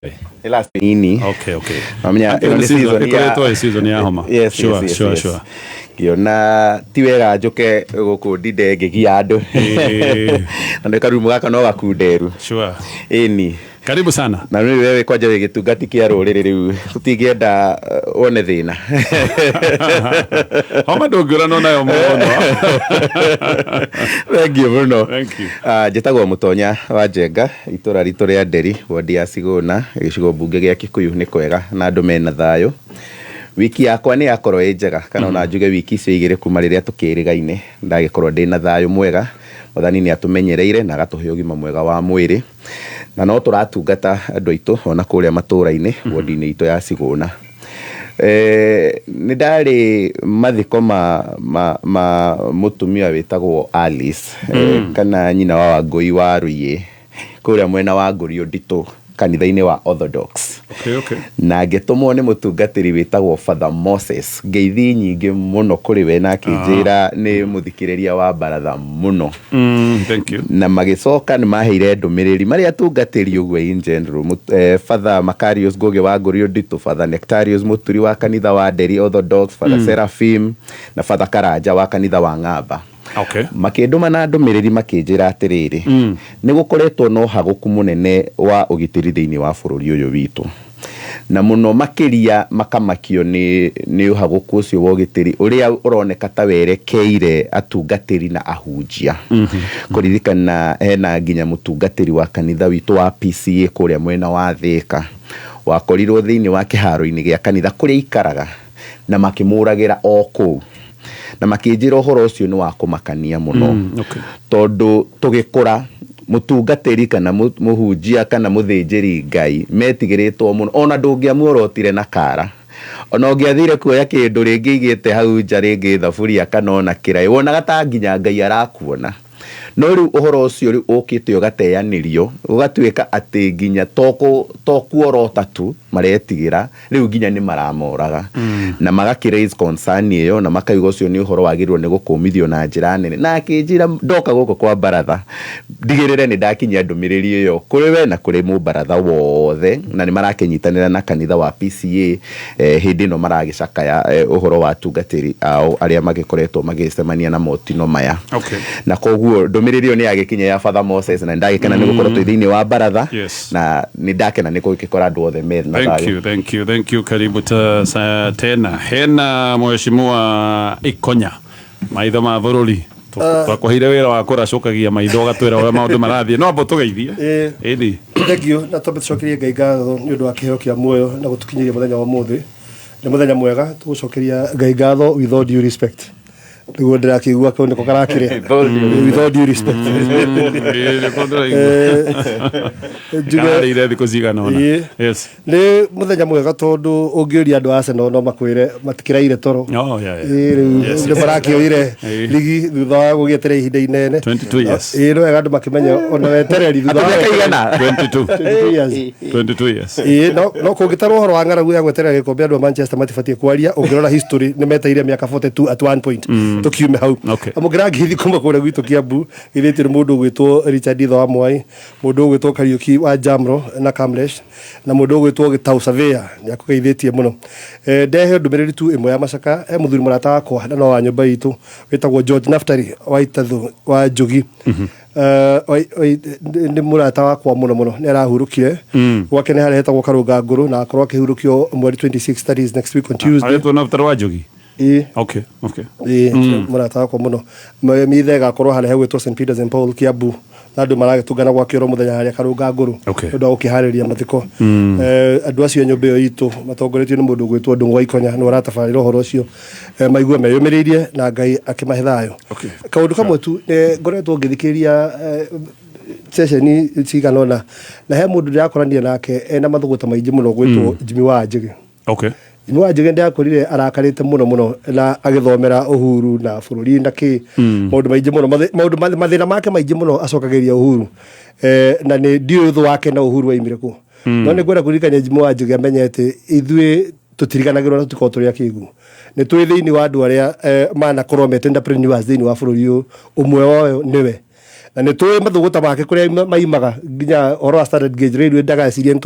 Last ini. Okay. Mamnya season ya homa. Yes, sure. Kiona tiwega njoke guku ndinde ngigia andu. Na karumu gaka no gakunderu. Sure. Ini. Karibu sana. Na wewe kwaje wigitungati kia ruriri riu tutingienda one thina. Homa ndungura no nayo muno. Thank you. Njitagwo Mutonya wa Njenga itura ritu ria Nderi wodi ya Siguna gicigo bunge gia Kikuyu ni kwega na andu mena thayo. Wiki yakwa ni yakorwo njega kana ona njuge wiki icio igire kuma riria tukirigaine ndagikorwo ndina thayo mwega Mwathani ni atumenyereire na agatuhe ugima mwega wa mwiri na no turatungata andu aitu ona kuria matura-ini wodi-ini itu ya Siguna. Ni ndari mathiko ma mutumia witagwo Alice kana nyina wa Wangui wa Ruiye kuria mwena wa Ngurio Nditu kanitha-ini wa Orthodox. Okay. Na ngetumwo ni mutungatiri witagwo Father Moses ngeithi nyingi muno kuri we na kinjira ni muthikiriria wa baratha muno. Thank you. Na magicoka ni maheire ndumiriri mari atungatiri uguo in general. Father Macarius Ngugi wa Ngurio Nditu, Father Nectarius Muturi wa kanitha wa Nderi Orthodox, Father Seraphim na Father Karanja wa kanitha wa Ng'amba. Okay. Makinduma na ndumiriri makinjira atiriri ni gukoretwo no haguku munene wa ugitiri thiini wa bururi uyu witu na muno makiria makamakio ni uhaguku ucio wa ugitiri uria uroneka ta werekeire atungatiri na ahunjia kuririkana hena nginya mutungatiri wa kanitha witu wa PCA kuria mwena wa Thika wakorirwo thiini wa kiharo-ini gia kanitha kuria ikaraga na makimuragira oku na makinjira uhoro ucio ni wa kumakania muno. Tondu tugikura mutungatiri kana muhunjia kana muthinjiri Ngai metigiritwo muno ona ndungiamuorotire na kara ona ungiathire kuoya kindu ringi igite hau nja ringi thaburia kana ona kirai wonaga ta nginya Ngai arakuona no riu uhoro ucio riu ukite ugateanirio ugatwika ati nginya tokuorota tu maretigira riu nginya ni maramoraga na magakiraise concern iyo na makaigo ucio ni uhoro wagirwo ni gukumithio na njira nene na kinjira ndoka guko kwa baratha ndigirire ni ndakinya ndumiriri iyo kuri we na kuri mu baratha wothe na ni marakinyitanira na kanitha wa PCA hindi no maragicakaya uhoro wa tungatiri ao aria magikoretwo magicemania na motino maya. Na koguo ndumiriri ni yagikinya ya Father Moses na ndagikena ni gukorwo twithiini wa baratha na ni ndakena ni gukikora andu othe mena. Thank you. Karibu tena. Hena mheshimiwa Ikonya maitho ma bururi twakwahire wira wa kuracokagia maitho gatwira uria maundu marathie no mbo tugeithie indi. Thank you na tucokerie Ngai ngatho ni undu wa kiheo kia muoyo na gutukinyiria muthenya wa muthi ni muthenya mwega tugucokeria Ngai ngatho with all due respect. Niguo ndirakigua ko niko karakiria with all due respect. Jugaire thiko zigana ona. Yes. Ni muthenya mwega tondu ungioria andu Arsenal no makwire matikiraire toro. Yes. Ni barakioire ligi thutha wa gugietere ihinda inene 22 years. No wega andu makimenya ona wetereri thutha wa kaigana 22 years. No kungitaro horo wa ng'aragu ya gweterera gikombe andu Manchester matibatie kwaria ungirora history ni meteire miaka 42 at one point. Tukiume hau amugira ngithi kuma kure gwitu Kiambu githitire mundu gwitwo Richard Itho wa Mwai, mundu gwitwo Kariuki wa Jamro na Kamlesh na mundu gwitwo Gitau Savia ni akugeithitie muno. Ndehe ndumiriri tu imwe ya macaka muthuri murata wakwa na no wa nyumba itu witagwo George Naftari wa Itathu wa Njugi. Ni murata wakwa muno ni arahurukire gwake ni hari hetagwo Karunga Nguru na akorwo akihurukio mweri 26 that is next week on Tuesday. Aretwo Naftari wa Njugi. Okay. Murata wakwa muno mithe gakorwo hari hegwitwo St Peters and Paul Kiambu na andu maragitungana gwakiro muthenya hari Karunga Nguru ndu ukihariria mathiko andu acio nyumba iyo itu matongoretio ni mundu gwitwo Ndung'u Ikonya no ratabarira uhoro ucio maigua meyumiririe na Ngai akimahe thayo. Kaundu kamwe tu ngoretwo ngithikiriria session ciganona na he mundu ndirakorania nake ena mathuguta maingi muno gwitwo Jimmy wa Njigi. Jimmy wa Njigi ndiakorire arakarite muno na agithomera uhuru na bururi na ki maundu maingi muno mathina make maingi muno acokagiria uhuru na ni ndiuthu wake na uhuru waimire ku no ni gwera kurikania Jimmy wa Njigi amenyete ithui tutiriganagirwo na tuko turia kigu ni twi thiini wa andu aria mana korwo mete entrepreneurs thiini wa bururi umwe wao niwe na nä tå mathuguta make kå rä a maimaga nginya horo wa standard gauge railway ndagacirie nä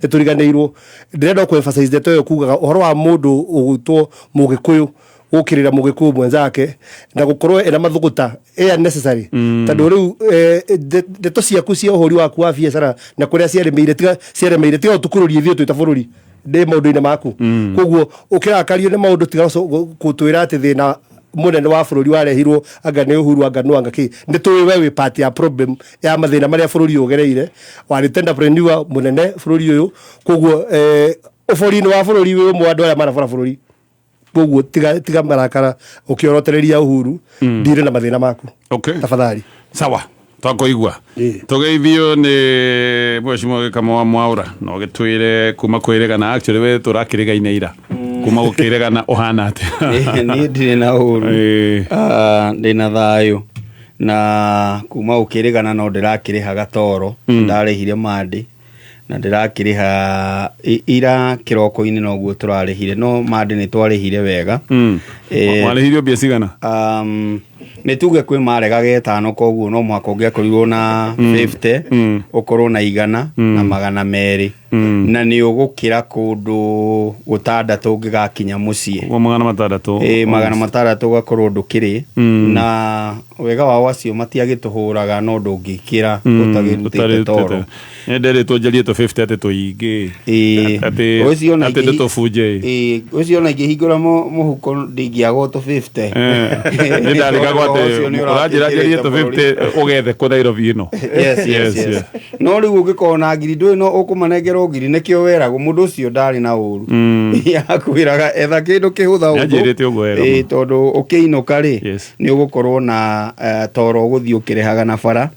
tå riganäirwo ndärenda kå emphasize ndeto ä yo kugaga horo wa må ndå å gwitwo må gä kå yå gå kä rä ra må gä kå mwenzake na gå korwo ena mathuguta necessary tondå rä u ndeto ciaku cia å hå ri waku wa biacara na kå rä a ciaremeire tiga å tukå rå rie ithuä twä ta bå rå ri ndä maå ndå-inä maku koguo å kä rakario nä maå ndå tiga gå twä ra atä thä na munene wa bururi warehirwo anga nä Uhuru anga no anga ki nä tå we wä part ya problem ya mathina marĩa bũrũri ũgereire warĩ entrepreneur munene bũrũri ũyũ koguo ũbori-inĩ wa bũrũri wĩ ũmwe andũ arĩa marabara bũrũri koguo tiga marakara ũkĩorotereria Uhuru ndirĩ na mathina maku tafadhali sawa twakoigua tugeithio nĩ Mheshimiwa Gĩkamũ wa Mwaũra no gĩtwĩre kuma kwĩrĩgana actually we tũrakĩrĩgaine ira kuma gũkĩrĩgana ũhana atĩa niĩ ndirĩ na ũru ndĩna thayũ na kuma gũkĩrĩgana no ndĩrakĩrĩhaga toro ndarĩhire mandi na ndĩrakĩrĩha ira kĩroko-inĩ noguo tũrarĩhire no mandi nĩ twarĩhire wega warĩhirio mbia cigana nĩ tuge kwĩ marega getano koguo no mwaka ũngĩakorirwo na 50 ũkorwo na 100 na 200 na nĩ ũgũkĩra kũndũ gũtandatũ ũngĩgakinya mũciĩ 600 ũgakorwo ndũkĩrĩ na wega wao acio matiagĩtũhũraga no ndũngĩkĩra ũtagĩrutĩte toro nĩnderetwo njarie tũ 50 atĩ tũingĩ atĩ tũbunje ũcio ona ingĩhingũra mũhuko ndingĩagwo tũ 50 nĩndarĩgagwo atĩ ũranjĩra njarie tũ 50 ũgethe kũ Nairobi ĩno yes no rĩu ũngĩkorwo na ngiri ndũĩ no ũkũmanengerwo ngiri nĩkĩo weragwo mũndũ ũcio ndarĩ na ũru yakwĩraga etha kĩndũ kĩhũtha ũguo tondũ ũkĩinũka rĩ nĩ ũgũkorwo na toro ũgũthiĩ ũkĩrehaga na bara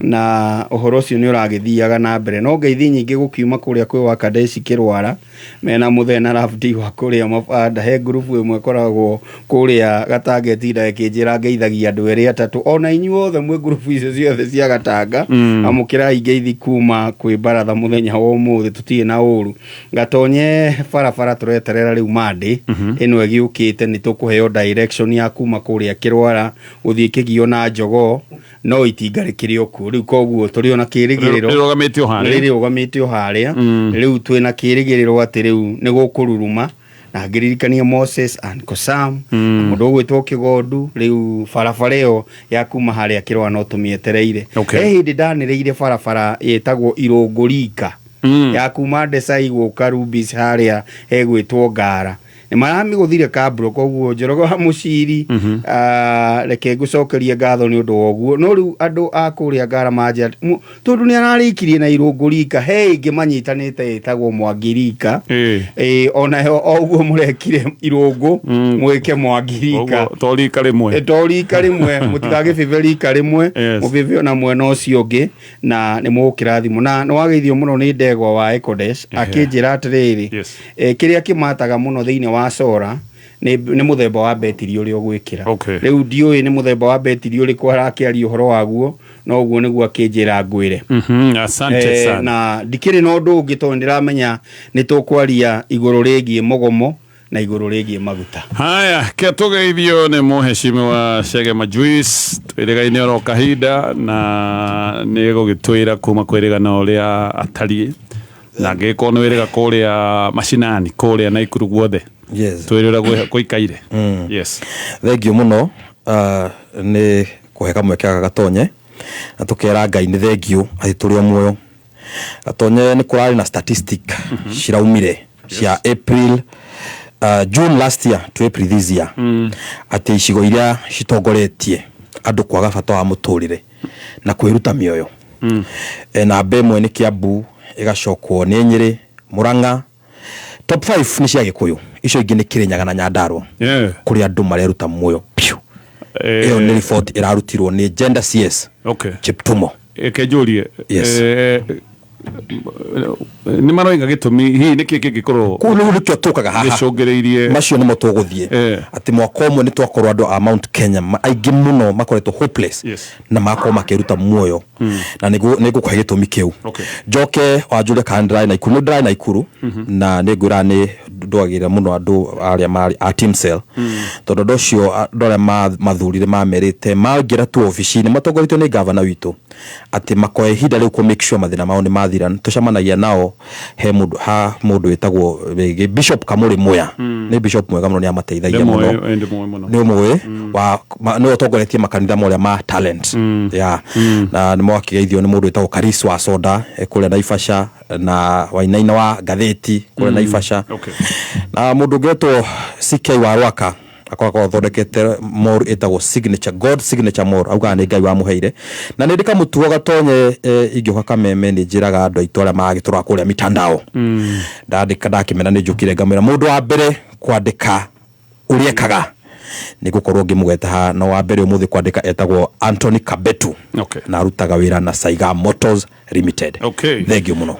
na ũhoro ũcio nĩ ũragĩthiaga na mbere no ngeithi nyingĩ gũkiuma kũrĩa kwĩ wa Kadeshi kĩrwara mena mũthena rafti wa kũrĩa mabanda he group ĩmwe koragwo kũrĩa Gatanga ĩkĩnjĩra ngeithagia andũ erĩ atatũ ona inyuothe mwĩ group icio ciothe cia Gatanga amũkĩrai ngeithi kuma kwĩ baratha mũthenya wa ũmũthĩ tũtirĩ na ũru gatonye barabara tũreterera rĩu mandi ĩno ĩgĩũkĩte nĩ tũkũheo direction ya kuma kũrĩa kĩrwara gũthiĩ Kĩgio na Njogoo no itinga rĩkĩrĩ okuo rĩu koguo tũrĩ ona kĩrĩgĩrĩro rĩrũgamĩte o harĩa rĩu twĩna kĩrĩgĩrĩro atĩ rĩu nĩ gũkũruruma na ngĩririkania Moses and Kosam mũndũ ũgwĩtwo Kĩgondu rĩu barabara ĩyo ya kuma harĩa kĩrwara no tũmĩetereire he hĩndĩ ndanĩrĩire barabara ĩtagwo Irũngũ-Rika ya kuma Desai gũka Rubis harĩa hegwĩtwo Ngara nĩ maramĩgũthire kamburo koguo Njoroge wa Mũciri reke ngũcokerie ngatho nĩ ũndũ wa ũguo no rĩu andũ a kũrĩa Ngara manjĩra tondũ nĩ ararĩkirie na Irũngũ-Rika he ĩngĩ manyitanĩte ĩtagwo Mwangi-Rika onayo o ũguo mũrekire Irũngũ mwĩke Mwangi-Rika to rika rĩmwe mũtigagĩbĩbe rika rĩmwe mũbĩbe ona mwena ũcio ũngĩ na nĩ mũgũkĩrathimwo na nĩ wageithio mũno nĩ Ndegwa wa Ecodes akĩnjĩra atĩrĩrĩ kĩrĩa kĩmataga mũno thĩinĩ wa Sora nĩ muthemba wa betiri ũrĩa ũgwĩkĩra rĩu ndiũĩ nĩ muthemba wa betiri ũrĩkũ arakĩaria ũhoro waguo no ũguo nĩguo akĩnjĩra ngwĩre asante sana na ndikĩrĩ na ũndũ ũngĩ tondũ ndĩramenya nĩ tũkwaria igũrũ rĩgiĩ mũgomo na igũrũ rĩgiĩ maguta haya ke tugeithio nĩ Mheshimiwa Chege Juice twĩrĩgaine oro kahinda na nĩ gũgĩtwĩra kuma kwĩrĩgana ũrĩa atariĩ na ngĩko nĩ wĩrĩga kũrĩa macinani kũrĩa Naikuru guothe twĩrĩra gũikaire thengiũ mũno nĩ kũheka mweke gatonye na tũkera Ngai nĩ thengiũ atĩ tũrĩ o muoyo gatonye nĩ kũrarĩ na statistic ciraumire cia April June last year to April this year atĩ icigo iria citongoretie andũ kwaga bata wa mũtũrĩre na kwĩruta mĩoyo na mbemwe nĩ Kiambu igacokwo nĩ Nyĩrĩ Murang'a top 5 nĩ cia Gĩkũyũ icio ingĩ nĩ Kĩrĩnyaga na Nyandarua kũrĩ andũ mareruta muoyo piu ĩyo nĩ report ĩrarutirwo nĩ Gender CS Cheptumo ekenjurie nĩ maroiga gĩtũmi hihi nĩkĩ kĩngĩkorwo nĩkĩo tũkaga haha gĩcũngĩrĩirie macio nĩmo tũgũthiĩ atĩ mwaka ũmwe nĩ twakorwo andũ a Mount Kenya aingĩ mũno makoretwo hopeless na makorwo makĩruta muoyo na nĩ ngũkũhe gĩtũmi kĩu njoke wanjũre kana ndĩrarĩ Naikuru na nĩ ngwĩra nĩ ndwagira muno andu aria mari a team cell tondu ndocio ndore mathurire mamerite magira tu office-ini matongoritio ni governor witu ati makoe hinda riu ku make sure mathina mao ni mathira tucamanagia nao he mundu wetagwo Bishop Kamuri Muya ni bishop mwega muno ni amateithagia muno ni umwe wa ni otongoretie makanitha moria ma talent na ni mwakigeithio ni mundu wetagwo Kariswa wa Soda kule Naivasha na Wainaina wa Gatheti kule Naivasha na mundu getwo CK wa Rwaka akwa thondekete more etagwo signature God signature more auga ni Ngai wa muheire na ni ndika mutuo gatonye ingioka kameme ni njiraga andu aitora magitura kuria mitandao ndandika ndakimena ni njukire ngamira mundu wa mbere kwandika uriekaga ni gukorwo ngimugeta ha no wa mbere umuthi kwandika etagwo Anthony Kabetu na arutaga wira na Saiga Motors Limited. Thank you muno.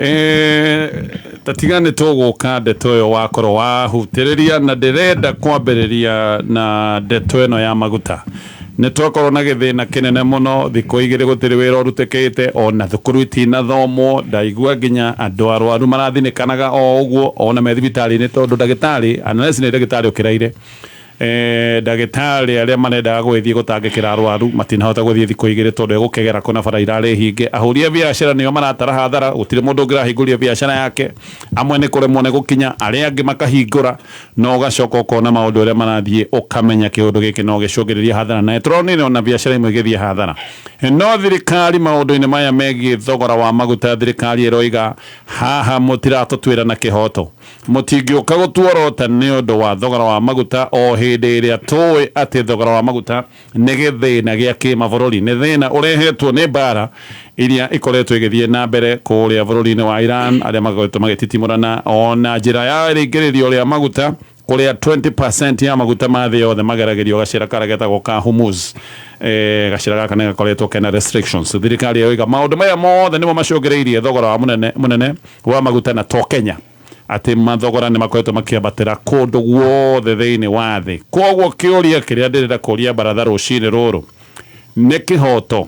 Tatigane tuguka ndeto yo wakoro wahutiriria na ndirenda kwambiriria na ndeto eno ya maguta ne twakorwo na githina kinene muno thiko igire gutiri wira urutekete ona thukuru itina thomo ndaigua nginya andu arwaru marathinikanaga o uguo ona me thibitari ni tondu ndagitari ananesi ni ndagitari ukiraire ndagitari aria manenda gwithie gutangikira arwaru matinahota gwithie thiko igire tondu egukegera kona bara irare hinge ahuria biashara niyo maratara hathara utire mundu ngirahinguria biashara yake amwe ni kuremwo ni gukinya aria angi makahingura no gacoka ukona maundu aria marathie ukamenya kiundu giki no gicungiriria hathara na etroni ona biashara imwe githie hathara no thirikari maundu-ini maya megie thogora wa maguta thirikari eroiga haha mutiratutwira na kihoto mutingioka gutuorota ni undu wa thogora wa maguta o hindi iria tuwe ati thogora wa maguta ni githina gia kimabũrũri ni thina urehetwo ni mbara iria ikoretwo igithie na mbere kuria bũrũri-ini wa Iran aria magoretwo magititimurana ona njira ya ringiririo ria maguta kuria 20% ya maguta mathe yothe mageragerio gacira karagetagwo ka Hormuz gacira gaka nĩ gakoretwo kena restrictions thirikari yoiga maundu maya mothe nimo macũngĩrĩirie thogora wa munene wa maguta na to Kenya ati mathogora ni makoretwo makiambatira kundu guothe thiini wa thi koguo kiuria kiria ndirenda kuria baratha rucini ruru ni kihoto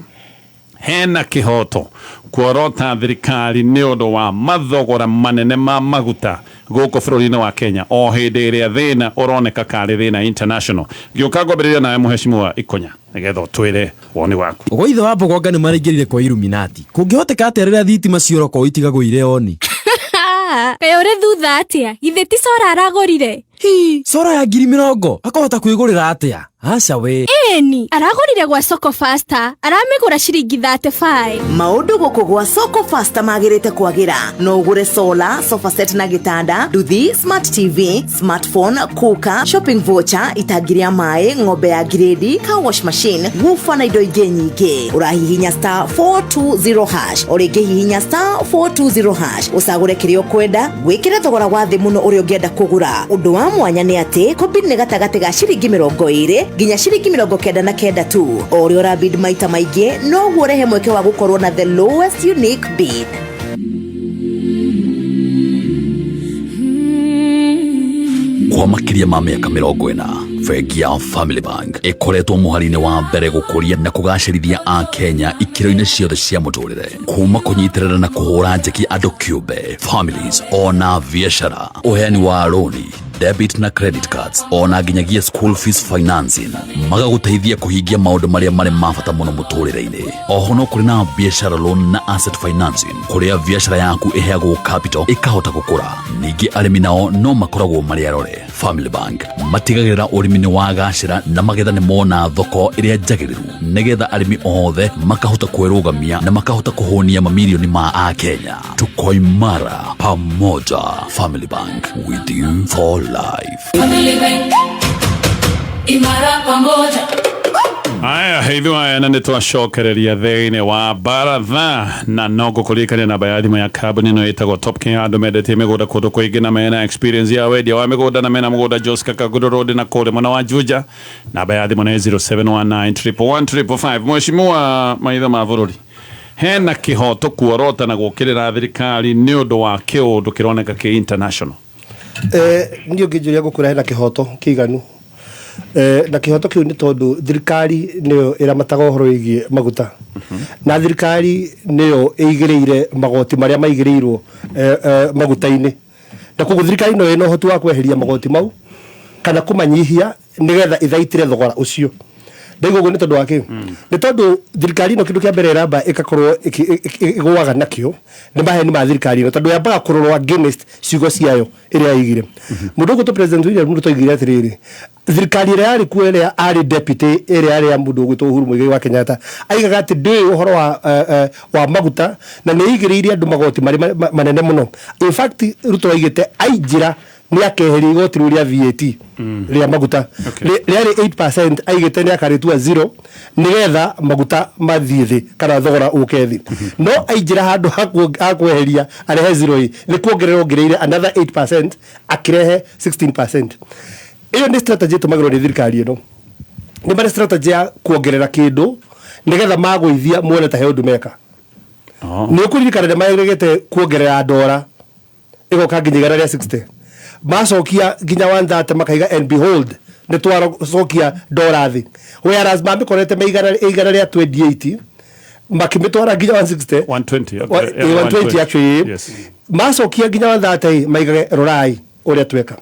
hena kihoto kuorota thirikari ni undu wa mathogora manene ma maguta guku bũrũri-inĩ wa Kenya o hindi iria thina uroneka kari thina international gioka ngwambĩrĩria nawe Mheshimiwa Ikonya nigetha twire woni waku ugoithe wa Bogonga ni maraingĩrire kwa Illuminati kungihoteka atĩa rĩrĩa thitima cioroko itigagwo ire oni kaĩ uri thutha atia githĩ ti Sora aragũrire Sora ya 20,000 akahota kwĩgũrĩra atĩa aca we eni aragũrire gwa Soko Faster aramĩgũra ciringi 35 maũndũ gũkũ gwa Soko Faster magĩrĩte kwagĩra no ũgũre solar sofa set na gĩtanda nduthi smart TV smartphone kuka shopping voucher itangi rĩa maĩ ng'ombe ya grade car wash machine woofer na indo ingĩ nyingĩ ũrahihinya *420# ũrĩngĩ hihinya *420# ũcagũre kĩrĩa ũkwenda gwĩkĩra thogora wa thĩ mũno ũrĩa ũngĩenda kũgũra ũndũ wa mwanya nĩ atĩ kombini nĩ gatagatĩ ga ciringi 20 nginya ciringi 99 tu o ũrĩa ũrabid maita maingĩ no ũrehe mweke wa gũkorwo na the lowest unique bid. Kwa makiria ma mĩaka 40 bengi ya Family Bank ikoretwo muhari-inĩ wa mbere gũkũria na kũgacĩrithia a Kenya ikĩro-inĩ ciothe cia mũtũrĩre kuma kũnyitĩrĩra na kũhũra njeki andũ kĩũmbe families ona biashara ũheani wa roni debit na credit cards ona nginyagia school fees financing magagũteithia kũhingia maũndũ marĩa marĩ mabata mũno mũtũrĩre-inĩ oho no kũrĩ na biashara loan na asset financing kũrĩa biashara yaku ĩheagwo capital ĩkahota gũkũra ningĩ arĩmi nao no makoragwo marĩ arore Family Bank matigagĩrĩra ũrĩmi nĩ wagacĩra na magetha nĩ mona thoko ĩrĩa njagĩrĩru nĩgetha arĩmi othe makahota kwĩrũgamia na makahota kũhũnia mamilioni ma a Kenya tukoimara pamoja Family Bank with you for life. Family Bank imara pamoja. Aya heithu aya na nĩ twacokereria thĩinĩ wa baratha na no ngũkũririkania namba ya thimũ ya kambuni ĩno ĩtagwo Top King andũ mendetie mĩgũnda kũndũ kũingĩ na mena experience ya wendia wa mĩgũnda na mena mũgũnda Jos Kakagũrũ Road na kũrĩa mwena wa Juja namba ya thimũ nĩ 0719111555 Mheshimiwa maitho ma bũrũri hena kĩhoto kuorota na gũkĩrĩra thirikari nĩ ũndũ wa kĩũndũ kĩroneka kĩ international ndio ngĩnjũria gũkũra hena kĩhoto kĩiganu na kihoto kiu ni tondu thirikari niyo iramataga uhoro wigie maguta na thirikari niyo igirĩire magoti maria maigirirwo maguta-ini na koguo thirikari no eno hotu wa kweheria magoti mau kana kumanyihia nigetha ithaitire thogora ucio ndego ni tondu wake ni tondu thirikari no kindu kia mbere ramba ikakorwo igwaga nakio ni maheni ma thirikari no tondu yambaga kurorwa against ciugo ciayo iria igire mundu gutu president William Ruto igire atiriri thirikari ria ari kuelia ari deputy iria ari mundu gutu Uhuru Muigai wa Kenyatta aigaga ati ndi uhoro wa maguta na ni igiriire andu magoti manene muno in fact Ruto aigite ainjira ni akeheri igoti ria VAT ria maguta riari 8% aigite ni akaritua 0 nigetha maguta mathithi kana thogora ukethi no ainjira handu hakweheria arehe 0 ni kuongerera ongereire another 8% akirehe 16%. Iyo ni strategy tumagiro ni thirikari ino ni mara strategy ya kuongerera kindu nigetha maguithia muone ta heundu meka ni kuririkana ni maigete kuongerera ndora igoka nginya ria 60 macokia nginya 130 makaiga and behold ni twarocokia ndora thi whereas mambikorete meigana ria 28 makimitwara nginya 160 120 actually yes macokia nginya 130 maigage rorai uria tweka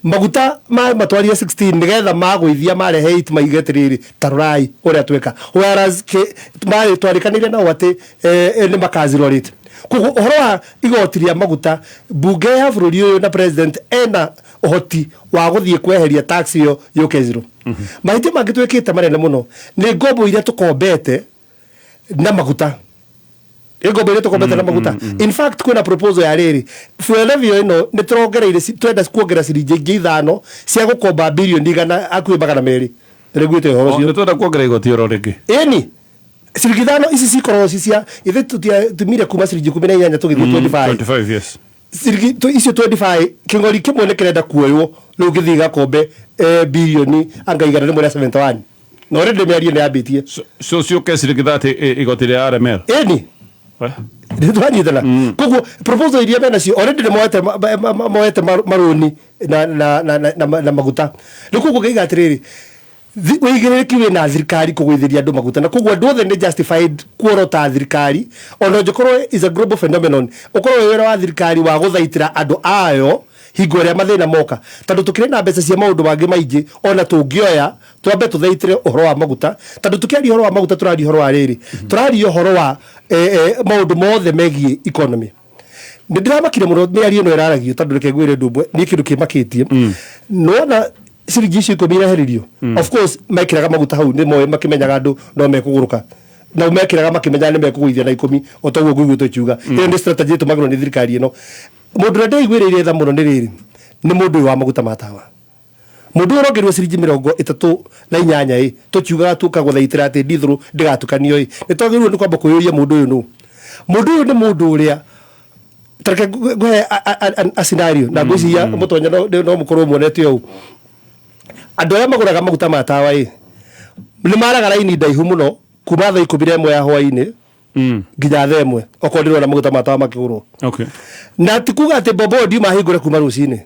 maguta matwaria 16 nigetha maguithia marehe 8 maigetiriri tarorai uria tweka whereas mari twarikanire na wate ni makazirorite kugo uhoro wa igoti ria maguta bunge ya bururi uyu na president ena uhoti wa guthie kweheria tax yo yuke 0 mahiti mangitwekite marene muno ni ngombo iria tukombete na maguta ego bere tukombete na maguta in fact kuna proposal ya riri fuel levy ino ni turongereire twenda kuongera ciringi 5 cia gukomba billion igana akui magana meri regwite horo cio twenda kuongera igoti oro ringi eni ciringi 5 ici cikorwo cia ithe tumire kuma ciringi 18 tugithie 25 yes ciringi icio 25 kingori kimwe ne kirenda kuoywo riu githi gakombe billion anga igana rimwe 71 no already me arie ne abitie so ciuke ciringi 30 igoti ria RML eni nditwanyitana koguo proposal iria bena cio already ni moete maroni na maguta ni koguo gaiga atiriri wigiriki wina thirikari kugwithiria andu maguta na koguo andu othe ni justified kuorota thirikari ono njokoro is a global phenomenon ukorwo wira wa thirikari wa guthaitira andu ayo hingo ria mathina moka tondu tukire na mbeca cia maundu mangi maingi ona tungioya twambe tuthaitire uhoro wa maguta tondu tukiari uhoro wa maguta turari uhoro wa riri turari uhoro wa maundu mothe megie economy ndiramakire muno miari ino iraragio tondu reke gwire ndumwe ni kindu kimakitie nona ciringi icio 10 iraheririo of course mekiraga maguta hau ni moe makimenyaga andu no mekuguruka na mekiraga makimenya ni mekuguithia na 10 otoguo ngugu tukiuga iyo ni strategy tumagiro ni thirikari ino mundu ndai gwiriire tha muno ni riri ni mundu wa maguta matawa mundu urongerwo ciringi 38 tukiuga tukaguthaitira ati ndithuru ndigatukanio ni twagirwo ni kwamba kuyuria mundu uyu no mundu uyu ni mundu uria tareke gwe a scenario na gwiciria mutonya no mukorwo muonete u andu aria maguraga maguta matawa ni maraga raini ndaihu muno kuma thaa 11 ya hwaini nginya thaa 1 okondirwo na maguta matawa makigurwo okay na tikuga ati bobo ndi mahingure kuma rucini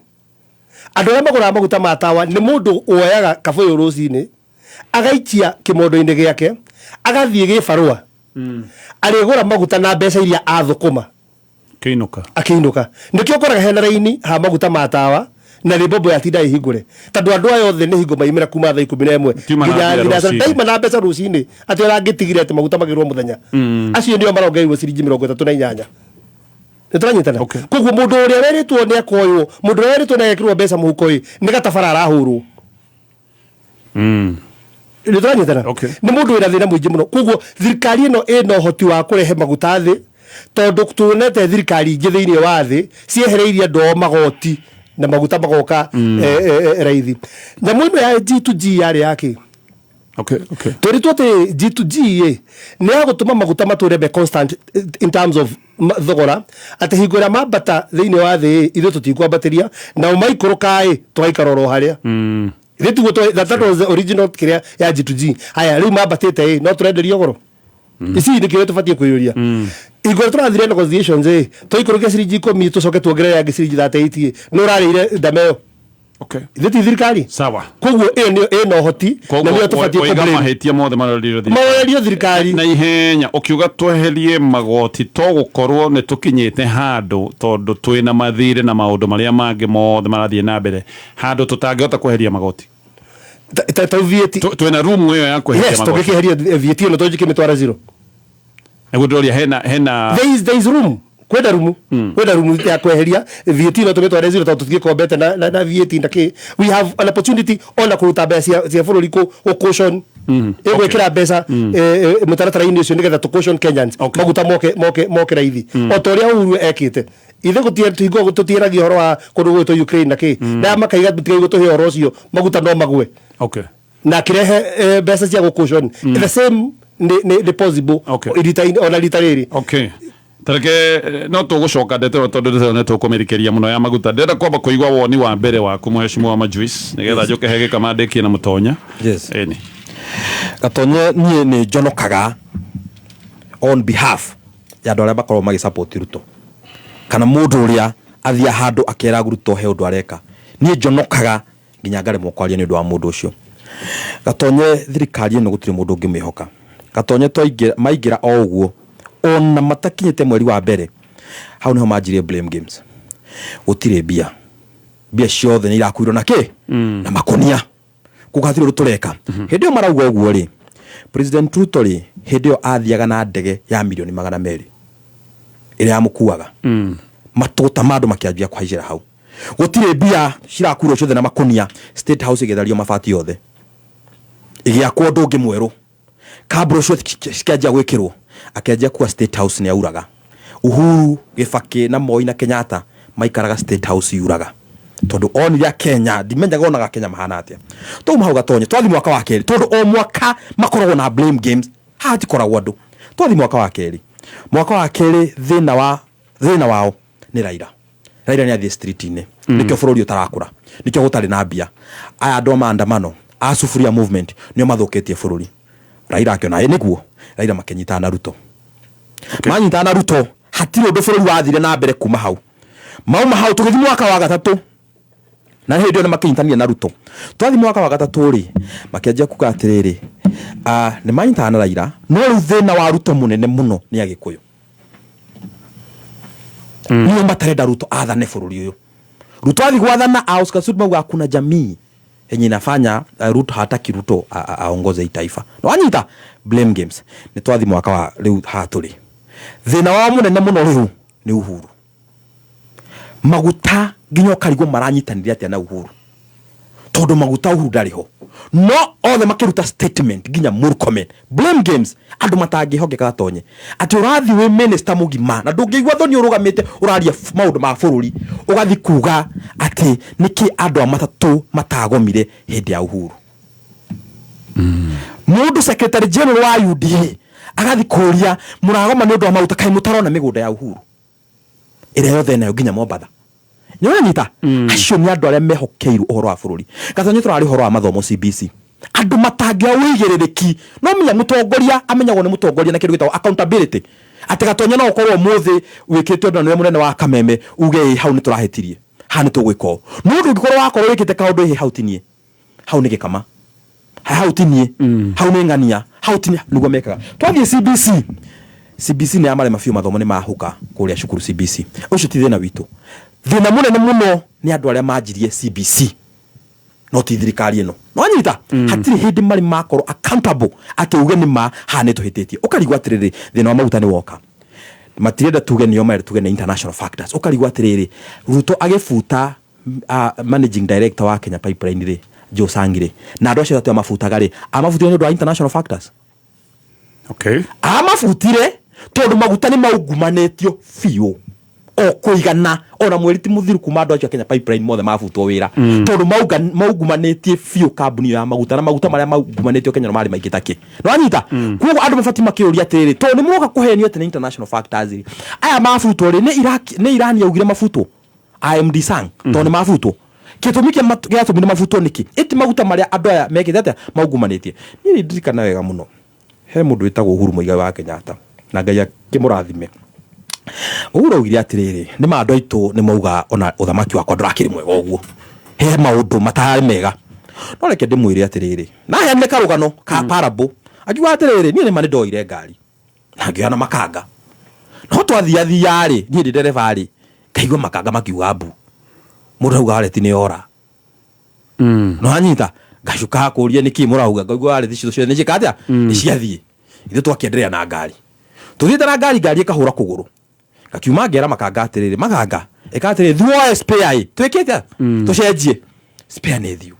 andu aria maguraga maguta matawa ni mundu uoyaga kaboyo rucini agaikia kimondo-ini giake agathie gibarua arigura maguta na mbeca iria athukuma akiinuka nikio ukoraga hena raini ha maguta matawa na ribobo ya tinda ihingure tondu andu ayo othe ni hingo maimira kuma thaa 11 nginya daima na mbeca rucini ati arangitigire ati maguta magirwo muthenya acio ndio marongeirwo ciringi 38 nituranyitana koguo mundu uria weritwo ni akoywo mundu uria weritwo ni agekirwo mbeca muhuko ni gatabara arahurwo nituranyitana ni mundu wina thina mwingi muno koguo thirikari ino ino hoti wa kurehe maguta thi tondu tuonete thirikari ingi thiini wa thi ciehereirie andu magoti na maguta magoka raithi nyamu ino ya G2G yari yake turi twote G2G ni agutuma maguta mature be constant in terms of thogora ati hingura mabata thiini wa thi ithu tutikwambateria na umaikuruka twaikaro haria Ritu that was the original kiria ya G2G haya riu mabatete no turenderio goro isi ni kiyo tufatie kuyuria igoro turathire negotiations twaikurukia ciringi 10 tucoke tuongerere ya ciringi 38 no rarire ndameo Okay. Thiti thirikari. Sawa. Koguo eno hoti na ndio tufatie kwa mahetia mothe maraliro thirikari. Na ihenya ukiuga tweherie magoti to gukorwo ne tukinyite handu tondu twina mathire na maundu maria mangi mothe marathie na mbere handu tutangihota kweheria magoti. Twina room iyo ya kweheria magoti. Yes, tukiheria VAT no tojike mitwara zero. Egudoria hena there is room. Kwenda rumu ya kweheria VAT no tumetwara zero tondu tugikombete na VAT ndaki. We have an opportunity ona kuruta mbeca cia bururi ku caution gwikira mbeca mutaratara-ini ucio nigetha tu caution Kenyans maguta moke raithi o ta uria Uhuru ekite ithe gutieragia horo wa kundu gwitwo Ukraine naki na makaiga tutigai tuhe horo ucio maguta no magwe na kirehe mbeca cia caution the same the possible ona rita riri tareke no tugucoka ndetero tondu ndetero tukumirikeria muno ya maguta ndenda kwamba kuigwa woni wa mbere wa kumheshimu wa Majuice nigetha njoke hege kamandiki na mutonya. Yes. Gatonye nie ni jonokaga on behalf ya andu aria bakorwo magi support Ruto kana mundu uria athia handu akera Ruto he undu areka nie jonokaga nginya ngare mukwaria ni undu wa mundu ucio. Gatonye thirikari ino gutiri mundu ungi mihoka. Gatonye maigira o uguo ona matakinyete mweri wa mbere hau niho manjirie blame games. Gutire bia ciothe ni irakuirwo na ki na makonia kugathiro rutureka hindi yo marauga uguo ri President Ruto ri hindi yo athiaga na ndege ya milioni 200 ire yamukuaga matuta mandu makianjia kwaijira hau gutire bia cirakuirwo ciothe na makonia State House igethario mabati yothe igiakwo ndungi mweru kabro cio cikianjia gwikirwo akenjia kuwa State House ni auraga Uhuru Gibaki na Moi na Kenyatta maikaraga State House yuraga tondu oni ya Kenya dimenyaga onaga Kenya mahana atia to mahau Gatonye twathi mwaka wa keri tondu o mwaka makoragwo na blame games hati koragwo andu twathi mwaka wa keri thina wao ni Raila ni athie street-ini nikyo bururi utarakura nikyo gutari na bia aya andu maandamano a sufuria movement nio mathuketie bururi Raila akiona niguo Raila makenyita na Ruto manyita na Ruto hatiro ndo bururi wathire na mbere kuma hau hau tugithi mwaka wa gatatu na hindi ona makinyitania na Ruto twathi mwaka wa gatatu ri makianjia kuga atiriri ni manyita na Raila no thina wa Ruto munene muno ni Agikuyu niyo matarenda Ruto athane bururi uyu Ruto athi gwathana Oscar Sudi mauga kuna jamii yenye inafanya Ruto hataki Ruto aongoze taifa no anyita blame games ni twathi mwaka wa riu haturi thina wa munene muno riu ni Uhuru maguta nginya karigo maranyitanire atia na Uhuru tondu maguta Uhuru ndariho no othe makiruta statement nginya Murkomen blame games andu matangihogeka Gatonye ati urathi we minister mugima na ndungigwa thoni urugamite uraria maundu ma bururi ugathi kuga ati niki andu amatatu matagomire hindi ya Uhuru mundu secretary general wa UDA agathi kuria muragoma ni undu wa mauta kai mutarona migunda ya Uhuru ire yothe nayo nginya Mombatha nyita acio ni andu aria mehokeiru uhoro wa bururi Gatonye turari uhoro wa mathomo CBC andu matangia wigiririki no menya mutongoria amenyagwo ni mutongoria na kindu gitagwo accountability ati Gatonye no ukorwo muthi wikite undu ni munene wa Kameme uge hau ni turahetirie ha ni tugwiko no ndu ngikorwo wakorwo wikite kaundu hi hau tinie hau ni gikama hau tinie hau ni ngania hau tinie niguo mekaga twathie CBC ni amare mafiu mathomo ni mahuka kuria cukuru CBC ucio ti thina witu thina munene muno ni andu aria manjirie CBC no ti thirikari ino no anyita hatiri hindi mari makoro accountable ati uge ni ma hane tuhitetie ukarigwa atiriri thina wa maguta ni woka matirenda tuge ni yoma tuge ni international factors ukarigwa atiriri Ruto agifuta managing director wa Kenya Pipeline ri Joe Sangire na andu acio atu amafutaga ri amafutire ni international factors amafutire tondu maguta ni maugumanetio fiu o kuigana ona mweri muthiru kuma andu acio Kenya Pipeline mothe mafutwo wira tondu maugumanetie fiu kambuni ya maguta na maguta maria maugumanetio Kenya no mari maingitaki no anyita kugo andu mafati makiuria atiriri tondu ni muroka kuhenio ati international factors aya mafutwo ri ni Iran yaugire mafutwo IMD sang tondu mafutwo kitumike giatumire mafutwo niki iti maguta maria andu aya mekite ati maugumanetie ni ndirikana wega muno he mundu witagwo Uhuru Muigai wa Kenyatta na Ngai akimurathime Uhuru augire atiriri ni mandu aitu ni mauga ona uthamaki wakwa ndurakiri mwega uguo he maundu matari mega no reke ndimwire atiriri na he ne karugano ka parable akiwa atiriri ni mane ndoire ngari na ngiona makanga no twathiathia ri ni ndi dereva ri kaigwa makanga makiuga mbu mundu auga areti ni ora no anyita gashuka kuria niki murauga ngaigwa areti cio ni cikatia ni ciathie ithu twakienderea na ngari tuthiite na ngari ikahura kuguru gakiuma ngera makanga atiriri maganga ekatere thuo spare twekete tucenjie spare ne thiu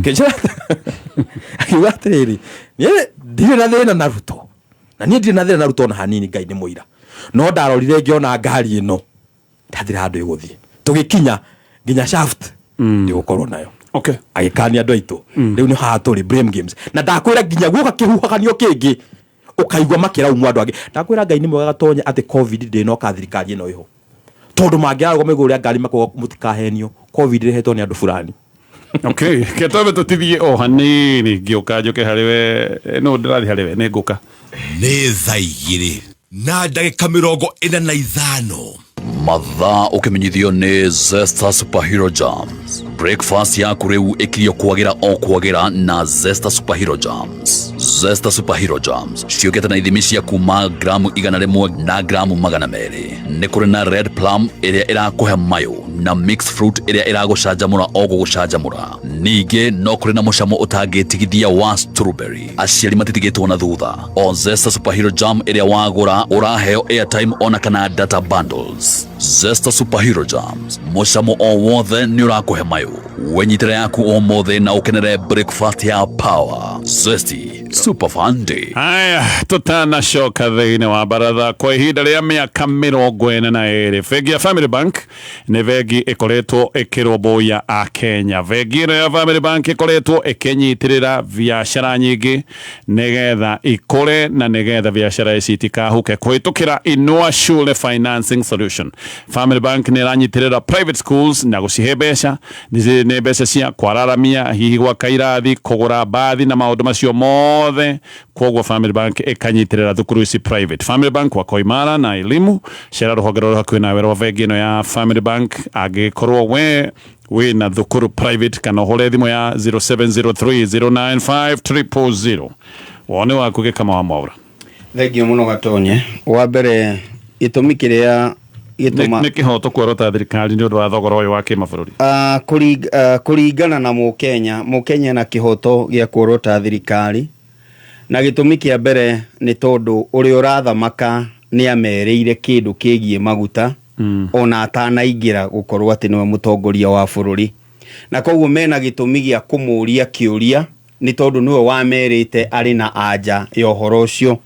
kenjera akiuga atiriri ni ndire na thina na ruto na ni ndire na thina na ruto na hanini ngai ni muira no ndarorire ngiona ngari ino ndathira handu iguthie tugikinya nginya shaft ndi gukorwo nayo okay agikania andu aitu riu ni haturi blame games na ndakwira nginya guka kihuhakanio kingi ukaigwa makira umwa andu angi ndakwira ngai ni mwega gatonye ati covid ndino ka thirikari ino iho tondu mangiago meguria ngari mako mutikahenio covid rehetwo ni andu fulani okay ketobe tutithie o hanini ngioka njoke hariwe no ndirathi hariwe ni nguka ni thaigiri na ndagika 45 mathaa ukimenyithio ni Zesta Superhero Jams. Breakfast yaku riu ikirio kwagira na Zesta Superhero Jams. Zesta Superhero Jams ciukite na ithimi cia kuma gramu 100 na gramu 200. Ni kuri na red plum iria irakuhe mayo na mixed fruit iria iragucanjamura o gugucanjamura. Ningi no kuri na mucamo utangitigithia wa strawberry. Aciari matitigitwo na thutha. O Zesta Superhero Jam iria wagura uraheo airtime ona kana data bundles. Zesta Superhero Jams mucamo o wothe ni urakuhe mayo wenyitire yaku o mothe na ukenere breakfast ya power. Zesty Super Fun Day. Aya tutana shoka thini wa baratha kwa ihinda ria miaka 42 Bengi ya Family Bank ni bengi ikoretwo ikiromboya a Kenya. Bengi ya Family Bank ikoretwo ikinyitirira biashara nyingi nigetha ikore na nigetha biashara ici itikahuke kuhitukira Inua Shule Financing Solution. Family Bank ni ranyitirira private schools na gucihe mbeca ni mbeca cia kwararamia hihi gwa kairathi kugura bathi na maundu macio mothe kogwo Family Bank ikanyitirira thukuru ici private. Family Bank wako imara na elimu cera ruhonge rwa hakuhi nawe rwa bengi ino ya Family Bank agikorwo we na thukuru private kana hore thimu ya 0703095000 wone wakuge kama wa maura. Thengio muno gatonye wa mbere itumi kiria gituma ni kihoto kwerota thirikari ni undu wa thogora uyu wa kimabũrũri kuringana na mukenya na kihoto gia kwerota thirikari na gitumi kia mbere ni tondu uri urathamaka ni ameriire kindu kigie maguta ona atanaingira gukorwo ati niwe mutongoria wa bũrũri na koguo mena gitumi gia kumuria kiuria ni tondu niwe wamerite ari na anja ya uhoro ucio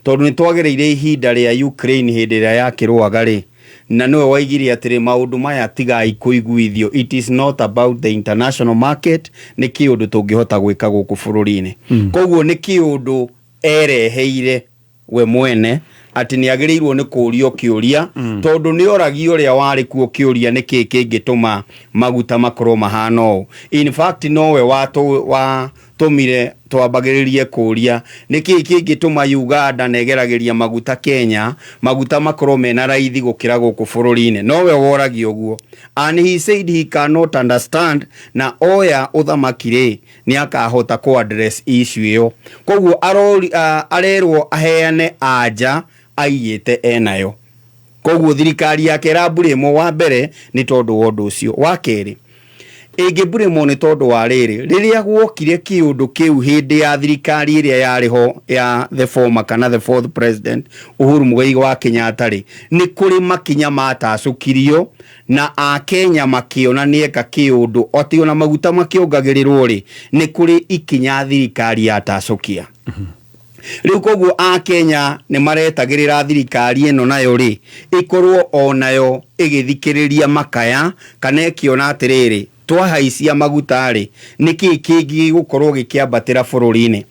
tondu ni twagereire ihinda ria Ukraine hindi ria yakirwaga ri na niwe waigire atiri maundu maya tigai kuiguithio. It is not about the international market, ni kiundu tungihota gwika guku bũrũri-ini koguo ni kiundu ereheire we mwene ati ni agirirwo ni kurio kiuria tondu ni oragio ria wari kuo kiuria ni kingituma maguta makorwo mahano. In fact nowe tumire twambagiririe kuria ni kingituma Uganda negerageria maguta Kenya maguta makorwo mena raithi gukira guku bũrũri-ini nowe woragio guo. And he said he cannot understand na oya uthamakire ni akahota ku address issue iyo koguo arerwo aheane anja aiyete enayo koguo thirikari yake rabure wa mbere ni tondu wondu ucio wa keri ingibure ni tondu wa riria gwokire kiundu kiu hindi ya thirikari iria yariho ya the former kana the fourth president Uhuru Muigai wa Kenyatta ni kuri makinya matacukirio na a Kenya makiona nieka kiundu oti ona maguta makiongagirirwo ni kuri ikinya thirikari yatacukia riu koguo a Kenya ni maretagirira thirikari eno nayo ikorwo onayo igithikiriria makaya kana ikiona atiriri twahaisia maguta niki kingi gukorwo gikiambatira bũrũri-ini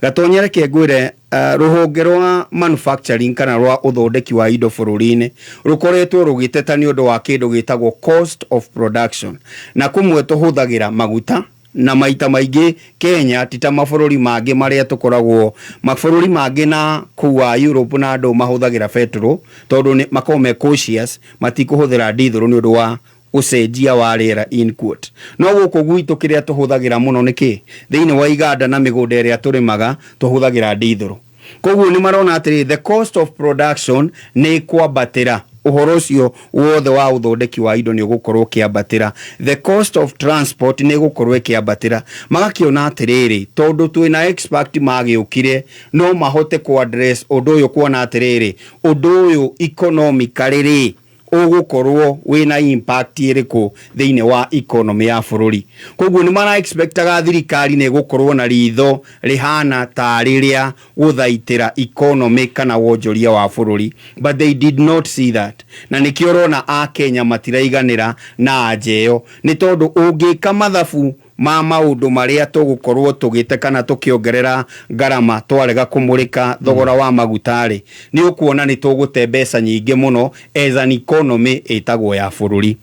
gatonyere kengwire ruhonge rwa manufacturing kana rwa uthondeki wa indo bũrũri-ini rukoretwo rugiteta ni undu wa kindu gitagwo cost of production na kumwe tuhuthagira maguta na maita maingi Kenya tita mabũrũri mangi maria tukoragwo mabũrũri mangi na kuwa Europe na andu mahuthagira petrol tondu ni makome cautious matikuhuthira diesel ni undu wa ucenjia wa rĩera in quote. No gũkũ gwitũ kĩrĩa tũhũthagĩra mũno nĩkĩ thĩinĩ wa iganda na mĩgũnda ĩrĩa tũrĩmaga tũhũthagĩra ndithũrũ. Koguo nĩ marona atĩrĩ the cost of production nĩ kwambatĩra uhoro ũcio wothe wa uthondeki wa indo nĩ ũgũkorwo kĩambatĩra. The cost of transport nĩ ũgũkorwo kĩambatĩra. Magakiona atĩrĩrĩ tondũ twĩna expert magĩũkire no mahote ku address ũndũ ũyũ kuona atĩrĩrĩ ũndũ ũyũ economically ugukorwo wina impact ĩrĩkũ thĩinĩ wa economy ya bũrũri. Koguo nĩ mara expectaga thirikari nĩ gũkorwo na ritho rihana ta rĩrĩa gũthaitĩra economy kana wonjoria wa bũrũri, but they did not see that. Na nĩkĩo rona a Kenya matiraiganĩra na njeo nĩ tondũ ũngĩka mathabu ma maundu maria tũgũkorwo tũgĩte kana tũkĩongerera ngarama twarega kũmũrĩka thogora wa magutari ni ũkuona ni tũgũte mbeca nyingĩ mũno as an economy ĩtagwo ya bũrũri.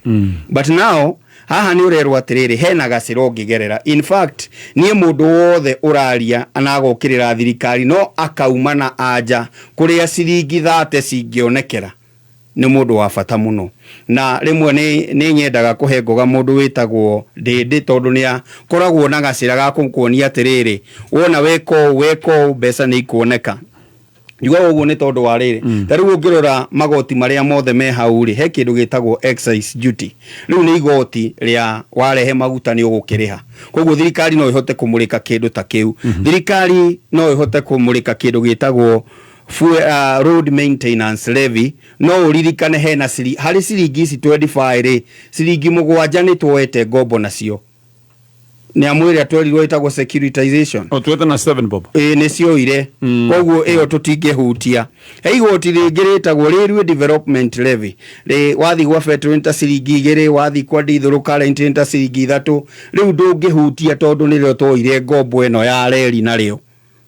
But now haha ni ũrerwo atĩrĩrĩ hena gacĩro ngĩgerera. In fact niĩ mũndũ wothe ũraria anagokĩrĩra thirikari no akauma na anja kũrĩa ciringi 30 cingĩonekera ni mundu wa bata muno. Na rimwe ni nyendaga kuhe ngoga mundu witagwo Ndindi tondu ni akoragwo na gacira ga kuonia atiriri wona weko mbeca ni ikuoneka. Yuga uguo ni tondu wa riri tariu ngirora magoti maria mothe me hau ri he kindu gitagwo excise duty. Riu ni igoti ria warehe maguta ni ugukiriha. Koguo thirikari no ihote kumurika kindu ta kiu. Thirikari no ihote kumurika kindu gitagwo road maintenance levy. No uririkane hena hari ciringi ici 25 ciringi 7 ni tuwete ngombo nacio ni amwire twerirwo itagwo securitization tuwete na 7 bob ni cio ire. Koguo iyo tutingehutia he igoti ringi ritagwo railway development levy wathi gwa petrol nta ciringi 2 wathi kwa ndithũrũ current nta ciringi 3 riu ndũngĩhutia tondu nĩrĩo twoire ngombo ĩno ya reri narĩo.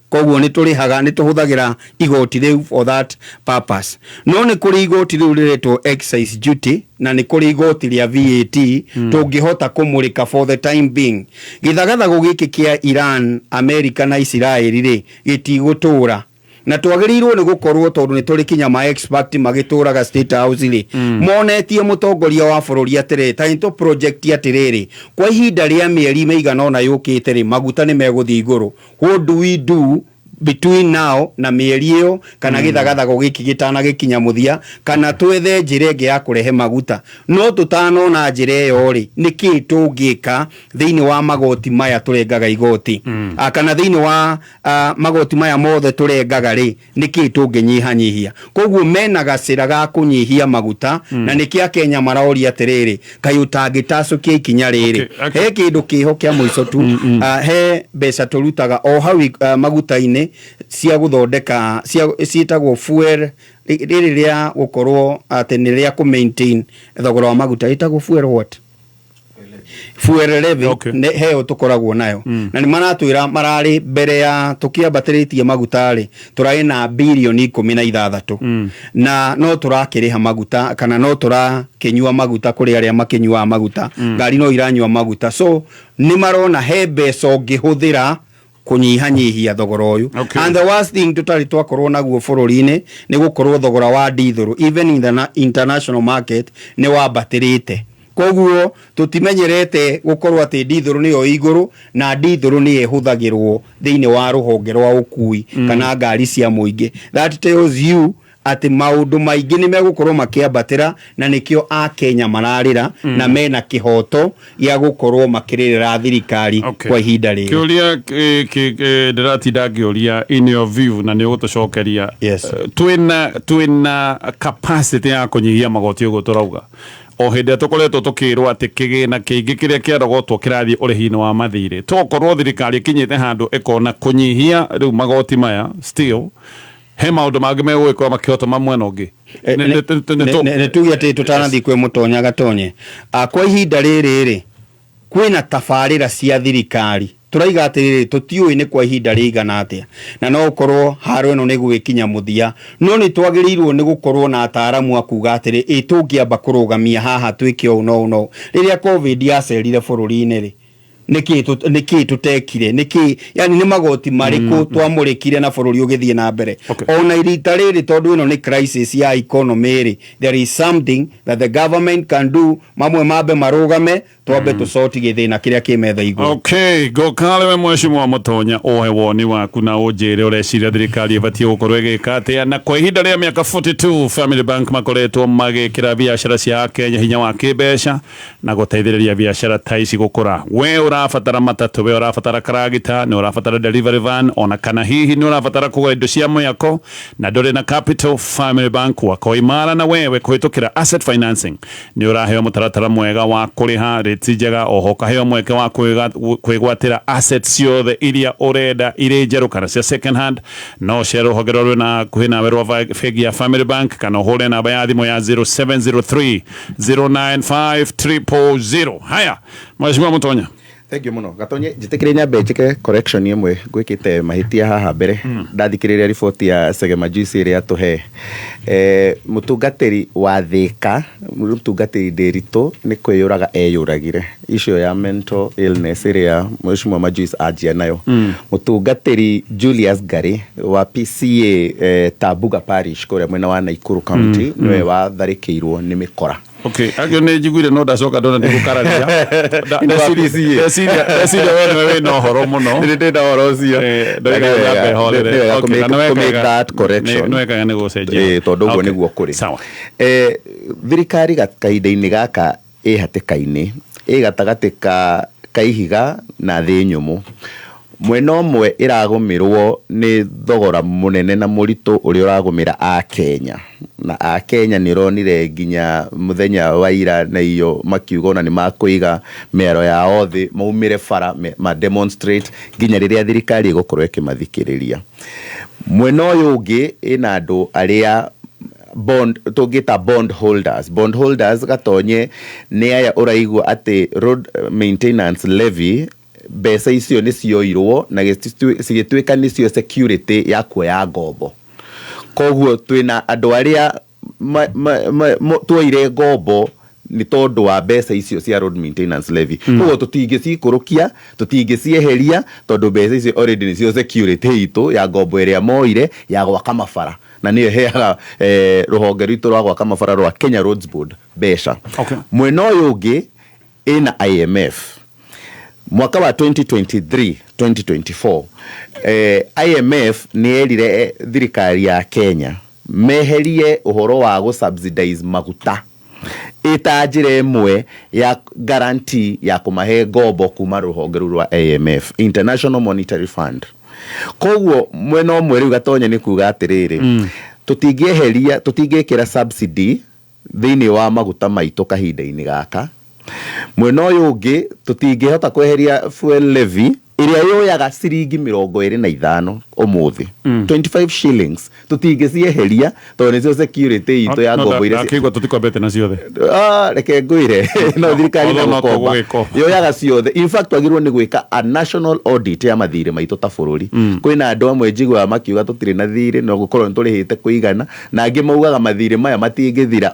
Koguo ni turihaga ni tuhuthagira igoti riu for that purpose. No ni kuri igoti riu riretwo excise duty na ni kuri igoti ria VAT tungihota kumurika for the time being. Githagathago giki kia Iran, America na Israel ri gitigutura na twagĩrĩirwo nĩ gũkorwo tondu nĩ tũrĩ kinya ma expert magĩtũraga State House ri monetie mũtongoria wa bũrũri atĩrĩ ta into project atĩrĩrĩ kwa ihinda rĩa mĩeri mĩigana ona yũkĩte ri maguta nĩ megũthiĩ igũrũ. What do we do between now na mĩeri ĩyo kana gĩthagathago gĩkĩ gĩtanagĩkinya mũthia kana twethe njĩra ĩngĩ ya kũrehe maguta no tũtanona njĩra ĩyo ri nĩkĩ tũngĩka thĩinĩ wa magoti maya tũrengaga igoti kana thĩinĩ wa magoti maya mothe tũrengaga ri nĩkĩ tũngĩnyihanyihia. Koguo mena gacĩra ga kũnyihia maguta na nĩkĩ Kenya maroria atĩrĩrĩ kaĩ ũtangĩtacũkia ikinya rĩrĩ he kĩndũ kĩho kĩa mũico tu he mbeca tũrutaga o hau maguta-inĩ cia guthondeka ciitagwo fuel rĩrĩa gukorwo atĩ nĩ rĩa ku maintain thogora wa maguta itagwo fuel what fuel levy heo tukoragwo nayo na ni maratwira marari mbere ya tukiambatĩrĩtie maguta ri tũrarĩ na bilioni 16 na no tũrakĩrĩha maguta kana no tũrakĩnyua maguta kũrĩ arĩa makĩnyua maguta ngari no iranyua maguta so ni marona he mbeca ũngĩhũthĩra kunyihanyihia thogora uyu. And the worst thing tutari twakorwo naguo bũrũri-inĩ ni gukorwo thogora wa ndithũrũ even in the international market ni wambatĩrĩte. Koguo tutimenyerete gukorwo ati ndithũrũ niyo igũrũ na ndithũrũ ni ĩhũthagĩrwo thĩinĩ wa rũhonge rwa ũkui kana ngari cia mũingĩ. That tells you ati maundu maingi ni megukorwo makiambatĩra na nikio a Kenya mararĩra na mena kihoto ya gukorwo makirĩrĩra thirikari kwa ihinda rĩrĩ. Kiuria ndĩratinda ngĩũria in your view na nĩ ũgũtũcokeria twĩna capacity ya kũnyihia magoti ũguo tũrauga o hĩndĩ tũkoretwo tũkĩrwo atĩ kĩgĩna kĩingĩ kĩrĩa kĩarogotwo kĩrathiĩ ũrĩhi-inĩ wa mathirĩ tokorwo thirikari ĩkinyĩte handũ ĩkona kũnyihia rĩu magoti maya still he maundu mangĩ megwĩkwo makĩhota mamwena ũngĩ nĩ tuge atĩ tũtanathiĩ kwĩ mũtonya gatonye kwa ihinda rĩrĩ kwĩna tabarĩra cia thirikari turaiga atĩrĩrĩ tũtiũĩ nĩ kwa ihinda rĩigana atĩa na no ũkorwo haro ĩno nĩ gwĩkinya mũthia no nĩ twagĩrĩirwo nĩ gũkorwo na ataaramu akuga atĩrĩ tũngĩamba kũrũgamia haha twĩke ũũ no rĩrĩa covid yacerire bũrũri-inĩ rĩ niki tutekire niki yani ni magoti mariku twamurikire na bururi ugithie na mbere ona irita riri tondu ino ni crisis ya economy ri there is something that the government can do mamwe mabe marugame twambe tusoti githina kiria kimetha iguru. Okay, gokale we mheshimiwa Mutonya ohe woni waku na ujire ureciria thirikari ibatie gukorwo igika atia na kwa ihinda ria miaka 42 Family Bank makoretwo magikira biashara cia Kenya hinya wa kibeca na guteithiriria biashara ta ici gukura. We urafatara matatu, we urafatara karagita, ni urafatara delivery van, ona kana hihi ni urafatara kugura indo cia mwako na ndore na capital. Family Bank wako imara na wewe kuhitukira asset financing ni uraheo mutaratara mwega wa kuriha rate njega, oho kaheo mweke wa kwigwatira assets ciothe iria urenda iri njeru kana cia second hand. No share hogerorwe na kuhina werwa fegi ya Family Bank kana hore namba ya thimo ya 0703 095 000. Haya mheshimiwa Mutonya, thank you muno. Gatonye jitekire nyambe njike correction imwe gwikite mahitia haha mbere ndathikiriria report ya Segema Juice ria tuhe mutungatiri wa Thika, mutungatiri Nderitu ni kwiyuraga eyuragire icio ya mental illness ria mheshimiwa Majuice ajia nayo. Mutungatiri Julius Gari wa PCA Tabuga Parish kuria mwena wa Naikuru County niwe wa tharikirwo ni mikora. Okay, agyo ne jiguire no dacoka ndona ndikukararia ndeciria we no horo muno ndenda horo ucio ndoiga holere. Okay, to make that correction no ekaga ne gucenjia tondu guo niguo kuri. Sawa. Thirikari kahinda-ini gaka hatikaini gatagati ka ihiga na thi nyumu. Mwena umwe iragumirwo ni thogora munene na murito uri uragumira a Kenya na a Kenya ni ronire ginya muthenya wa ira na iyo makiugona ni makuiga mero ya othi maumire fara ma demonstrate ginya riria thirikari igukorwo ikimathikiriria. Mwena uyu ungi ina andu aria bond tugita bond holders gatonye ni aya uraigwa ati road maintenance levy besa icio ni cioirwo na cigituika ni cio security ya kuoya ngombo. Koguo twina andu aria tuoire ngombo ni tondu wa besa icio cia road maintenance levy. Koguo tutingicikurukia tutingicieheria tondu besa icio already ni cio security itu ya ngombo iria moire ya gwaka mabara na niyo heaga ruhonge rwitu rwa gwaka mabara rwa Kenya Roads Board besha. Mwena uyu ungi ina IMF mwaka wa 2023-2024 IMF ni erire thirikari ya Kenya meherie uhoro wa go subsidize maguta itajire imwe ya guarantee ya kumahe ngombo kuma ruhonge rwa IMF International Monetary Fund. Koguo mwena umwe riu Gatonye ni kuga atiriri tutingieheria tutingekira subsidy thiini wa maguta maitu kahinda-ini gaka. Mwena uyu ungi tutingihota kweheria fuel levy iria yoyaga ciringi 25 umuthi 25 shillings tutingicieheria tondu nicio security itu ya ngombo iria akigwa tutikwambete na ciothe reke ngwire no thirikari no komba yoyaga ciothe. In fact twagirwo ni gwika a national audit ya mathire maitu ta bururi. Kwina andu amwe njigwa makiuga tutire na thire no gukorwo nturihite kuigana na angi maugaga mathire maya matingithira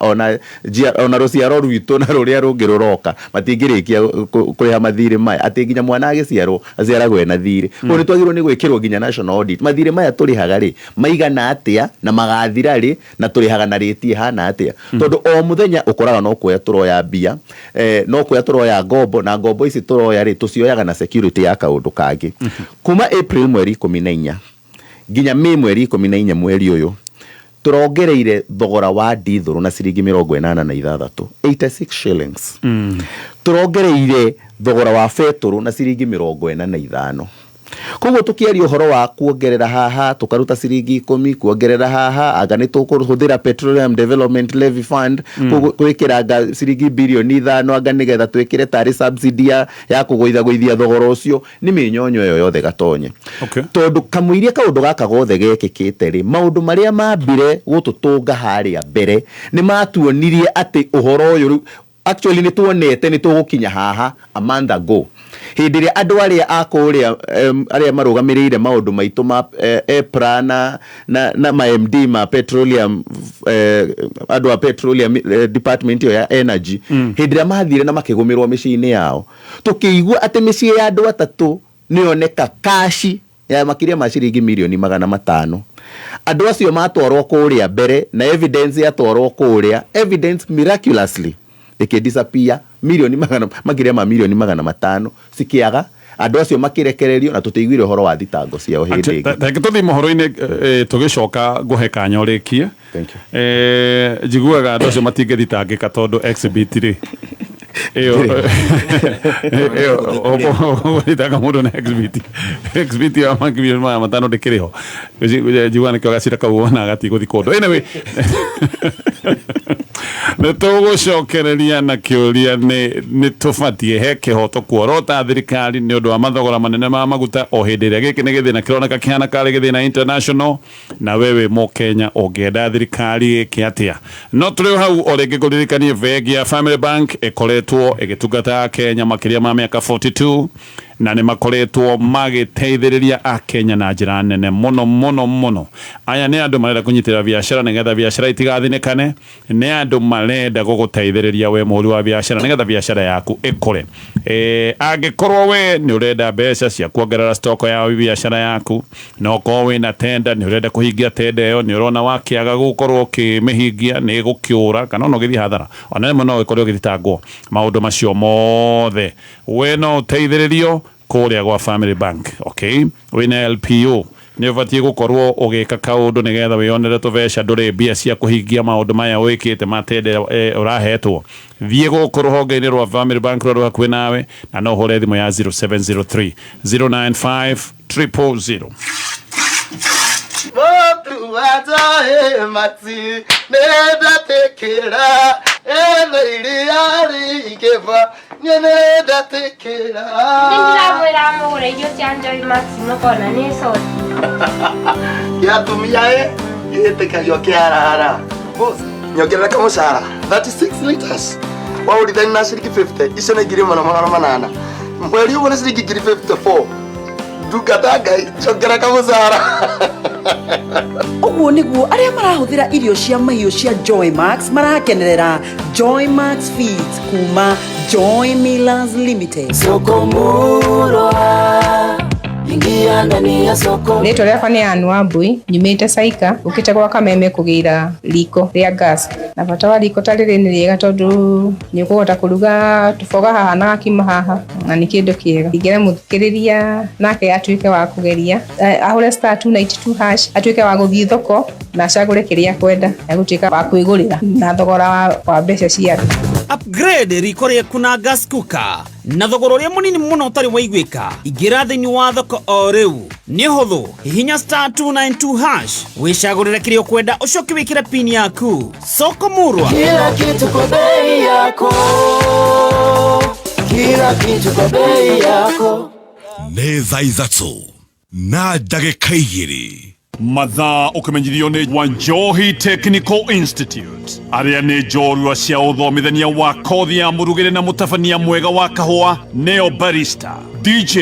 ona ruciaro rwitu na ruria rungi ruroka matingirikia kuriha mathire maya ati nginya mwana agiciarwo aciaragwe na thire. Ko twagirwo ni gwikirwo nginya national audit mathire maya turihaga ri maigana atia na magathira ri na turihaga na rate hana atia tondu o muthenya ukoraga no kuya turoya mbia no kuya turoya ngombo na ngombo ici turoya ri tucioyaga na security ya kaundu kangi. Kuma April mweri 14 nginya May mweri 14 mweri uyu turongereire thogora wa dithuru na ciringi 86 86 shillings. Turongereire thogora wa feturu na ciringi 45. Koguo tukiaria uhoro wa kuongerera haha tukaruta ciringi 10 kuongerera haha anga ni tukuhuthira Petroleum Development Levy Fund gwikira ciringi bilioni 5 anga nigetha twikire tari subsidy ya kugoithia thogora ucio ni minyonyo yo yothe Gatonye. Tondu kamuiria kaundu gaka gothe gekikite ri maundu maria mambire gututunga haria mbere ni matuonirie ati uhoro uyu actually ni tuonete ni tugukinya haha a month ago hindi ria andu aria akuria aria marugamirire maundu maitu ma EPRA na ma MD ma petroleum andu a petroleum department ya energy hindi ria mathire na makigumirwo miciini yao tukiigua ati micii ya andu atatu nioneka kashi ya makiria ma ciringi milioni 500 andu acio matwarwo kuria mbere na evidence yatwarwo kuria evidence miraculously disappear milioni makiria ma milioni 500 sikiaga andu acio makirekererio na tuteiguire horo wa thitango ciao hindi ingi tuthi mohoro-ini tugicoka nguhe kanya urikie njiguaga andu acio matingethitangika tondu exhibit ri Itaga mundu na exhibit ya makibiri ma matano ndikiriho njiguaga nikio gacira kauona agati guthi kundu anyway nitugucokereria na kiuria ni tubatie he kihoto kuorota thirikari ni undu wa mathogora manene ma maguta o hindi ria giki ni githina kironeka kihana kari githina international na wewe mo Kenya ongenda thirikari kiatia no turi hau orenge kuririkanie bengi ya Family Bank ikoretwo igitungata Kenya makiria ma miaka 42 na ni makoretwo magiteithiriria a Kenya na njira nene muno aya ni andu marenda kunyitira biashara nigetha biashara itigathinikane ni andu marenda guguteithiriria we muri wa biashara nigetha biashara yaku ikure angikorwo we ni urenda mbeca cia kuongerera stock ya biashara yaku no ko we na tenda ni urenda kuhingia tenda yo ni urona wakiaga gukorwo kimihingia ni gukiura kana no githi hathara ona no ikorwo githitangwo maundu macio mothe we no uteithiririo kuria gwa Family Bank okay wina LPO ni ubatie gukorwo ugika kaundu nigetha wionere tubeca nduri mbia cia kuhingia maundu maya wikite matende urahetwo thie guku ruhonge-ini rwa Family Bank rwa hakuhi nawe na no hore thimu ya 0703 095 000 Motu ajae mati nenda tekera ili ikeva nenda tekera Ndira mwera mwore yo chanjo Maxi no kona ni so ya tumia yetekayo kiara boss nyogera kama sara 36 liters wa ulidhani na shilingi 50 iso na giri mana mweli ubona shilingi 54 dukataga chogera kama sara Oguo niguo aria marahuthira irio cia mahiũ cia Joy Max marakenerera Joy Max Feeds kuma Joy Millers Limited. Sokomurwa ingia ndani ya soko. Rĩtwa rĩakwa nĩ Ann Wambui, nyumĩte Saika, ũkĩte gwa Kameme kũgĩra riko rĩa gas. Na bata wa riko ta rĩrĩ nĩ rĩega tondũ nĩ ũkũhota kũruga tuboga haha na gakima haha na nĩ kĩndũ kĩega. Ingĩra mũthikĩrĩria nake atuĩke wa kũgeria ahũre star 292 hash atuĩke wa gũthiĩ thoko na acagũre kĩrĩa kwenda agũtuĩka wa kwĩgũrĩra na thogora wa mbeca ciake. Upgrade riko rĩaku na gas cooker na thogora ũrĩa mũnini mũno ũtarĩ waiguĩka. Ingĩra thĩinĩ wa thoko o rĩu nĩ hũthũ, hihinya star 292 hash wĩcagũrĩre kĩrĩa ũkwenda ũcoke wĩkĩre pin yaku. Sokomurwa, kila kitu kwa bei yako, kila kitu kwa bei yako. Nĩ thaa ithatũ na ndagĩka 2 mathaa ukimenyithio ni Wanjohi Technical Institute aria ni njorua cia uthomithania wa kothi ya murugire na mutabania mwega wa kahua neo barista DJ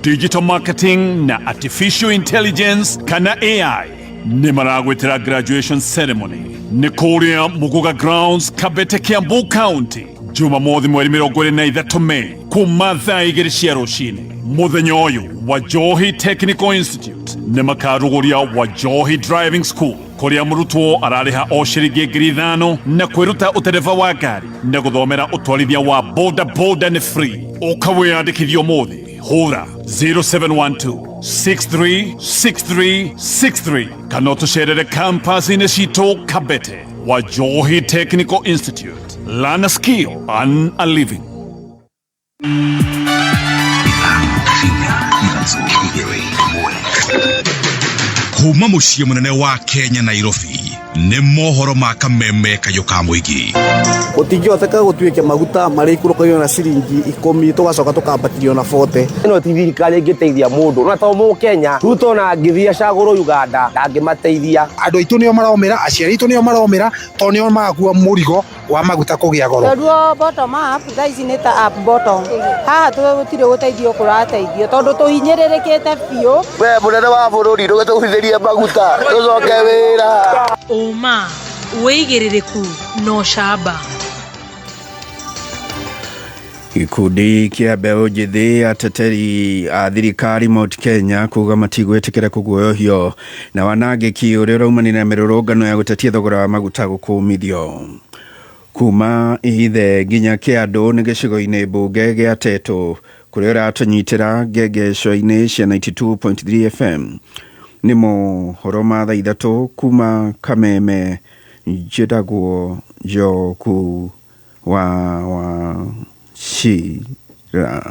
digital marketing na artificial intelligence kana AI ni maragwetera graduation ceremony ni kuria Muguga Grounds Kabete Kiambu County Jumamothi mweri 23 Mei kuma thaa 2 cia rucini. Muthenya uyu Wanjohi Technical Institute ni makaruguria Wanjohi Driving School kuria murutwo arariha o ciringi 5,000 na kwiruta utereva wa ngari na guthomera utwarithia wa boda ni free. Ukawiyandikithio muthi hura 0712 636363 kana tucerere campus-ini citũ Kabete. Wanjohi Technical Institute, learn a skill, earn a living. Kuma muciĩ munene wa Kenya Nairobi nĩ mohoro ma kameme kayo ka mũingĩ. Gũtingĩhoteka gũtuĩke maguta marĩ ikũrũkagio na ciringi 10 tũgacoka tũkambatĩrio na 40. Ĩno ti thirikari ĩngĩteithia mũndũ. No to Mũkenya Ruto na ngĩthiĩ acagũrwo Uganda ndangĩmateithia. Andũ aitũ nĩo maromĩra, aciari aitũ nĩo maromĩra, to nĩo magakua mũrigo wa maguta kũgĩa goro. Tondũ bottom up, thaa ici nĩ ta up bottom. Haha tũtirĩ gũteithio kũrateithio tondũ tũhinyĩrĩrĩkĩte biũ. We mũnene wa bũrũri ndũgĩtũhithĩrie maguta, tũcoke wĩra. Ũma, wĩigĩrĩrĩku no camba. Gikundi kia mbeũ njĩthĩ ateteri a thirikari Mount Kenya kuga matigwĩtĩkĩra kũguoyohio na wanangĩki ũrĩa ũraumanire na mĩrũrũngano ya gũtetia thogora wa maguta gũkũmithio. Kuma ihithe nginya kĩandũ nĩ gĩcigo-inĩ mbunge gĩa Teto kũrĩa ũratũnyitĩra ngengeco-inĩ cia 92.3 FM. Nĩ mohoro ma thaa ithatũ kuma Kameme, njĩtagwo Njoku wa Shira.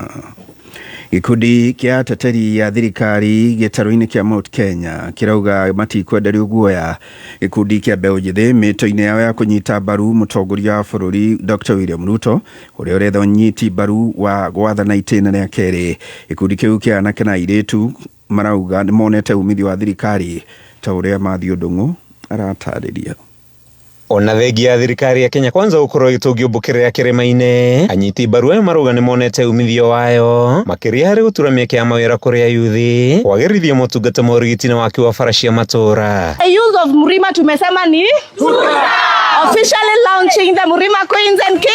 Gikundi kia ateteri ya thirikari gĩtarũ-inĩ kia Mount Kenya kirauga matikwenderio guoya gikundi kia mbeũ njĩthĩ mĩto-inĩ yao ya kũnyita mbaru mũtongoria wa bũrũri Dr. William Ruto ũrĩa ũretha ũnyiti mbaru wa gwathana itĩna rĩa kerĩ. Gikundi kĩu kia anake na airĩtu marauga nĩ monete umithio wa thirikari ta ũrĩa Mathiũ Ndung'u aratarĩria. Ona thengia thirikari ya Kenya Kwanza gũkorwo ĩgĩtũngĩũmbũkĩrĩra kĩrĩma-inĩ, anyiti mbaru aya marauga nĩ monete umithio wayo makĩria harĩ gũtura mĩeke ya mawĩra kũrĩ ayuthi, kwagĩrithia motungata ma ũrigiti na waki wa bara cia matũra. A youth of Murima tumesema ni officially launching the Murima Queens and Kings.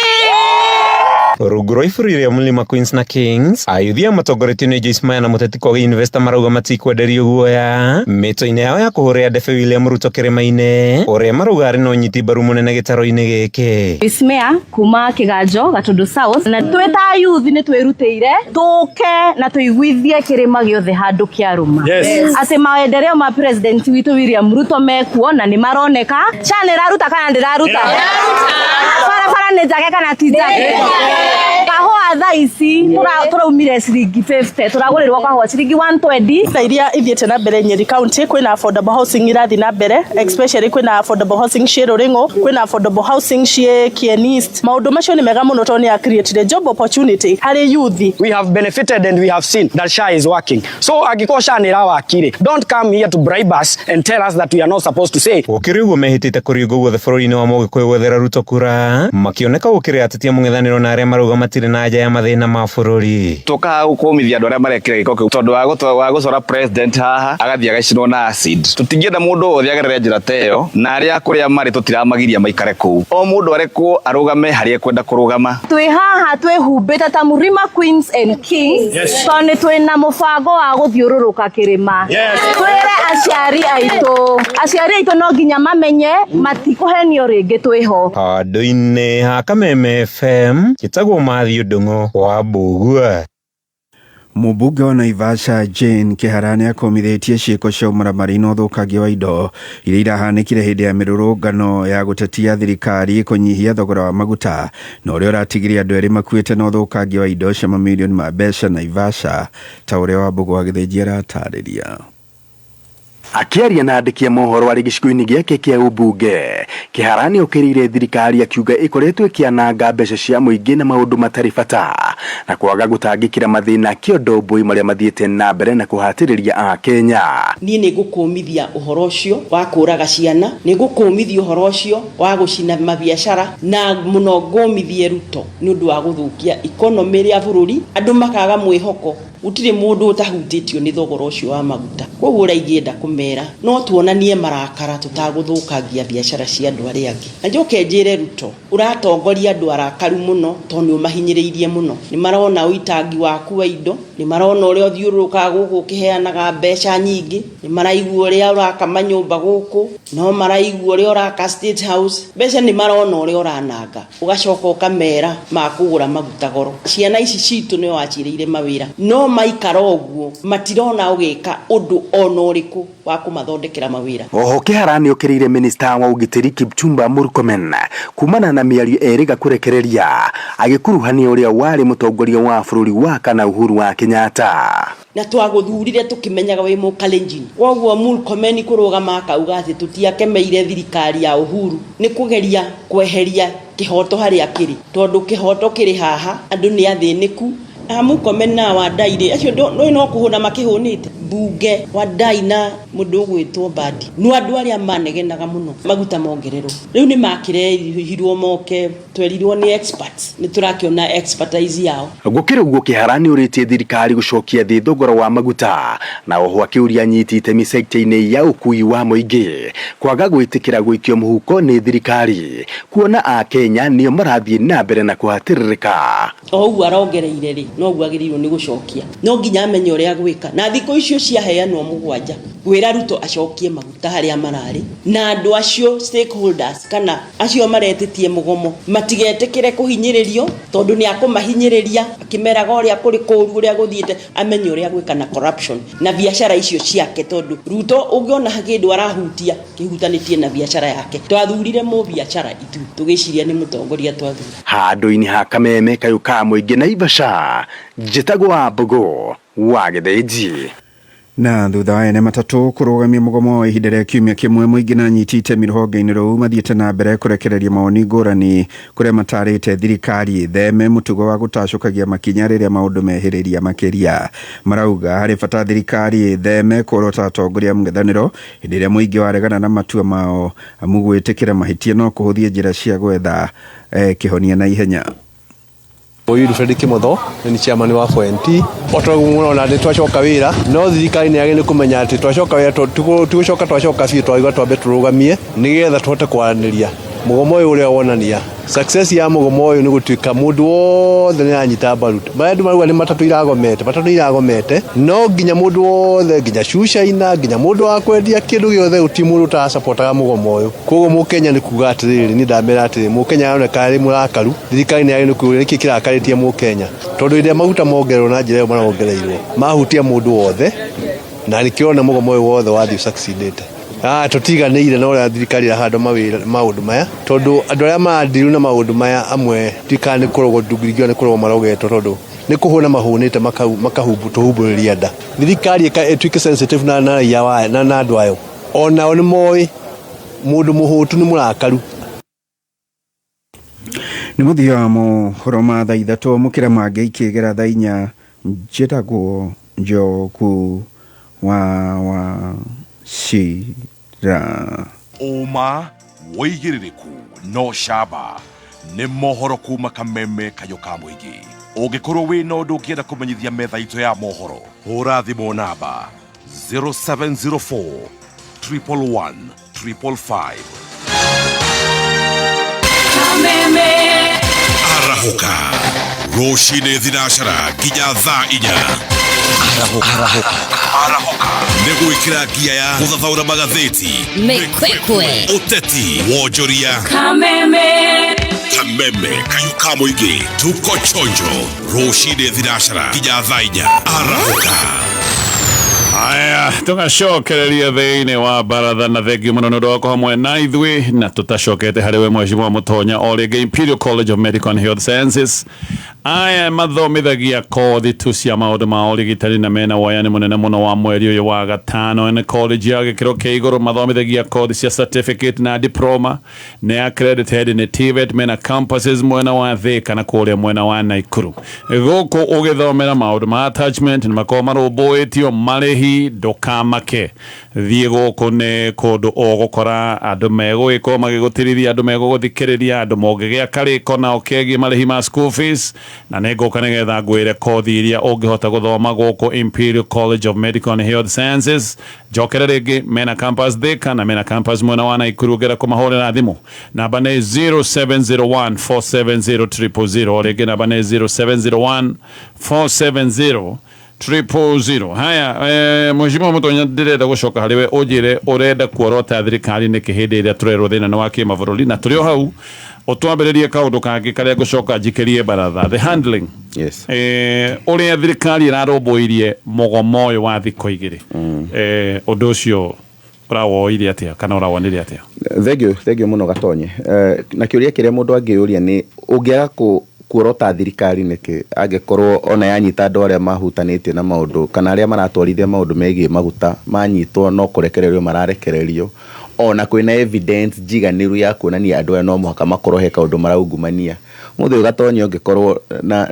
Rungu rwa ibũrũ rĩa Murima Queens na Kings, ayuthi matongoretio nĩ Joyce Meyer na Mũteti Kogi Investor marauga matikwenderio guoya mĩto-inĩ yao ya kũhũrĩra ndebe William Ruto kĩrĩma-inĩ, ũrĩa marauga arĩ na ũnyiti mbaru mũnene gĩtaro-inĩ gĩkĩ. Joyce Meyer kuma Kĩganjo Gatundu South, na twĩta youth nĩ twĩrutĩire tũke na tũiguithie kĩrĩma gĩothe handũ kĩarũma. Atĩ maendeleo ma president witũ William Ruto mekuo na nĩ maroneka. Chane raruta kana ndĩraruta? Barabara nĩ njage kana ti njage? Kahũa thaa ici tũraumire ciringi 50, tũragũrĩrwo kahũa ciringi 120. Thaa iria ithiĩte na mbere Nyeri County kwĩna affordable housing irathi na mbere, especially kwĩna affordable housing ciĩ Rũrĩng'ũ, kwĩna affordable housing ciĩ Kieni East. Maũndũ macio nĩ mega mũno tondũ nĩ create job opportunity harĩ youth. We have benefited and we have seen that SHA is working. So angĩkorwo SHA nĩ ĩrawakire, don't come here to bribe us and tell us that we are not supposed to say. Gũkĩrĩ ũguo mehĩtĩte kũringa guothe bũrũri-inĩ wa Mũgĩkũyũ gwethera Ruto kura, makĩoneka gũkĩrĩ atetia mũng'ethanĩro na arĩa marauga matirĩ na nja ya mathĩna ma bũrũri. Tũkaga gũkũmithia andũ arĩa marekĩra gĩko kĩu tondũ wa gũcora president haha agathiĩ agacinwo na acid. Tũtingĩenda mũndũ wothe agerere njĩra ta ĩyo, na arĩa kũrĩa marĩ tũtiramagiria maikare kũu. O mũndũ arekwo arũgame harĩa ekwenda kũrũgama. Twĩ haha twĩhumbĩte ta Murima Queens and Kings, tondũ twĩna mũbango wa gũthiũrũrũka kĩrĩma. Twĩre aciari aitũ no nginya mamenye matikũhenio rĩngĩ twĩho. Handũ-inĩ ha Kameme FM gĩtagwo Mathiũ Ndung'u wa Mbugua. Mũmbunge wa Naivasha Jane Kĩhara akomithĩtie ciĩko cia ũmaramari na ũthũkangia wa indo iria irahanĩkire hĩndĩ ya mĩrũrũngano ya gũtetia thirikari kũnyihia thogora wa maguta na ũrĩa ũratigire andũ erĩ makuĩte na ũthũkangia wa indo cia mamirioni ma mbeca Naivasha ta ũrĩa Wambũgũ wa Gĩthĩnji aratarĩria. Akiaria na andĩki a mohoro arĩ gĩcigo-inĩ gĩake kĩa ũmbunge, Kĩhara nĩokĩrĩire thirikari akiuga ĩkoretwo ĩkĩananga mbeca cia mũingĩ na maũndũ matarĩ bata na kwaga gũtangĩkĩra mathĩna kĩondombũi marĩa mathiĩte na mbere na kũhatĩrĩria a Kenya. Niĩ nĩ ngũkũmithia ũhoro ũcio wa kũraga ciana, nĩ ngũkũmithia ũhoro ũcio wa gũcina mabiacara na mũno ngũmithie Ruto nĩ ũndũ wa gũthũkia economy ya bũrũri, andũ makaga mwĩhoko. Gũtirĩ mũndũ ũtahutĩtio nĩ thogora ũcio wa maguta. Koguo ũraingĩenda kũmera no tuonanie marakara tutagũthũkangia biacara cia andũ arĩa angĩ. Na njoke njĩre Ruto, ũratongoria andũ arakaru mũno tondũ ũmahinyĩrĩirie mũno. Nĩ marona ũitangi waku wa indo, nĩ marona ũrĩa ũthiũrũrũkaga gũkũ ũkĩheanaga mbeca nyingĩ, nĩ maraigua ũrĩa ũrakama nyũmba gũkũ, no maraigua ũrĩa ũraka State House. Mbeca nĩ marona ũrĩa ũrananga, ũgacoka ũkamera makũgũra maguta goro. Ciana ici citũ nĩ wacirĩire mawĩra, no no maikara ũguo matirona ũgĩka ũndũ ona ũrĩkũ wa kũmathondekera mawĩra. Oho Kĩharani ũkĩrĩire minista wa ũgitĩri Kipchumba Murkomen kumana na mĩario erĩga kũrekereria agĩkuruhania ũrĩa warĩ mũtongoria wa bũrũri wa kana Uhuru wa Kenyatta. Na twagũthurire tũkĩmenyaga wĩ Mũkalenjin. Koguo Murkomen kũrũgama akauga atĩ tũtiakemeire thirikari ya Uhuru nĩ kũgeria kweheria kĩhoto harĩa kĩrĩ, tondũ kĩhoto kĩrĩ haha andũ nĩ athĩnĩku. Murkomen na Wandaire acio no kũhũna makĩhũnĩte. Bunge Wandaire na mũndũ ũgwĩtwo Mbadi no andũ arĩa manegenaga mũno maguta mongererwo. Rĩu nĩ makĩrehirwo moke twerirwo nĩ experts, nĩ tũrakĩona expertise yao. Gũkĩra ũguo Kĩharani ũrĩtie thirikari gũcokia thĩ thogora wa maguta na oho akĩũria nyiti itemi sector-inĩ ya ũkui wa mũingĩ kwaga gwĩtĩkĩra gũikio mũhuko nĩ thirikari kuona Akenya nĩo marathiĩ na mbere na kũhatĩrĩrĩka. Ũguo arongereire rĩ no guagĩrĩirwo nĩ gũcokia, no nginya amenye ũrĩa gwĩka na thikũ icio ciaheanwo mũgwanja gwĩra Ruto acokie maguta harĩa mararĩ na andũ acio stakeholders kana acio maretĩtie mũgomo matigetĩkĩre kũhinyĩrĩrio tondũ nĩ akũmahinyĩrĩria akĩmeraga ũrĩa kũrĩ kũũru ũrĩa gũthiĩte amenye ũrĩa gwĩka na corruption na biacara icio ciake, tondũ Ruto ũngĩona kĩndũ arahutia kĩhutanĩtie na biacara yake. Twathurire biacara itu tũgĩciria nĩ mũtongoria twathura. Handũ-inĩ ha Kameme kayũ ka mũingĩ Naivasha, njĩtagwo Wambũgũ wa Gĩthĩnji. Na thutha wa ene matatũ kũrũgamia mũgomo wa ihinda rĩa kiumia kĩmwe mũingĩ na nyiti itemi rũhonge-inĩ rũu mathiĩte na mbere kũrekereria mawoni ngũrani kũrĩa matarĩte thirikari ĩtheme mũtugo wa gũtacũkagia makinya rĩrĩa maũndũ mehĩrĩria makĩria. Marauga harĩ bata thirikari ĩtheme kũrota atongoria mũng'ethanĩro hĩndĩ ĩrĩa mũingĩ waregana na matua mao amu gwĩtĩkĩra mahĩtia no kũhũthia njĩra cia gwetha kĩhonia na ihenya. Oyu Fredrick Kimotho ni chairman wa FNT otogu muno na twacoka wira no thirikari ni agene kumenya ati twacoka wira twacoka biũ twaiga twambe turugamie nigetha tũhote kwaranĩria mugomo uyu uria wonania success ya mugomo uyu ni gutuika mundu wothe ni anyita mbaru maendu maruga ni matatũ iragomete no nginya mundu wothe nginya Shushaina nginya mundu wa kwendia kindu giothe uti mundu ta supportaga mugomo uyu koguo Mukenya ni kuga atiriri ni ndamera atiri Mukenya aroneka ari murakaru thirikari ni agene kuga niki kirakaritie Mukenya tondu inde maguta mongerwo na njira yo marongereirwo mahutia mundu wothe na nikiona mugomo uyu wothe wathi succeedete. Tutiganĩire na ũrĩa thirikari ĩrahanda maũndũ maya tondũ andũ arĩa marandiru na maũndũ maya amwe tikani kũrogwo ndungirigio nĩ kũrogwo marogetwo tondũ nĩ kũhũna mahũnĩte makahumbu tũhumbũrĩria nda. Thirikari ĩtuĩke sensitive na raia wayo na andũ ayo onao nĩ moĩ mũndũ mũhũtu nĩ mũrakaru. Nĩ mũthia wa mohoro ma thaa ithatũ mũkĩra mangĩ ikĩgera thaa inya njĩtagwo Njoku wa Shira. Uma woigĩrĩrĩku no camba nĩ mohoro kuma Kameme kayũ ka mũingĩ. Ũngĩkorwo wĩ na ũndũ ũngĩenda kũmenyithia metha itũ ya mohoro hũra thimũ namba 0704 111 555. Kameme Arahuka rũcinĩ thinacara nginya thaa inya. Arahuka nĩ gwĩkĩra ngia ya gũthathaũra magathĩti mĩkwekwe ũteti wonjoria. Kameme kayũ ka mũingĩ tuko chonjo rũcinĩ thinacara nginya thaa inya. Arahuka. Aya, tũgacokereria thĩinĩ wa baratha na thengiũ mũno nĩ ũndũ wa hamwe na ithuĩ na tũtacokete harĩ we Mheshimiwa Mutonya o rĩngĩ Imperial College of Medical and Health Sciences. Aya mathomithagia kothi tu cia maũndũ ma ũrigitani na mena woyani mũnene mũno wa mweri ũyũ wa gatano. Nĩ college ya gĩkĩro kĩa igũrũ mathomithagia kothi cia certificate na diploma nĩ accredited nĩ TVET mena campuses mwena wa Thika na kũrĩa mwena wa Naikuru. Gũkũ ũgĩthomera maũndũ ma attachment nĩ makorwo marũmbũĩtio marĩhi ndũkamake. Thiĩ gũkũ nĩ kũndũ ũgũkora andũ megũgĩkorwo magĩgũtirithia andũ megũgũthikĩrĩria andũ mongĩgĩa karĩko nao kĩgiĩ marĩhi ma school fees na nĩngũka nĩgetha ngwĩre kothi iria ũngĩhota gũthoma gũkũ Imperial College of Medical and Health Sciences. Njokere rĩngĩ mena campus Thika na mena campus mwena wa Naikuru ngera kũmahũrĩra thimũ namba nĩ 0701 470 000 rĩngĩ namba nĩ 0701 470 000. Haya, Mheshimiwa Mutonya ndĩrenda gũcoka harĩ we ũnjĩre ũrenda kuorota thirikari nĩ kĩhĩndĩ ĩrĩa tũrerwo thĩna nĩ wa kĩmabũrũri na tũrĩ o hau otwambĩrĩrie kaũndũ kangĩ karĩa ngũcoka njikĩrie baratha the handling. Yes. Ũrĩa thirikari ĩrarũmbũirie mũgomo ũyũ wa thikũ igĩrĩ ũndũ ũcio ũrawoire atĩa kana ũrawonire atĩa? Thengio mũno Gatonye. Na kĩũria kĩrĩa mũndũ angĩũria nĩ ũngĩaga kuorota thirikari nĩkĩ angĩkorwo ona yanyita andũ arĩa mahutanĩtie na maũndũ kana arĩa maratwarithia maũndũ megiĩ maguta manyitwo no kũrekererio mararekererio ona kwĩna evidence jiganĩru ya kuonania andũ aya no mũhaka makorwo he kaũndũ maraungumania. Mũthĩ Gatonye ũngĩkorwo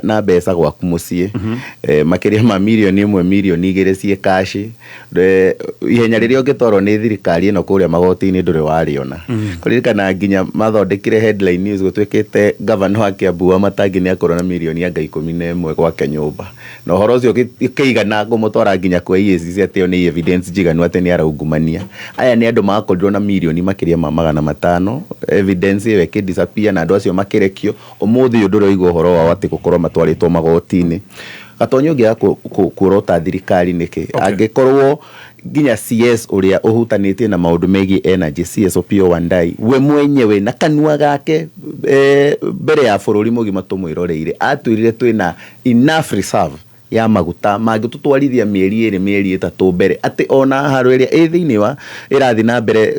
na mbeca gwaku mũciĩ makĩria ma milioni 1 milioni 2 ciĩ cash ihenya rĩrĩa ũngĩtwarwo nĩ thirikari ĩno kũrĩa magoti-inĩ ndũrĩ warĩona. Kũririkana nginya mathondekire headline news gũtuĩkĩte governor wa Kiambu wa Matangi nĩ akorwo na milioni anga 11 gwake nyũmba na ũhoro ũcio ũkĩigana ngũmũtwara nginya kwa EACC atĩ nĩ evidence jiganu atĩ nĩ araungumania. Aya nĩ andũ makorirwo na milioni makĩria ma 500 evidence ĩyo ĩkĩdisappear na andũ acio makĩrekio mũthĩ ũndũ ũraigua ũhoro wao atĩ gũkorwo matwarĩtwo magoti-inĩ. Gatonye ũngĩaga kuorota thirikari nĩkĩ angĩkorwo nginya CS ũrĩa ũhutanĩtie na maũndũ megiĩ energy CS Opiyo Wandayi we mwenyewe na kanua gake mbere ya bũrũri mũgima tũmwĩroreire atwĩrire twĩna enough reserve ya maguta mangĩtũtwarithia mĩeri 3 mbere atĩ ona haro ĩrĩa thĩinĩ wa ĩrathi na mbere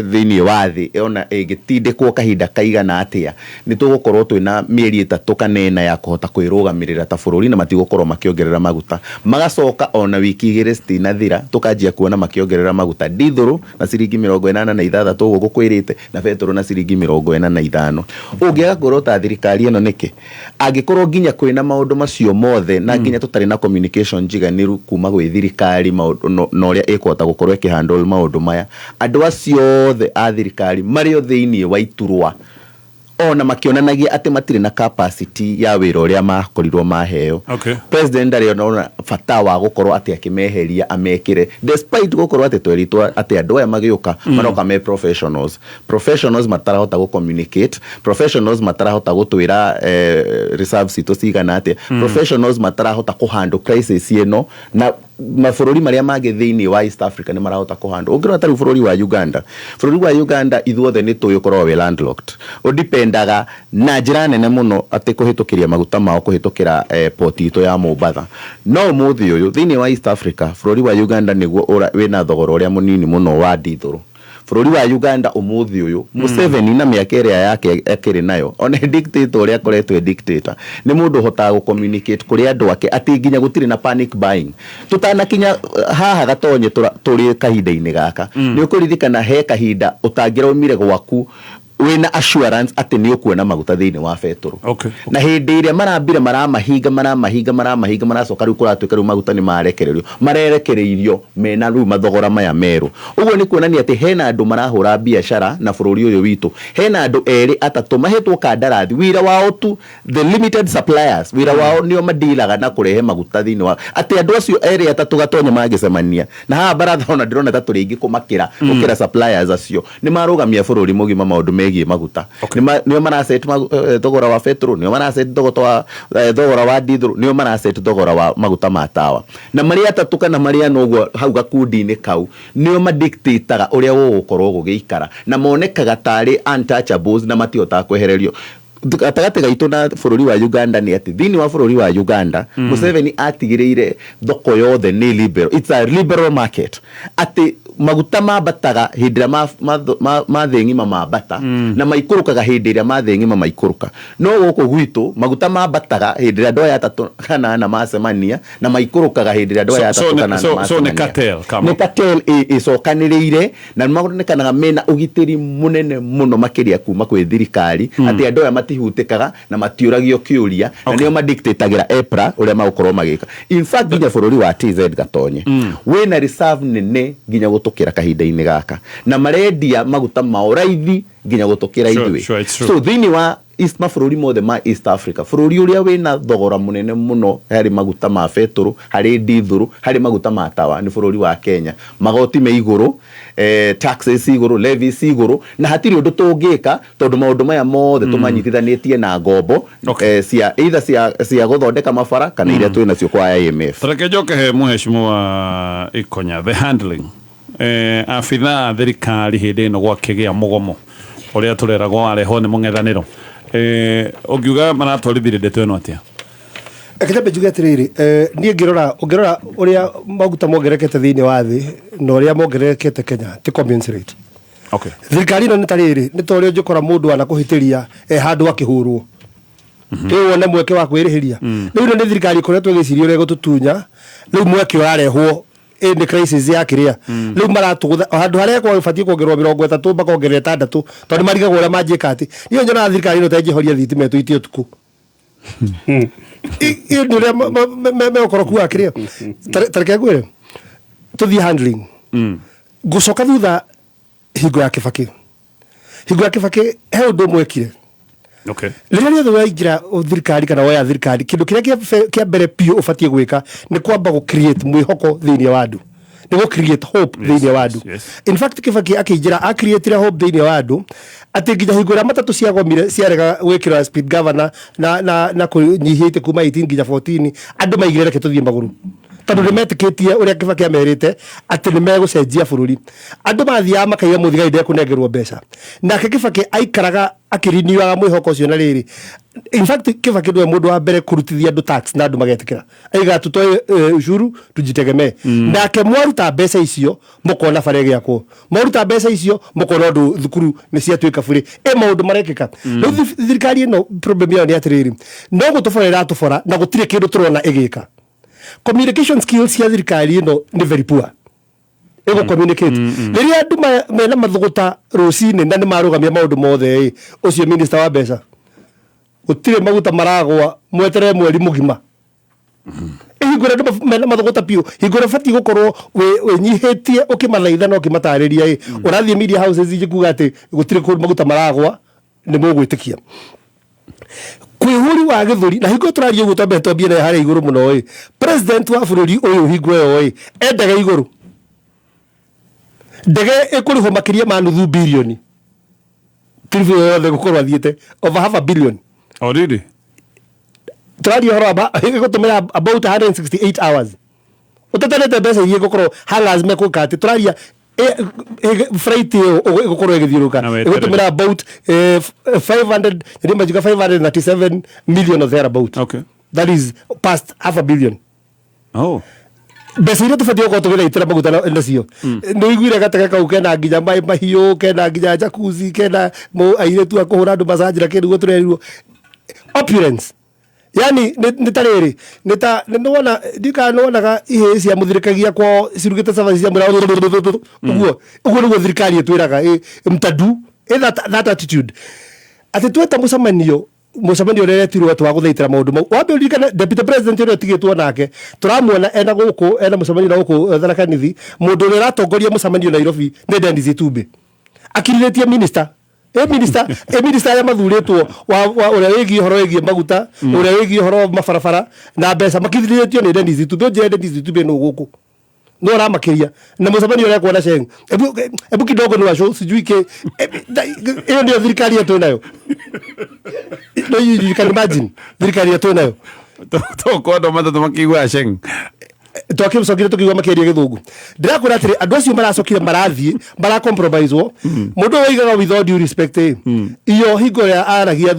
thĩinĩ wa thĩ ona ĩgĩtindĩkwo kahinda kaigana atĩa nĩ tũgũkorwo twĩna mĩeri 3 kanena ya kũhota kwĩrũgamĩrĩra ta bũrũri na matigũkorwo makĩongerera maguta magacoka ona wiki 2 citinathira tũkanjia kuona makĩongerera maguta dithũrũ na ciringi 86 ũguo gũkwĩrĩte na betũrũ na ciringi 45. Ũngĩaga kuorota thirikari ĩno nĩkĩ angĩkorwo nginya kwĩna maũndũ macio mothe na nginya tũtarĩ na communication jiganĩru kuma gwĩ thirikari na ũrĩa ĩkũhota gũkorwo ĩkĩhandle maũndũ maya andũ acio othe a thirikari marĩ thĩinĩ wa iturwa ona makĩonanagia atĩ matirĩ na capacity ya wĩra ũrĩa makorirwo maheo. President ndarĩ ona bata wa gũkorwo atĩ akĩmeheria amekĩre despite gũkorwo atĩ tweritwo atĩ andũ aya magĩũka maroka me professionals matarahota gũcommunicate, professionals matarahota gũtwĩra reserve citũ cigana atĩa, professionals matarahota kũhandle crisis ĩno na mabũrũri marĩa mangĩ thĩinĩ wa East Africa nĩ marahota kũhandle. Ũngĩrora tarĩ bũrũri wa Uganda ithuothe nĩ tũgĩkorwo we landlocked ũdipendaga na njĩra nene mũno atĩ kũhĩtũkĩria maguta mao kũhĩtũkĩra port itũ ya Mombasa. No mũthĩ ũyũ thĩinĩ wa East Africa bũrũri wa Uganda nĩguo wĩna thogora ũrĩa mũnini mũno wa dithũrũ. Bũrũri wa Uganda ũmũthĩ ũyũ Museveni na mĩaka ĩrĩa yake akĩrĩ nayo ona dictator ũrĩa akoretwo dictator nĩ mũndũ ũhotaga gũcommunicate kũrĩ andũ ake atĩ nginya gũtirĩ na panic buying. Tutanakinya haha Gatonye tũrĩ kahinda-inĩ gaka nĩ ũkũririkana he kahinda ũtangĩraumire gwaku wena assurance atĩ nĩ ũkuona maguta thĩinĩ wa betũrũ. Na hĩndĩ ĩrĩa marambire maramahinga maracoka rĩu kũratuĩka rĩu maguta nĩ marerekereirio mena rĩu mathogora maya merũ. Ũguo nĩ kuonania atĩ hena andũ marahũra biacara na bũrũri ũyũ witũ hena andũ erĩ atatũ mahetwo kandarathi wĩra wao tu the limited suppliers wĩra wao nĩo madilaga na kũrehe maguta thĩinĩ wa atĩ andũ acio erĩ atatũ Gatonye mangĩcemania na haha baratha ona ndĩrona ta tũrĩ ingĩ kũmakĩra gũkĩra suppliers acio nĩ marũgamia bũrũri mũgima maũndũ megiĩ maguta. Nĩo maraset thogora wa betũrũ, nĩo maraset thogora wa dithũrũ, nĩo maraset thogora wa maguta ma tawa. Na marĩa atatũ kana marĩa noguo hau gakundi-inĩ kau nĩo madictator ũrĩa gũgũkorwo gũgĩikara na monekaga tarĩ untouchables na matihotaga kwehererio. Gatagatĩ gaitũ na bũrũri wa Uganda nĩ atĩ thĩinĩ wa bũrũri wa Uganda Museveni atigĩrĩire thoko yothe nĩ liberal, it's a liberal market atĩ maguta mambataga hĩndĩ ĩrĩa mathĩng'ima mambata na maikũrũkaga hĩndĩ ĩrĩa mathĩng'ima maikũrũka. No gũkũ gwitũ maguta mambataga hĩndĩ ĩrĩa andũ aya atatũ kana ana macemania na maikũrũkaga hĩndĩ ĩrĩa andũ aya atatũ kana ana macemania. Nĩ cartel ĩcokanĩrĩire na nĩmaronekanaga mena ũgitĩri mũnene mũno makĩria kuma kwĩ thirikari atĩ andũ aya matihutĩkaga na matiũragio kĩũria na nĩo madictatagĩra EPRA ũrĩa magũkorwo magĩka. In fact nginya bũrũri wa TZ Gatonye wĩna reserve nene nginya gũtũkĩra kahinda-inĩ gaka na marendia maguta mao raithi nginya gũtũkĩra ithuĩ. So thĩinĩ wa mabũrũri mothe ma East Africa bũrũri ũrĩa wĩna thogora mũnene mũno harĩ maguta ma betũrũ harĩ dithũrũ harĩ maguta ma tawa nĩ bũrũri wa Kenya. Magoti me igũrũ taxes igũrũ levies igũrũ na hatirĩ ũndũ tũngĩka tondũ maũndũ maya mothe tũmanyitithanĩtie na ngombo cia either cia gũthondeka mabara kana iria twĩ nacio kwa IMF. Tareke njoke he Mheshimiwa Ikonya the handling afitha thirikari hĩndĩ ĩno gwakĩgĩa mũgomo uria tureragwo areho ni mung'ethaniro ungiuga maratwarithire ndeto ino atia Ekete njuge atiriri nie ngirora uria maguta mongerekete thiini wa thi na uria mongerekete Kenya ti commensurate. Okay. Thirikari no nitariri ni torio njukora mundu ana kuhitiria handu akihurwo. Riu wona mweke wa kwirihiria. Riu ni thirikari koretwo gicirio ria gututunya riu mweke urarehwo ni crisis ya kiria. Riu maratugutha handu haria kwa ubatie kuongerwa 30 makongerera 6 tondu marigagwo uria manjika ati. Iyo njona thirikari no tenjihoria thitima tu itio tuku. Iyo ndio me okoroku akiria. Tareke gwire. Tuthi handling. Gucoka thutha hingo ya Kibaki. Hingo ya Kibaki he undu mwekire. Okay. Riria riothe waingira thirikari kana waya thirikari kindu kiria kia mbere pio ubatie gwika ni kwamba go create mwihoko thiini wa andu. Ni go create hope thiini wa andu. In fact Kibaki akinjira a create hope thiini wa andu ati nginya hingo ria matatu ciagomire ciarega gwikira speed governor na kunyihite kuma 18 nginya 14 andu maigire reke tuthie maguru. Tondu ni metikitie uria Kibaki amerite ati ni megucenjia bururi andu mathia makaiya muthigai nde kunengerwo mbeca na Kibaki aikaraga akiriniwa mwihoko cio na riri. In fact Kibaki ndwe mundu wa mbere kurutithia andu tax na andu magetikira aiga tutoe ushuru tujitegemee nake mwaruta mbeca icio mukona barege yako mwaruta mbeca icio mukona andu thukuru ni ciatuika bure maundu marekeka riu thirikari ino problem yao ni atiriri no gutuborera atubora na gutire kindu turona igika. Communication skills ya thirikari ino ni very poor. Ego communicate. Riria andu mena mathuguta rucini na ni marugamia maundu mothe ucio minister wa mbeca. Gutire maguta maragwa mwetere mweri mugima. Igura andu mena mathuguta pio. Igura fati gukorwo we nyihitie ukimathaitha no kimatariria urathie media houses ijikuga ati gutire maguta maragwa ni mugwitikia. Kwihuri wa githuri na hingo turario guto beto bia na hari iguru muno president wa bururi uyu hingo yo endaga iguru ndege ikuriho makiria ma nuthu bilioni trivio yothe gukorwa thiete over half a billion already turario horo gutumira about 168 hours utatanete mbeca iye gukorwo hangers mekukati turaria freight gukorwo igithiuruka gutumira about 500 ni majiga 597 million of thereabout. Okay. That is past half a billion. Oh. Besiro tufatia kwa tugira itira maguta na cio no igwire gataka kau kena nginya mai mahiu kena nginya jacuzzi kena mo aire tu akuhura andu massage rakiri guturerirwo opulence. Yani nitariri nitona dika nonaga ihe cia muthirikagia kwa cirugite service cia mura uguo niguo thirikari etwiraga mtadu that attitude ati tweta musamanio retirwo twa guthaitira maundu mau wambe urikana deputy president uri tigitwo nake turamuona ena guku ena musamanio na guku Tharaka Nithi mundu uri ratongoria musamanio Nairobi ne Dennis Itumbi akiriretie minister minister ya mathuritwo wa uria wigi horo wigi maguta uria wigi horo mabarabara na mbeca makithiriretio ni Dennis Itumbi je Dennis Itumbi no guku no ra makiria na musamanio ria kuona sheng ebu kidogo ni washo sijui ke hiyo ndio thirikari yetu nayo no you can imagine thirikari yetu nayo to kodo matatu makigwa sheng twakimsokire tukigwa makeria githungu ndirakura atiri andu acio maracokire marathie bara compromise wo mundu oigaga with due respect iyo hingo ya aragia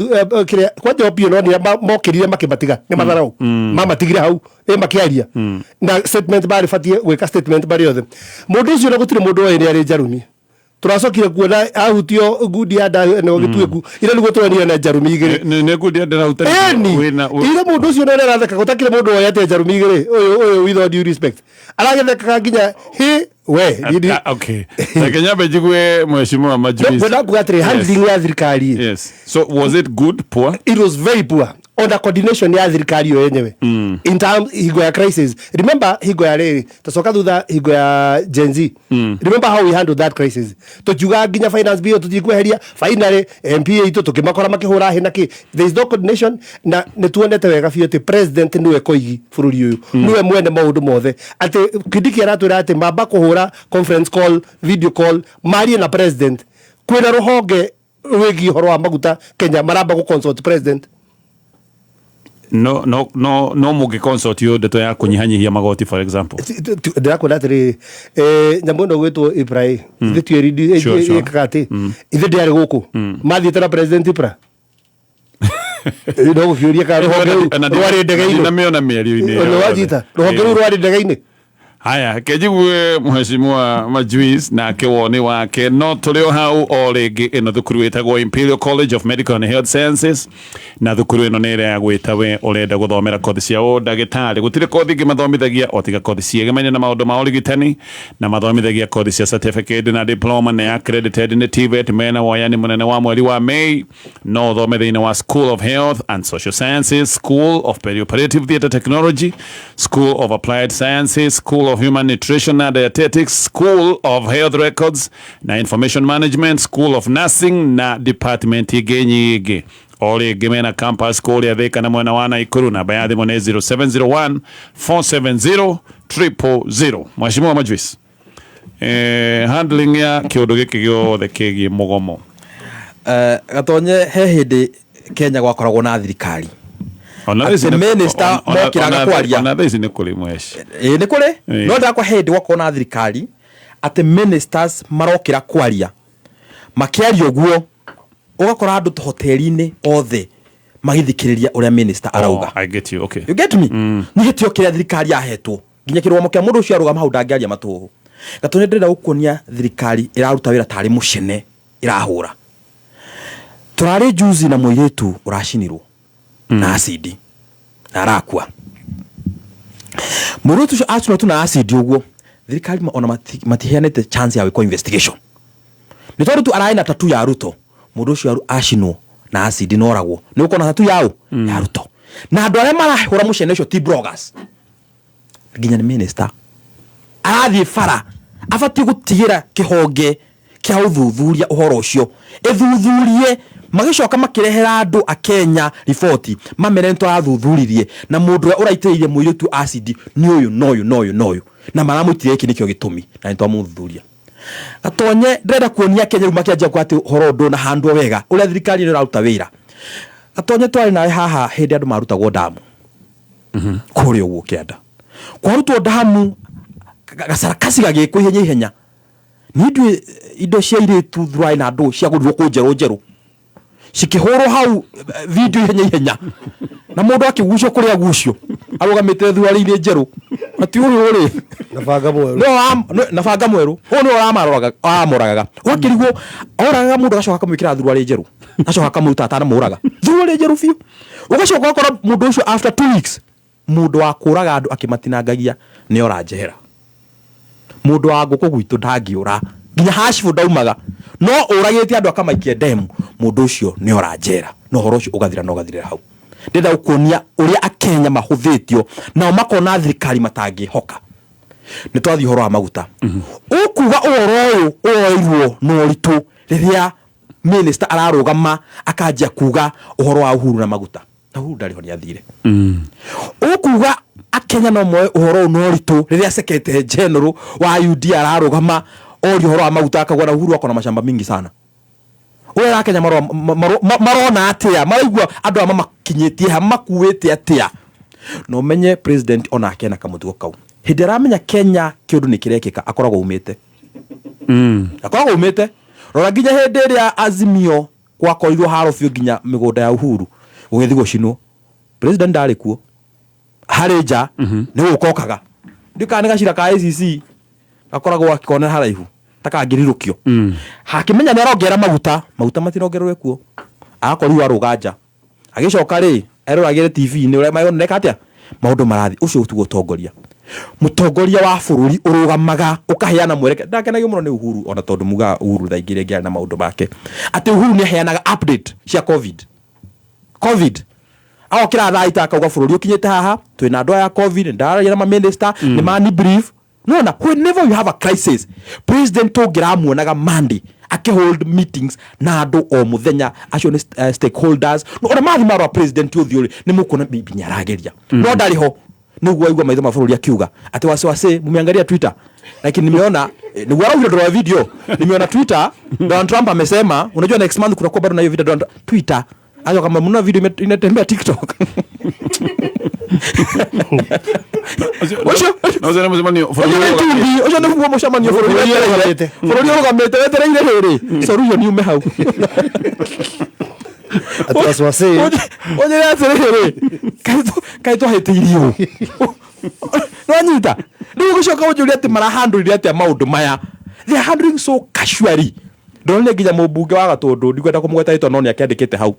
kire kwa job no ni mokirire makimatiga ni matharau mamatigire hau makiaria na statement bari fatie gwika statement bari yothe mundu ucio no gutire mundu oye ni ari Jarumi turacokire kuona ahutio ngudi ya no gitueku ire ni gutwania na Jarumi igire ne ngudi ya ndara utari wina ire mundu ucio no aratheka gutakire mundu oye ate Jarumi igire oyo with due respect aragetheka nginya okay Kenya bejigwe mheshimiwa Majulis bwana kugatire handling ya thirikari. Yes, so was it good, poor? It was very poor on the coordination ya thirikari yo yenyewe in terms higo ya crisis. Remember higo ya riri tasoka thutha higo ya Gen Z. Remember how we handled that crisis. Tukiuga nginya finance bill tutikweheria finally MPA itu tukimakora makihura hinaki there is no coordination na netuonete wega biyo te president niwe koigi bururi uyu niwe mwene maundu mothe ati Kindiki aratwira ati mamba kuhura conference call video call mari na president kwina ruhonge wigi horo wa maguta Kenya maramba ku consult president no muge consult yo ndeto ya kunyihanyihia magoti for example ndakona atiri nyambo ndo gwetwo Ibrahim ithe tueridi ikakati ithe ndiari guku mathiite na president Ipra ndo gufiuria ka rwari ndege-ini na miona mieri-ini wajita rwari ndege-ini. Haya, kejiwe mheshimiwa Majuis na kewoni wake no tulio hau o rĩngĩ ĩno thukuru ĩtagwo Imperial College of Medical and Health Sciences na thukuru ĩno nĩ ĩrĩa ya gwĩta we ũrenda gũthomera kothi cia ũndagĩtarĩ. Gũtirĩ kothi ingĩ mathomithagia o tiga kothi ciĩgemaine na maũndũ ma ũrigitani na mathomithagia kothi cia certificate na diploma na accredited nĩ TVET mena wayani mũnene wa mweri wa Mei. No thome thĩinĩ wa School of Health and Social Sciences, School of Perioperative Theatre Technology, School of Applied Sciences, School of Human Nutrition and Dietetics, School of Health Records na Information Management, School of Nursing na department igĩ ole gemena campus kũrĩa Thika na mwena wa Naikuru. Namba ya thimũ nĩ 0701 470 000. Mheshimiwa Majuis, handling ya kĩũndũ gĩkĩ gĩothe kĩgiĩ mũgomo gatonye he hĩndĩ Kenya gwakoragwo na thirikari minister mokiraga kwaria ona thaici nĩ kũrĩ mweshi nĩ kũrĩ no ndakwa hĩndĩ gwakorwo na thirikari atĩ ministers marokira kwaria makiaria ũguo ugakora andũ hoteli-inĩ othe magithikĩrĩria ũrĩa minister arauga. I get you, okay. You get me? Nĩ gĩtĩo kĩrĩa thirikari yahetwo nginya kĩrũgamo kĩa mũndũ ũcio arũgama hau ndangĩaria matũhũ. Gatonye ndĩrenda gũkuonia thirikari ĩraruta wĩra tarĩ mũcene ĩrahũra. Turarĩ juzi na mũirĩtu ũracinirwo na acid na arakua. Mũirĩtu ũcio acinirwo tu na acid ũguo thirikari ona matiheanĩte chance ya gwĩkwo investigation. Nĩ tondũ tu araĩ na tatu ya Ruto mũndũ ũcio acinwo na acid noragwo nĩ gũkorwo na tatu yao ya Ruto na andũ arĩa marahũra mũcene ũcio ti bloggers nginya nĩ minister arathiĩ bara abatie gũtigĩra kĩhonge kĩa ũthuthuria ũhoro ũcio ĩthuthurie magicoka makirehera andũ a Kenya report mamere ntwathuthuриrie na mũndũ ũraitĩrĩire mũirĩtu acid nĩ ũyũ na maramũitire iki nikio gĩtũmi na ntwamũthuthuria. Gatonye ndĩrenda kuonia Kenya rĩu makĩanjia kwati horo ũndũ na handwo wega ũrĩa thirikari nĩ ĩraruta wĩra. Gatonye twari nawe haha hĩndĩ andũ marutagwo ndamu kũrĩa ũguo kĩanda kwarutwo ndamu gacarakasi gagĩkwo ihenya nĩ indo cia irĩtu thrai na andũ cia gũthwo njerũ cikĩhũrwo hau video ihenya na mũndũ akĩgucio kũrĩa gucio arũgamĩte thwari-inĩ njerũ ati ũrĩ nabanga mwerũ ũũ nĩ aramoraga wakĩrigwo oraga mũndũ agacoka akamwĩkĩra thwari njerũ acoka akamũruta atanamũraga thwari njerũ biũ ũgacoka ũgakora mũndũ ũcio after 2 weeks mũndũ wa kũraga andũ akĩmatinangagia nĩ ora njehera mũndũ wa ngũkũ gwitũ ndangĩũra nginya hashifu ndaumaga no ũragĩte andũ akamaikia ndemu mũndũ ũcio nĩ ora njera no horo ũcio ũgathira hau. Ndenda kuonia ũrĩa akenya mahũthĩtio nao makona thirikari matangĩhoka. Nĩ twathi horo wa maguta ũkuga ũhoro ũyũ ũroirwo no ritũ rĩrĩa minister ararũgama akanjia kuga ũhoro wa Uhuru na maguta na Uhuru ndarĩ ho nĩ athire ũkuga akenya no moe ũhoro no ritũ rĩrĩa Secretary General wa UD ararũgama ori horo wa maguta akagwa na Uhuru akona mashamba mingi sana. Oya akenya marona atia maraigua andũ ama makinyĩtie ha makuĩte atia no menye president ona akena kamũtugo kau hĩndĩ aramenya Kenya kĩũndũ nĩ kĩrekĩka akoragwo umĩte akoragwo umĩte rora nginya hĩndĩ ĩrĩa Azimio gwakorirwo haro biũ nginya mĩgũnda ya Uhuru gũgĩthi gũcinwo president ndarĩ kuo harĩ nja nĩ gũkokaga ndikane gacira ka ICC akoragwo akikona haraihu takangĩrirũkio hakimenya nĩ arongerera maguta matirongererwo kuo akorirwo arũganja agĩcoka rĩ eroragire TV-inĩ ũrĩa mayoneka atia maũndũ marathi ũcio ũtugo ũtongoria mũtongoria wa bũrũri ũrũgamaga ũkaheana mwereke ndakenagio mũno nĩ Uhuru ona tondũ muga Uhuru thaingĩre ngĩara na maũndũ make atĩ Uhuru nĩ aheanaga update cia covid agokĩra thaa ita akauga bũrũri ũkinyĩte haha twĩna andũ ya covid ndaragia na minister nĩ mani brief no whenever you have a crisis president tũngĩramuonaga Monday hold meetings na andũ o muthenya acio nĩ stakeholders no ora mathi marwa president ũthiũ nĩ mũkona bibinya arageria no ndarĩ ho nĩguo aigua maitho mabũrũri akiuga ati wasiwasi mumeangalia Twitter lakini nimeona nĩguo araugire video nimeona Twitter Donald Trump amesema unajua next month kuna kwa bado na hiyo video Twitter ayo kama mna video inatembea TikTok no mucemanio ucio nä guo må cemanio bå rå ri å rugamä te wetereire rä rä solution yume hau å njä re atä rä rä kaä twahätä irio nwanyita rä u gå coka å njå ria atä marahandå atä maå ndå maya they are handling so casually ndonire nginya må mbunge wa Gatũndũ ndikwenda kå må gweta rĩtwa no nä akä andä kä te hau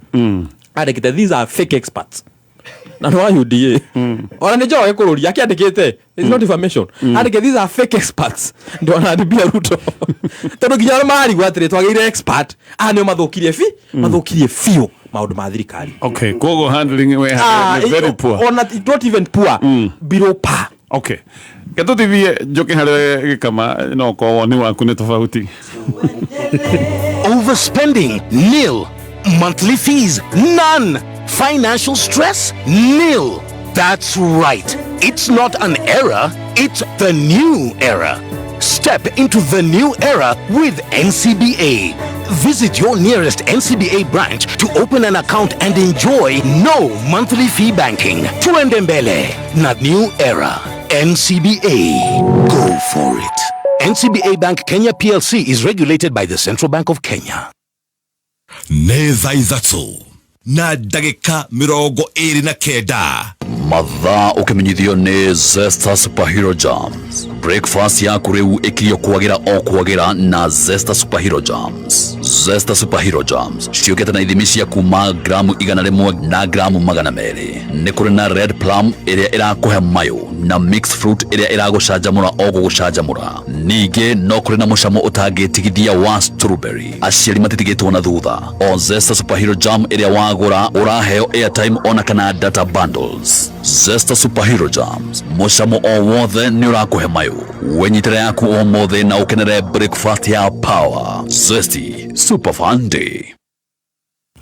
andä kä te these are fake experts na no UDA ona nä njoro gä kå rå ria akä andä kä te it's not information andä ke these are fake experts ndona ndibia Ruto tondå nginya ona marigwo atä rä twagä ire expert nä o mathå kirie biå maå ndå ma thirikari okay kogo handling we very poor ona not even poor below par okay Geto TV joke hale gikama no ko woni waku ne tofauti. Overspending nil. Monthly fees none. Financial stress nil. That's right. It's not an era, it's the new era. Step into the new era with NCBA. Visit your nearest NCBA branch to open an account and enjoy no monthly fee banking. Tuendembele, na new era. NCBA. Go for it. NCBA Bank Kenya PLC is regulated by the Central Bank of Kenya. Neza izatso na dagika mirongo iri na kenda mathaa ukimenyithio ni Zesta Superhero Jams. Breakfast yaku riu ikirio kwagira na Zesta Superhero Jams. Zesta Superhero Jams ciogete na ithimi cia kuma gramu 100 na gramu 200. Ni kuri na red plum iria irakuhe mayo na mixed fruit iria iragucanjamura gucanjamura. Ningi no kuri na mucamo utangitigithia wa strawberry. Aciari matitigitwo na thutha. O Zesta Superhero Jam iria wagura uraheo airtime ona kana data bundles. Zesta Superhero Jams mucamo o wothe ni urakuhe mayo. Wenyitire yaku o mothe na ukenere breakfast ya power. Zesty Super Fun Day.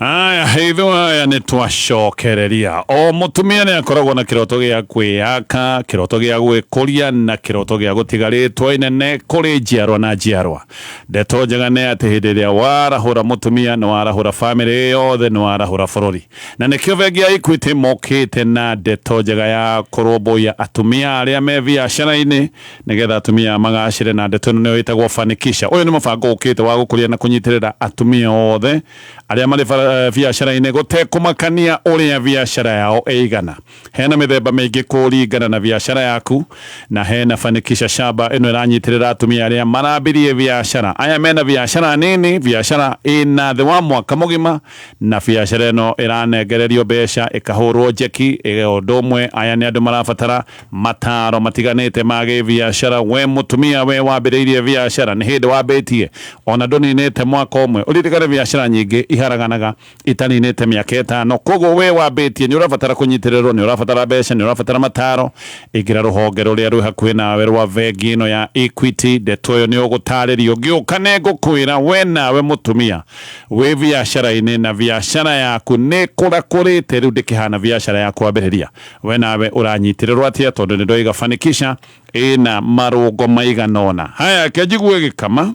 Aya heitho aya nä twacokereria o mutumia nä akoragwo na kiroto gä kwĩyaka kiroto gä gwĩkũria na kiroto gä gũtiga rĩtwa inene kũrĩ njiarwa na njiarwa. Ndeto njega nĩ atĩ hĩndĩ ĩrĩa warahũra mutumia nĩ warahũra famĩlĩ yothe nĩ warahũra bũrũri na nĩkĩo bengi ya Equity mokĩte na ndeto njega ya kũrũmbũiya atumia arĩa me biacara-inĩ nĩgetha atumia magacĩre na ndeto ĩno nĩyo ĩtagwo Fanikisha. Ũyũ nĩ mũbango ũkĩte wa gũkũria na kũnyitĩrĩra atumia othe arĩa marĩ biacara-inĩ gũtekũmakania ũrĩa biacara yao ĩigana. Hena mĩthemba mĩingĩ kũringana na biacara yaku na hena Fanikisha Shamba ĩno ĩranyitĩrĩra atumia arĩa marambirie biacara. Aya mena biacara nini, biacara ĩna thĩ wa mwaka mũgima na biacara ĩno ĩranengererio mbeca ĩkahũrwo njeki ũndũ ũmwe. Aya nĩ andũ marabatara mataro matiganĩte ma gĩbiacara. We mũtumia we wambĩrĩirie biacara nĩ hĩndĩ wambĩtie ona ndũninĩte mwaka ũmwe ũririkane biacara nyingĩ iharaganaga itaninĩte mĩaka ĩtano. Koguo we wambĩtie nĩ ũrabatara kũnyitĩrĩrwo, nĩ ũrabatara mbeca, nĩ ũrabatara mataro. Ingĩra rũhonge rũrĩa rwĩ hakuhĩ nawe rwa bengi ĩno ya Equity. Ndeto ĩyo nĩ ũgũtarĩrio ngĩũka nĩ ngũkwĩra we nawe mũtumia wĩ biacara-inĩ na biacara yaku nĩ kũrakũrĩte rĩu ndĩkĩhana biacara ya kwambĩrĩria. We nawe ũranyitĩrĩrwo atĩa tondũ nĩ ndoiga Fanikisha ĩna marũngo maigana ũna. Haya kĩnjigue gĩkama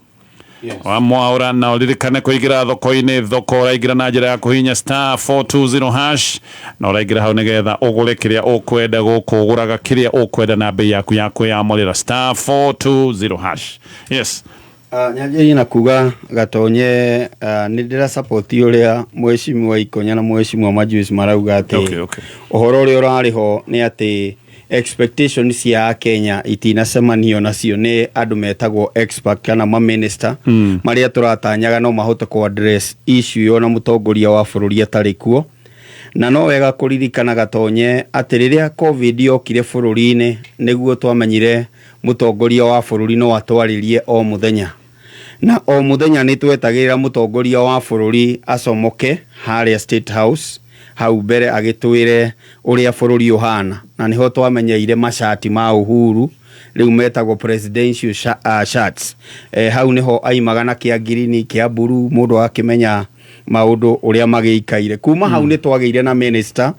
wamwaura na uririkane kuingira thoko-inĩ. Thoko ũraingira na njĩra ya kũhihinya *420# na ũraingira hau nĩgetha ũgũre kĩrĩa ũkwenda gũkũ ũgũraga kĩrĩa ũkwenda na bei yaku ya kwĩyamũrĩra *420#. Yes. Nyanjĩri na kuga gatonye nĩ ndĩra support ũrĩa Mheshimiwa Ikonya na Mheshimiwa Majusi marauga atĩ ũhoro ũrĩa ũrarĩ ho nĩ atĩ expectations ya Kenya itinacemanio nacio nĩ andũ metagwo expert kana ma minister marĩa tũratanyaga no mahote ku address issue yo na mũtongoria wa bũrũri atarĩ kuo. Na no wega kũririkana gatonye atĩ rĩrĩa covid yokire bũrũri-inĩ nĩguo twamenyire mũtongoria wa bũrũri no atwarĩrie o mũthenya na o mũthenya nĩ twetagĩrĩra mũtongoria wa bũrũri acomoke harĩa State House hau mbere agĩtwĩre ũrĩa bũrũri ũhana na niho twamenyeire mashati ma Uhuru rĩu metagwo presidential shirts. Hau niho aimaga na kĩa green kĩa blue mũndũ akĩmenya maundu uria magiikaire kuma hau ni twageire na minister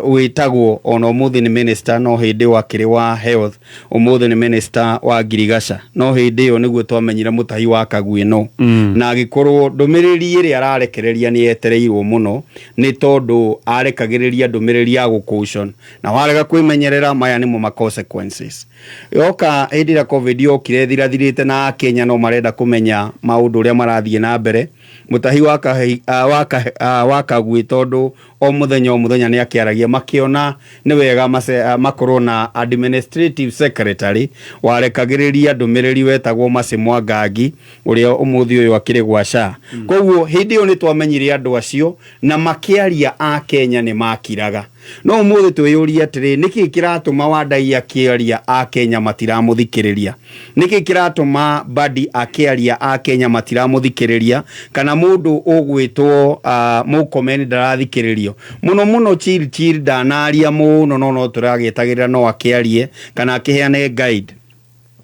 wetagwo ona umuthi ni minister no hindi wakiri wa health umuthi ni minister wa Girigasha no hindi yo niguo twamenyire Mutahi wa Kagwino na agikorwo ndumiriri iri ararekereria ni etereirwo muno ni tondu arekagiriria ndumiriri ya gucaution na warega kwimenyerera maya nimo ma consequences yoka hindi ya covid yokire thirathirite na Kenya no marenda kumenya maundu uria marathie na mbere Mutahi wa Kagwi tondu o muthenya ni akiaragia makiona ni wega makorwo na administrative secretary warekagiriria ndumiriri wetagwo Mase Mwangangi uria umuthi uyu akiri gwasha koguo hindi yo ni twamenyire andu acio na makiaria a Kenya ni makiraga no umuthi twiyuria atiri niki kiratuma Wandai akiaria a Kenya matiramuthikiriria niki kiratuma Badi akiaria a Kenya matiramuthikiriria kana mundu ugwitwo Murkomen ndarathikiririo muno Chirchir ndanaria muno no turagitagirira no akiarie kana akiheane guide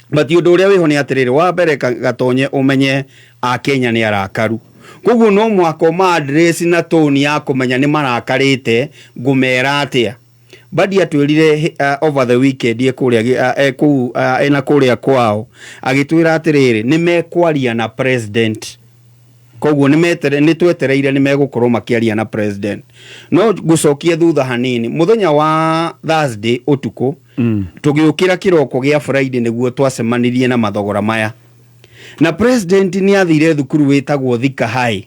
but undu uria wiho ni atiriri wa mbere gatonye umenye a Kenya ni arakaru koguo no mwako ma address na tone ya kumenya ni marakarite ngumera atia Badi atwirire over the weekend ekuria ena kuria kwao agitwira atiriri ni mekwaria na president koguo ni twetereire ni megukorwo makiaria na president no gucokia thutha hanini muthenya wa Thursday utuko tugiukira kiroko gia Friday niguo twacemanirie na mathogora maya na president ni athire thukuru wetagwo Thika High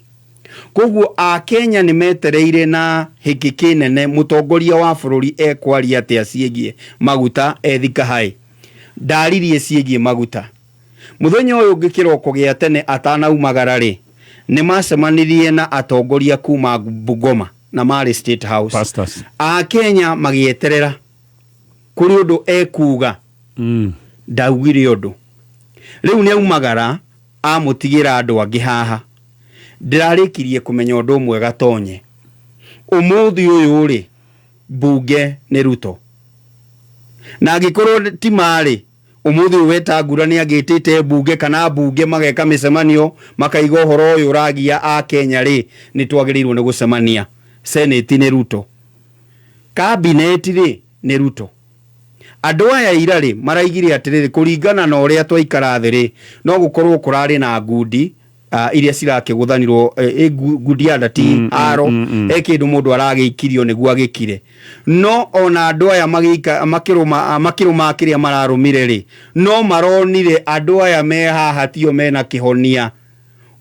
koguo a Kenya ni metereire na hiki kinene mutongoria wa bururi ekwaria atia ciegie maguta Thika High ndaririe ciegie maguta muthenya uyu ngikiroko gia tene atanaumagara ri ni macemanirie na atongoria kuma Bungoma na Mari State House pastors a Kenya magieterera kuri undu ekuga ndawire undu riu ni aumagara amutigira andu angi haha ndirarikirie kumenya undu mwega tonye umuthi uyu ri bunge ni Ruto na agikorwo ti mari umuthi weta ngura ni agitite bunge kana bunge mageka micemanio makaiga uhoro uyu uragia a Kenya ri ni twagirirwo ni gucemania senate ni Ruto cabinet ri ni Ruto andu aya ira ri maraigire atiriri kuringana na uria twaikara thiri no gukorwo kurari na ngundi iria cirakiguthanirwo ngundi andati aro ekindu mundu aragikirio niguo agikire no ona andu aya makiruma kiria mararumire ri no maronire andu aya me haha tio mena kihonia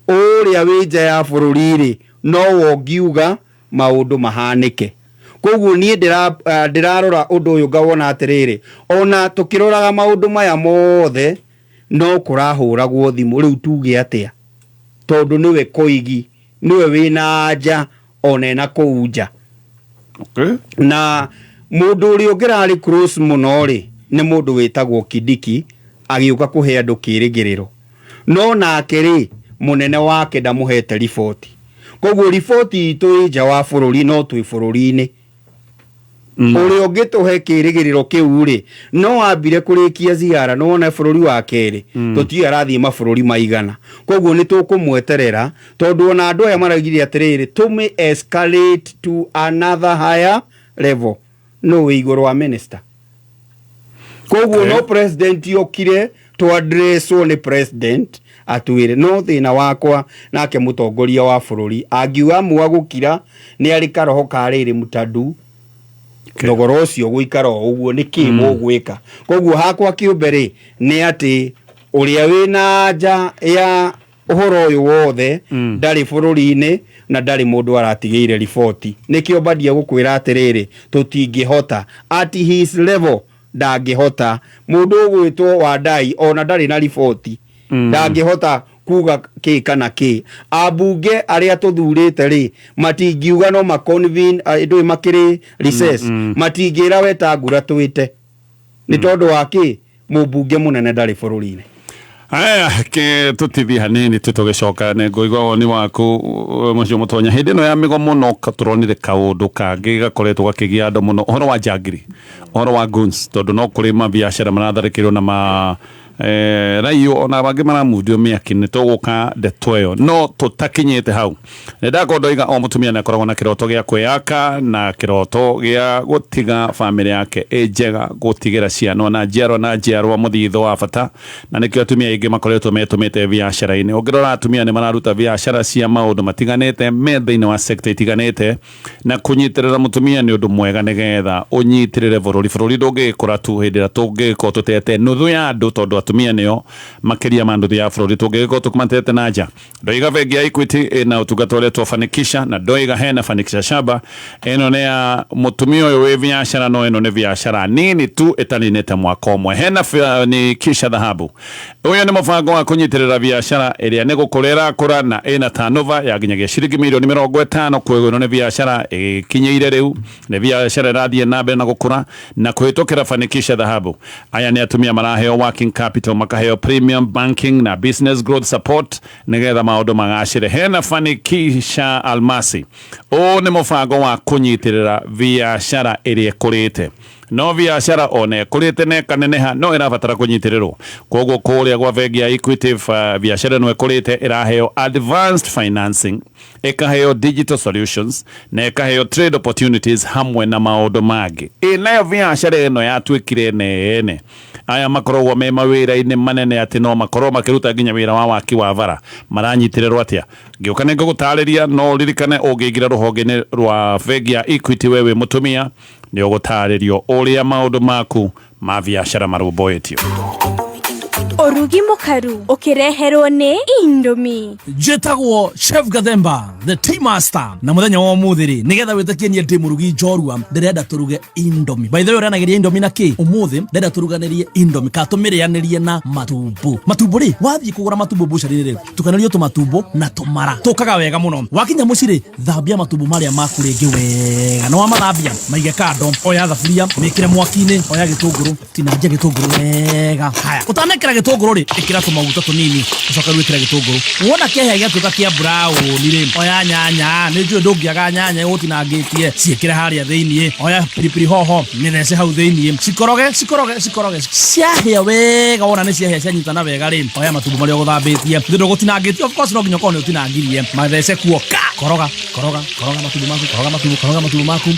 uria wija ya bururi ri no wongiuga maundu mahanike koguo nie ndirarora undu uyu ngawona atiriri ona tukiroraga maundu maya mothe no kurahuragwo thimu riu tuge atia tondu niwe koigi niwe wina anja ona na kuunja na mundu uri ungirari cross muno ri ni mundu wetagwo Kidiki agiuka kuhe andu kirigiriro no nake ri munene wake ndamuhete report koguo report itu ija wa bururi no twi bururi-ini uri ungituhe kirigiriro kiu ri no ambire kurikia ziara no na bururi wa keri tuti arathie mabururi maigana koguo ni tukumweterera tondu ona andu aya maragire atiriri tumi escalate to another higher level no igoro wa minister koguo no president yokire to address only president atwire no thina wakwa nake mutongoria wa bururi angiuga mwagukira ni ari karoho kariri mutadu thogora ucio guikara uguo ni ki mugwika koguo hakwa kiumbere ni ati uria wina nja ya uhoro uyu wothe ndari bururi-ini na ndari mundu aratigeire riboti nikio Badia gukwira atiriri tutingihota at his level ndangihota mundu ugwitwo Wandai ona ndari na riboti ndangihota kuga ki kana ki abunge aria tuthurite ri matingiuga no maconvene ndu makiri recess matingira weta ngura twite ni tondu wa ki mubunge munene ndari bururi-ini aya ke tutithi hanini tutogecoka ne ngoigwa ni waku mucio mutonya hindi no ya migomo no katuronire kaundu kangi gakoretwo gakigia andu muno horo wa jagiri horo wa guns tondu no kuri ma biashara maratharikirwo na raio ona bangi maramudio miaki ni tuguka ndeto iyo no tutakinyite hau ndako ndoiga o mutumia na koragwo na kiroto gia kwiyaka na kiroto gia gutiga family yake ejega gutigira ciana na njiarwa muthitho wa bata na nikio atumia ingi makoretwo metumite biashara-ini ongirora atumia ni mararuta biashara cia maundu matiganite me thiini wa sector itiganite na kunyitirira mutumia ni undu mwega nigetha unyitirire bururi ndungikura tu hindira tungiko tutete nuthu ya andu tondu atumia nio makiria mandu ya bururi tungiko tukumatete naja ndoiga bengi ya Equity ina utungata uria twafanikisha na ndoiga hena fanikisha shaba eno ne ya mutumia uyu wi biashara no eno ne biashara nini tu etaninete mwaka omwe hena ni kisha dhahabu uyu ni mubango wa kunyitirira biashara iria ni gukorera kura na ina turnover ya ginyagia shiringi milioni 50 kwego eno ne biashara kinyeire riu ne biashara radie nabe na gukura na kuhitokera fanikisha dhahabu aya ni atumia maraheo working capital makaheo premium banking na business growth support nigetha maundu magacire hena fanikisha almasi o ni mubango wa kunyitirira biashara iria kurite no biashara one kurite ne kaneneha no irabatara kunyitirirwo koguo kuria gwa bengi ya Equity biashara no kurite iraheo advanced financing ikaheo digital solutions na ikaheo trade opportunities hamwe na maundu magi inayo biashara eno yatwikire nene aya makorwo me mawira-ini manene ati no makorwo makiruta nginya wira wa waki wa bara maranyitirerwo atia ngiuka ningo gutariria no ririkane ungiingira ruhonge-ini rwa bengi ya Equity wewe mutumia ni ugutaririo uria maundu maku ma biashara marumboetio Orugi mukaru ukireherwo ni Indomie jetagwo Chef Gathemba the tea master na muthenya wa muthiri nigetha witakienie ndi murugi njorua ndirenda turuge Indomie by the way uranageria Indomie na ki umuthi ndirenda turuganirie Indomie ka tumirianirie na matumbo ri wathie kugura matumbo bucari ri tukanario tumatumbo na tumara tukaga wega muno wakinya muciri thambia matumbo maria maku ringi wega no amathambia maige kando oya thaburia mikire mwaki-ini oya gitunguru tinangia gitunguru wega haya utanekera gitunguru ri ikira tumaguta tunini ucoka rwikira gitunguru wona kehia giatuka kia brown ri oya nyanya ni njue ndungiaga nyanya utinangitie ciikire haria thiini oya pilipili hoho ninece hau thiini cikoroge ciahia wega wona ni ciahia cianyitana wega ri oya matumbo maria guthambitie thindo gutinangitie of course no nginya kone utinangirie mathece kuoka koroga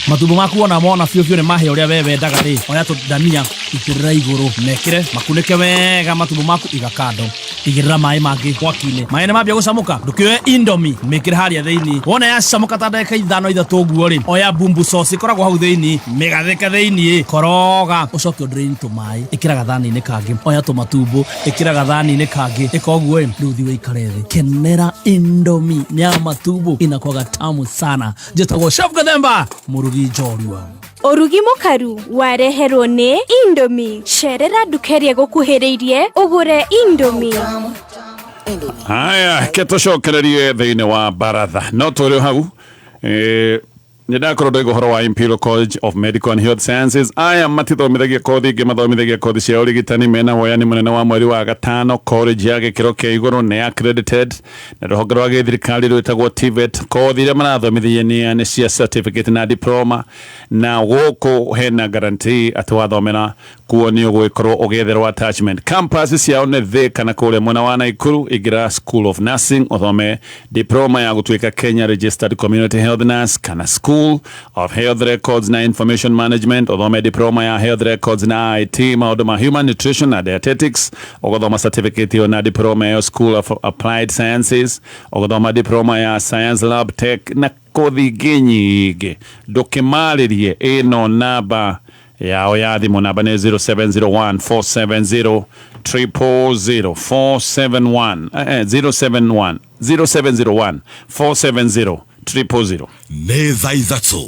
matumbo maku ona mona fio ni mahia uria wewe wendaga ri oya tudania ikirira iguru mekire makunike wega matumbo maku igakando igirira mai mangi mwaki-ini mai mambia gucamuka ndukioe Indomie mikire haria thiini wona ya camuka ta ndagika 5-3 guo ri oya bumbu sauce ikoragwo hau thiini migathika thiini koroga ucoke drain to mai ikiraga thani-ini kangi oya tumatumbo ikiraga thani-ini kangi ikoguo riu thiwe ikarethi kenera Indomie nya matumbo inakwaga tamu sana jetagwo Chef Gathemba murugi njorua Orugi mukaru wareherwo ni Indomie cerera ndukeria gukuhiriirie ugure Indomie haya ketucokererie thiini wa baratha no turi hau Nyedakorwo ndoiga horo wa Imperial College of Medical and Health Sciences aya matithomithagia kothi ingi mathomithagia kothi cia urigitani mena woyani munene wa mweri wa gatano college ya gikiro kia iguru ni accredited na ruhonge rwa githirikari rwitagwo TVET kothi iria marathomithia ni cia certificate na diploma na guku hena guarantee ati wathomera kuo ni ugwikorwo ugetherwo attachment campus ciao ni Thika na kuria mwena wa Naikuru igira School of Nursing uthome diploma ya gutwika Kenya Registered Community Health Nurse kana School of Health Records na Information Management uthome diploma ya Health Records na IT maundu ma Human Nutrition na Dietetics uthoma certificate na diploma ya School of Applied Sciences uthoma diploma ya Science Lab Tech na kothi nyingi ndukimaririe ino namba yao ya thimu namba ni 0701 470 000 471 0701 470 000 nä thaa ithatå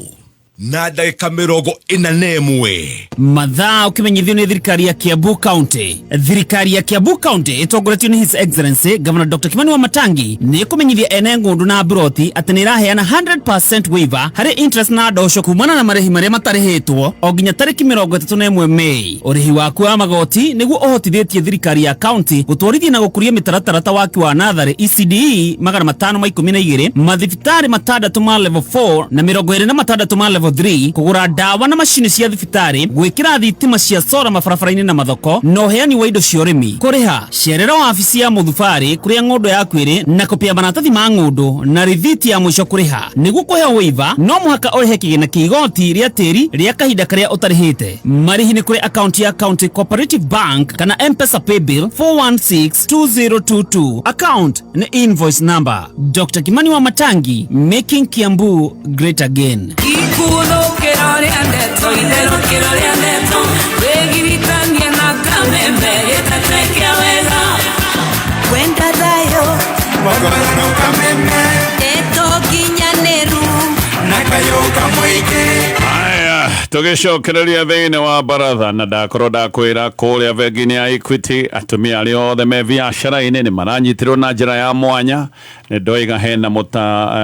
na ndagika 41 mathaa ukimenyithio ni thirikari ya Kiambu County. Thirikari ya Kiambu County itongoretio ni His Excellency Governor Dr. Kimani Wamatangi ni kumenyithia ene ngundu na broti ati ni raheana 100% waiver hari interest na ndosho kumana na marehi maria matarihitwo o nginya tariki 31 Mei. Urihi waku wa magoti niguo uhotithĩtie thirikari ya county gutwarithia na gukuria mitaratara waki wa natharĩ ECDE 512 mathibitari 6 ma level 4 na 26 ma level level 3 kugura dawa na mashini cia thibitari gwikira thitima cia solar mabarabara-ini na mathoko na uheani wa indo cia urimi kuriha cerera wabici ya muthubari kuria ng'ondo yaku iri na kopia maratathi ma ng'ondo na rithiti ya mwisho kuriha niguo kuheo waiver no muhaka urihe kigina kia igoti ria tiri ria kahinda karia utarihite marihi ni kuri account ya County Cooperative Bank kana M-Pesa Paybill 4162022 account na invoice number Dr. Kimani wa Matangi, making Kiambu great again. Tugicokereria thiini wa baratha na ndakorwo ndakwira kuria bengi-ini ya Equity atumia aria othe me biacara-ini ni maranyitirwo na njira ya mwanya ni ndoiga hena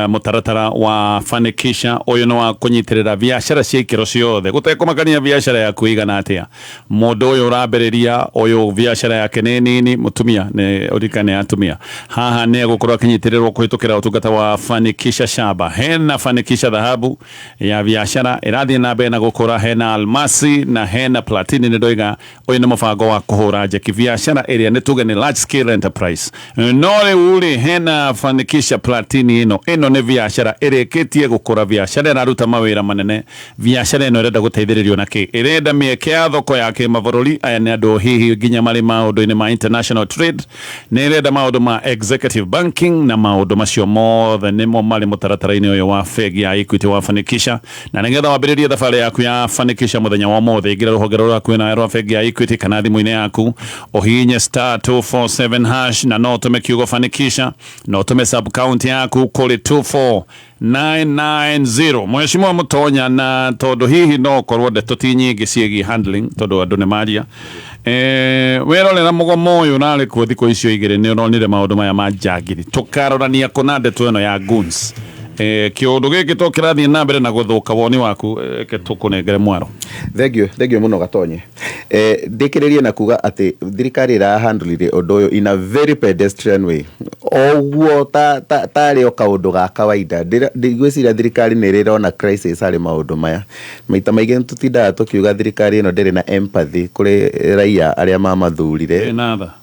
mutaratara wa Fanikisha uyu ni wa kunyitirira biacara cia ikiro ciothe gutekumakania biacara yaku igana atia mundu uyu urambiriria uyu biacara yake ni nini mutumia ni urikane atumia haha ni gukorwo akinyitirirwo kuhitukira utungata wa Fanikisha Shaba hena Fanikisha dhahabu ya biacara irathie na mbere na gukura hena almasi na hena platini ni ndoiga uyu ni mubango wa kuhura njeki biacara iria ni tuge ni large scale enterprise no uri hena Fanikisha platini ino ni biacara irikitie gukura biacara iraruta mawira manene biacara ino irenda guteithiririo na ki irenda mieke ya thoko yake mabururi aya ni andu hihi ginya mari maundu-ini ma international trade ni irenda maundu ma executive banking na maundu macio mothe nimo mari mutaratara-ini uyu wa fegi ya Equity wa Fanikisha na nigetha wambiririe thabari yaku ya Fanikisha muthenya wa mothe ingira ruhonge rwaku na rwa fegi ya Equity kana thimu-ini yaku uhinye *247# na no tume kiugo Fanikisha no tume sub county yaku kuri 24990 Mheshimiwa Mutonya na tondu hihi no korwo ndeto ti nyingi ciegi handling tondu andu ni maria werorera mugomo uyu nari ku thiko icio igire ni uronire maundu maya ma njagiri tukarorania kuna ndeto ino ya goons kiundu giki to kirathie na mbere na guthuka woni waku ke tukunengere mwaro thegio muno gatonye ndikiririe na kuga ati thirikari ira handle undu uyu in a very pedestrian way oguo tari o kaundu ga kawaida ndigwiciria thirikari ni rirona crisis ari maundu maya maita maingi tutindaga tukiuga thirikari ino ndiri na empathy kuri raia aria mamathurire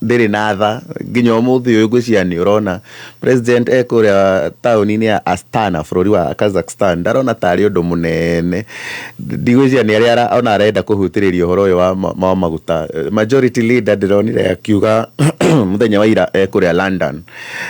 ndiri na tha nginya umuthi uyu ngwiciria ni urona president ekuria tauni-ini ya Astana bururi wa Kazakhstan ndarona tari undu munene ndigwiciria ni aria ona arenda kuhutiriria uhoro uyu wa maguta majority leader ndironire akiuga muthenya wa ira ekuria London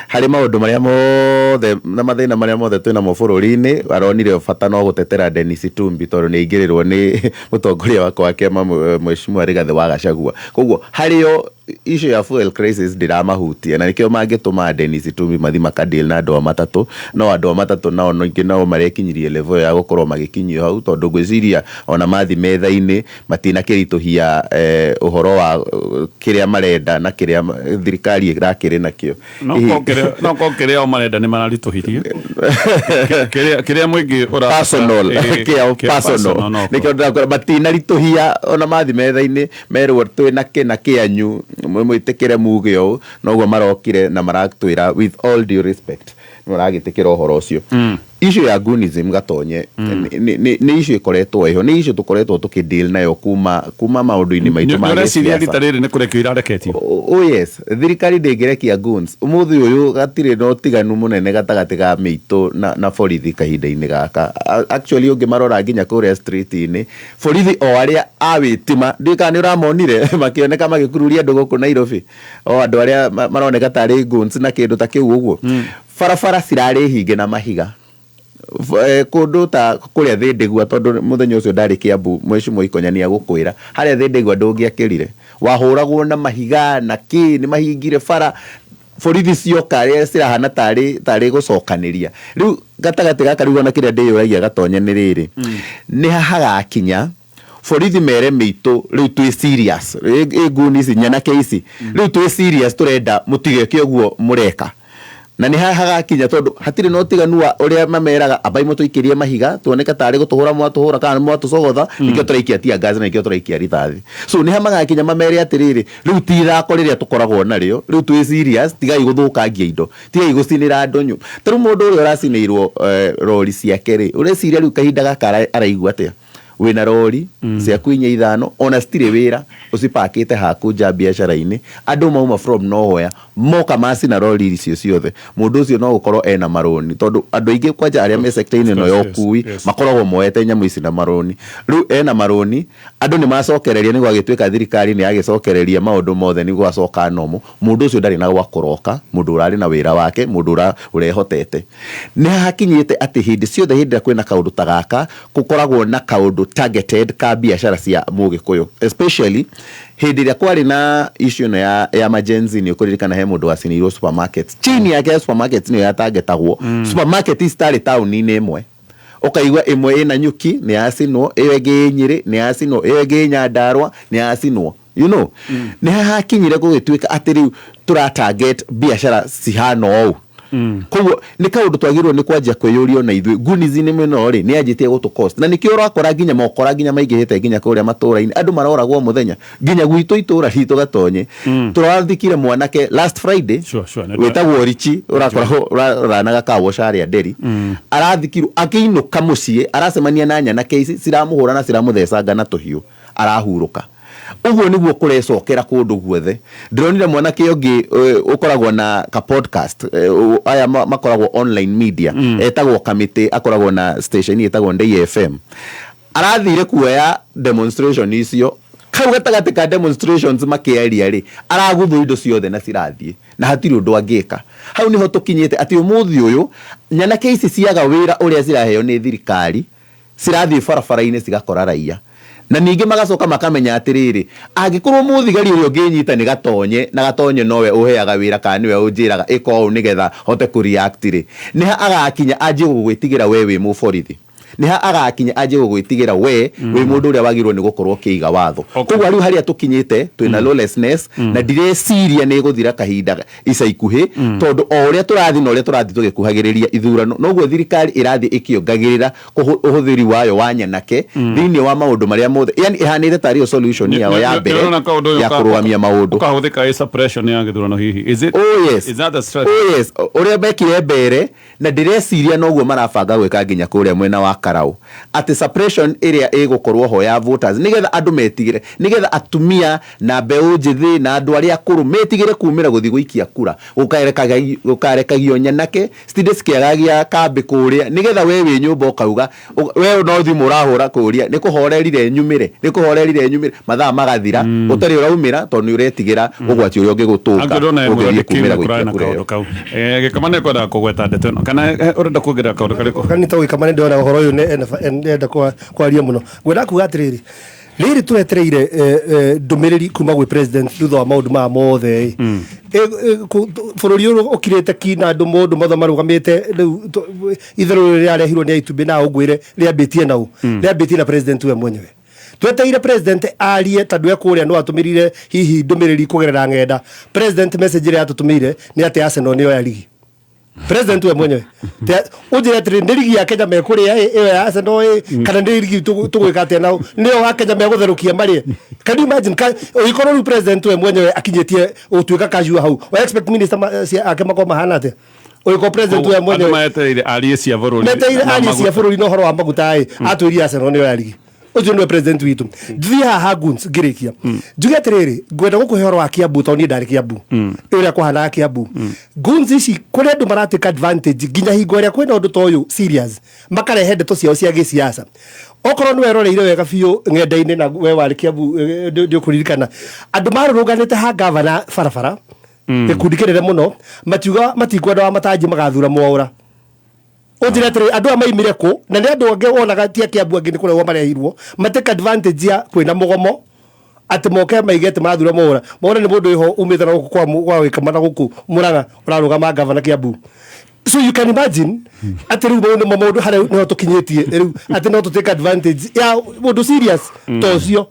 hari maundu maria mothe na mathina maria mothe twina mo bururi-ini aronire bata no gutetera Dennis Itumbi tondu ni ingirirwo ni mutongoria wake wa kiama Mheshimiwa Rigathi wa Gachagua koguo hario issue ya fuel crisis ndiramahutia na nikio mangituma Dennis Itumbi mathi makadil na andu matatu no andu matatu nao no ingi nao marekinyirie level ya gukorwo magikinyio hau tondu gwiciria ona mathi metha-ini matina kirituhia uhoro wa kiria marenda na kiria thirikari irakiri nakio no kiria o marenda ni mararituhirie kiria mwingi ura personal nikio ndakora matina rituhia ona mathi metha-ini merwo twina kina kianyu mwitikire muge o noguo marokire na maratwira with all due respect muragitikira uhoro ucio issue ya goonism gatonye ni issue ikoretwo eho ni issue tukoretwo tukideal nayo kuma maundu-ini maitu ma siasa ritariri ni kurekio irareketio yes thirikari ndingirekia goons umuthi uyu gatire no tiganu munene gatagati ga mitu na borithi kahinda-ini gaka actually ungimarora nginya kuria street-ini borithi o aria awitima ndikani uramonire makioneka magikururia andu guku Nairobi o andu aria maroneka tari goons na kindu ta kiu uguo barabara cirari hinge na mahiga kundu ta kuria Thindegua tondu muthenya ucio ndari Kiambu Mheshimiwa Ikonya ni agukwira haria Thindegua ndungiakirire wahuragwo na mahiga na ni mahingire bara borithi cioka aria cirahana tari gucokaniria riu gatagati gaka riu na kiria ndiyuragia gatonye ni riri ni hagakinya borithi mere mitu riu twi serious nguni ici nyanake ici riu twi serious turenda mutige kioguo mureka na ni hagakinya tondu hatire no tiganu wa uria mameraga abai mutu ikirie mahiga tuoneka tari gutuhura mwatuhura kana mwatusogotha nikio turaikia tia gas na nikio turaikia rithathi so ni hamagakinya mamere atiriri riu tithako riria tukoragwo nario riu twi serious tigai guthukangia indo tigai gucinira ndonyu taru mundu uria uracinirwo rori ciake ri ureciria riu kahinda gaka araigua atia wina rori cia kwinya ithano ona stire wira usipakite hakuja biashara-ini andu mauma from nowhere moka masi na rori icio ciothe mundu ucio no gukorwo ena maroni tondu andu aingi kwanja aria me sector-ini no yokui makoragwo moete nyamu ici na maroni riu ena maroni andu ni macokereria ni gwagituika thirikari ni yagicokereria maundu mothe ni gwacoka nomo mundu ucio ndari na gwa kuroka mundu urari na wira wake mundu urehotete ni hakinyite ati hindi ciothe hindi kwina kaundu tagaka gukoragwo na kaundu targeted ka biashara cia Mugikuyu especially hindi ria kwari na issue no ya emergency ni ukuririkana he mundu wacinirwo supermarket chini yake supermarket ni ya targetagwo supermarket istari town ni imwe ukaigwa imwe ina nyuki ni acinwo iyo ingi Nyeri ni acinwo iyo ingi Nyandarua ni acinwo you know ni hakinyire gugituika ati riu tura target biashara cihana ou koguo ni kaundu twagirwo ni kwanja kwiyurio na ithui gunizi-ini mino ri ni anjitie gutu cost na nikio urakora nginya mokora nginya maingihite nginya kuria matura-ini andu maroragwo muthenya nginya gwitu itura ritu gatonye turathikire mwanake last Friday wetagwo Richi urakora uranaga kawo sharia deri arathikirwo akiinuka mucie aracemania na nyanake ici ciramuhura na ciramuthecanga na tuhiu arahuruka uguo niguo kurecokera kundu guothe ndironire mwanake ungi ukoragwo na ka podcast aya makoragwo online media etagwo Kamite akoragwo na station etagwo Ndei FM arathire kuoya demonstration icio kau gatagati ka demonstrations makiaria ri araguthu indo ciothe na cirathie na hatiri undu angika hau niho tukinyite ati umuthi uyu nyanake ici ciaga wira uria ciraheo ni thirikari cirathie barabara-ini cigakora raia na ningi magacoka makamenya atiriri angikorwo muthigari uyu nginyita ni gatonye nowe uheaga wira kana niwe unjiraga iko u nigetha hote ku react ri ni agakinya aje gugwitigira we wi muborithi ni agakinya aje gugwitigira we wi mundu uria wagirwo ni gukorwo kiiga watho koguo riu haria tukinyite twina lawlessness na direciria ni guthira kahinda ica ikuhi tondu o uria turathi no uria turathi tugikuhagiriria ithurano noguo thirikari irathi ikiongagirira uhuthiri wayo wa nyanake thiini wa maundu maria mothe yani ihanire tari solution yao ya mbere ya kurugamia maundu ukahuthika suppression ya githurano hihi is that the strategy uria bekire mbere na direciria noguo marabanga gwika nginya kuria mwena wa Karau ati suppression area igukorwo ho ya voters nigetha andu metigire nigetha atumia na mbeu njithi na andu aria akuru metigire kumira guthi guikia kura ukarekagio nyanake stidis kiagagia kambi kuria nigetha we wi nyumba ukauga we no thimu urahura kuria nikuhorerire nyumire mathaa magathira utari uraumira tondu ni uretigira ugwati uria ungigutuka ugiye kumira guikia kura gikamane kwenda kugweta ndeto kana urenda kugira kaundu kariko kanita gikamane ndona uhoro enda kwaria muno gwenda kuga atiriri riri twetereire ndumiriri kuma gwi president thutha wa maundu ma mothe bururi uyu ukirite kina andu mundu mothe marugamite riu itharu riria rehirwo ni aitumbi na ugwire riambitie nau riambitie na president we mwenyewe tweteire president arie tondu ekuria no atumirire hihi ndumiriri kugerera ngenda president message ria atutumire ni ati Arsenal niyo ya ligi president we mwenyewe ujira trending ya Kenya mekuria iyo ya Arsenal kana ndirigi tugwika ate nao niyo wa Kenya megutherukia mari can you imagine uikoro president we mwenyewe akinyetie utuika kajua hau o expect minister akemako mahana ate uiko president we mwenyewe mateire aliyesia bururi aliyesia bururi no horo wa maguta atwiri Arsenal niyo ya ligi ucio ni president witu thia haguns girikia njuge atiriri gwenda gukuhero wa Kiambu toni ndari Kiambu iria kuhana Kiambu guns ici kure ndu marateka advantage ginya hingo iria kwena undu toyu serious makarehe ndeto ciao cia gisiasa okoro ni weroreire wega biu ngenda-ini na we wari Kiambu ndio kuririkana andu maruruganite ha governor barabara ikundikirire muno matiuga matikwenda wa mataji magathura mwaura ujira tiri andu amaimire ku na ni andu ange wonaga tia Kiambu angi ni kure wo marehirwo mateka advantage ya kwina mugomo ati moke maigete mathura mora ni mundu iho umithana kwa wika mana guku Murang'a urarugama governor Kiambu So you can imagine ati riu maundu hara no tukinyetie riu ati no to take advantage ya mundu serious tocio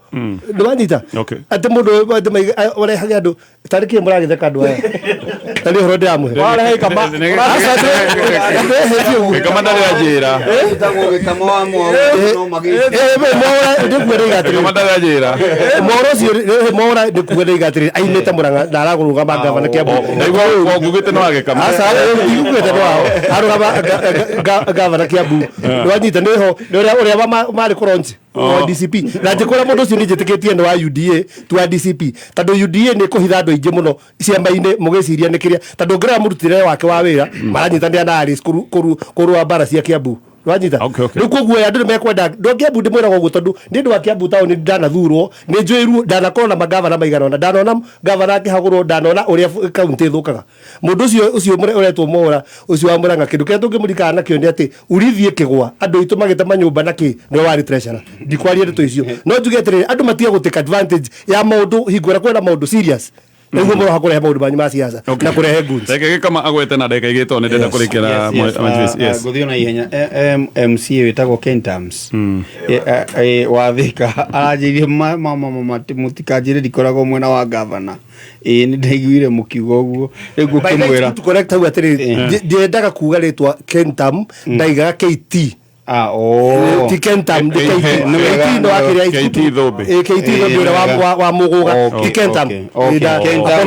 ndo wanyita ati mundu ati ore hage andu tariki muragitheka andu aya tani horo ndamu wala he kama kama ndari ajira itagwo gikama wa mwa no magi mora ndikuwere igatiri kama ndari ajira mora cio mora ndikuwere igatiri ainete muranga ndaraguruga magava na kiambu niguo ngugite no agikama asa ngugite no arugama gavana Kiambu wanyita niho uria mari kuronji wa DCP na njikora mundu ucio nijitikitie ni wa UDA tu DCP tondu UDA ni kuhitha andu aingi muno ciama-ini mugiciria ni kiria tondu ngira murutire wake wa wira maranyitania na Alice kuru wa bara cia Kiambu wanyita riu koguo andu ni mekwenda ndongiambu ndimwiraga uguo tondu ni ndu wa Kiambu tauni ndanathurwo ni njuiru ndanakorwo na magavana maigana na ndanona gavana akihagurwo ndanona uria kaunti thukaga mundu ucio uretwo Mora ucio wa Murang'a kindu kia tungimurikana nakio ni ati urithie kigwa andu itu magite manyumba naki ni wari treasurer ndikwaria ndeto icio no njuge atiri andu matia guteka advantage ya maundu hingura kwenda maundu serious niguo muro hakurehe maundu manyu ma siasa na kurehe guns reke kama agwete na ndeka igito ni ndenda kurikira yes guthio na ihenya MC witagwo Kentams wathika aranjirie mutikanjire ndikoragwo mwena wa governor ni ndaiguire mukiugo guo rigu kimwira to correct how atiri ndiendaga kuga ritwa Kentam ndaigaga KT Tikentam KT no akiria KT Thobe KT Thobe wa muguga Tikentam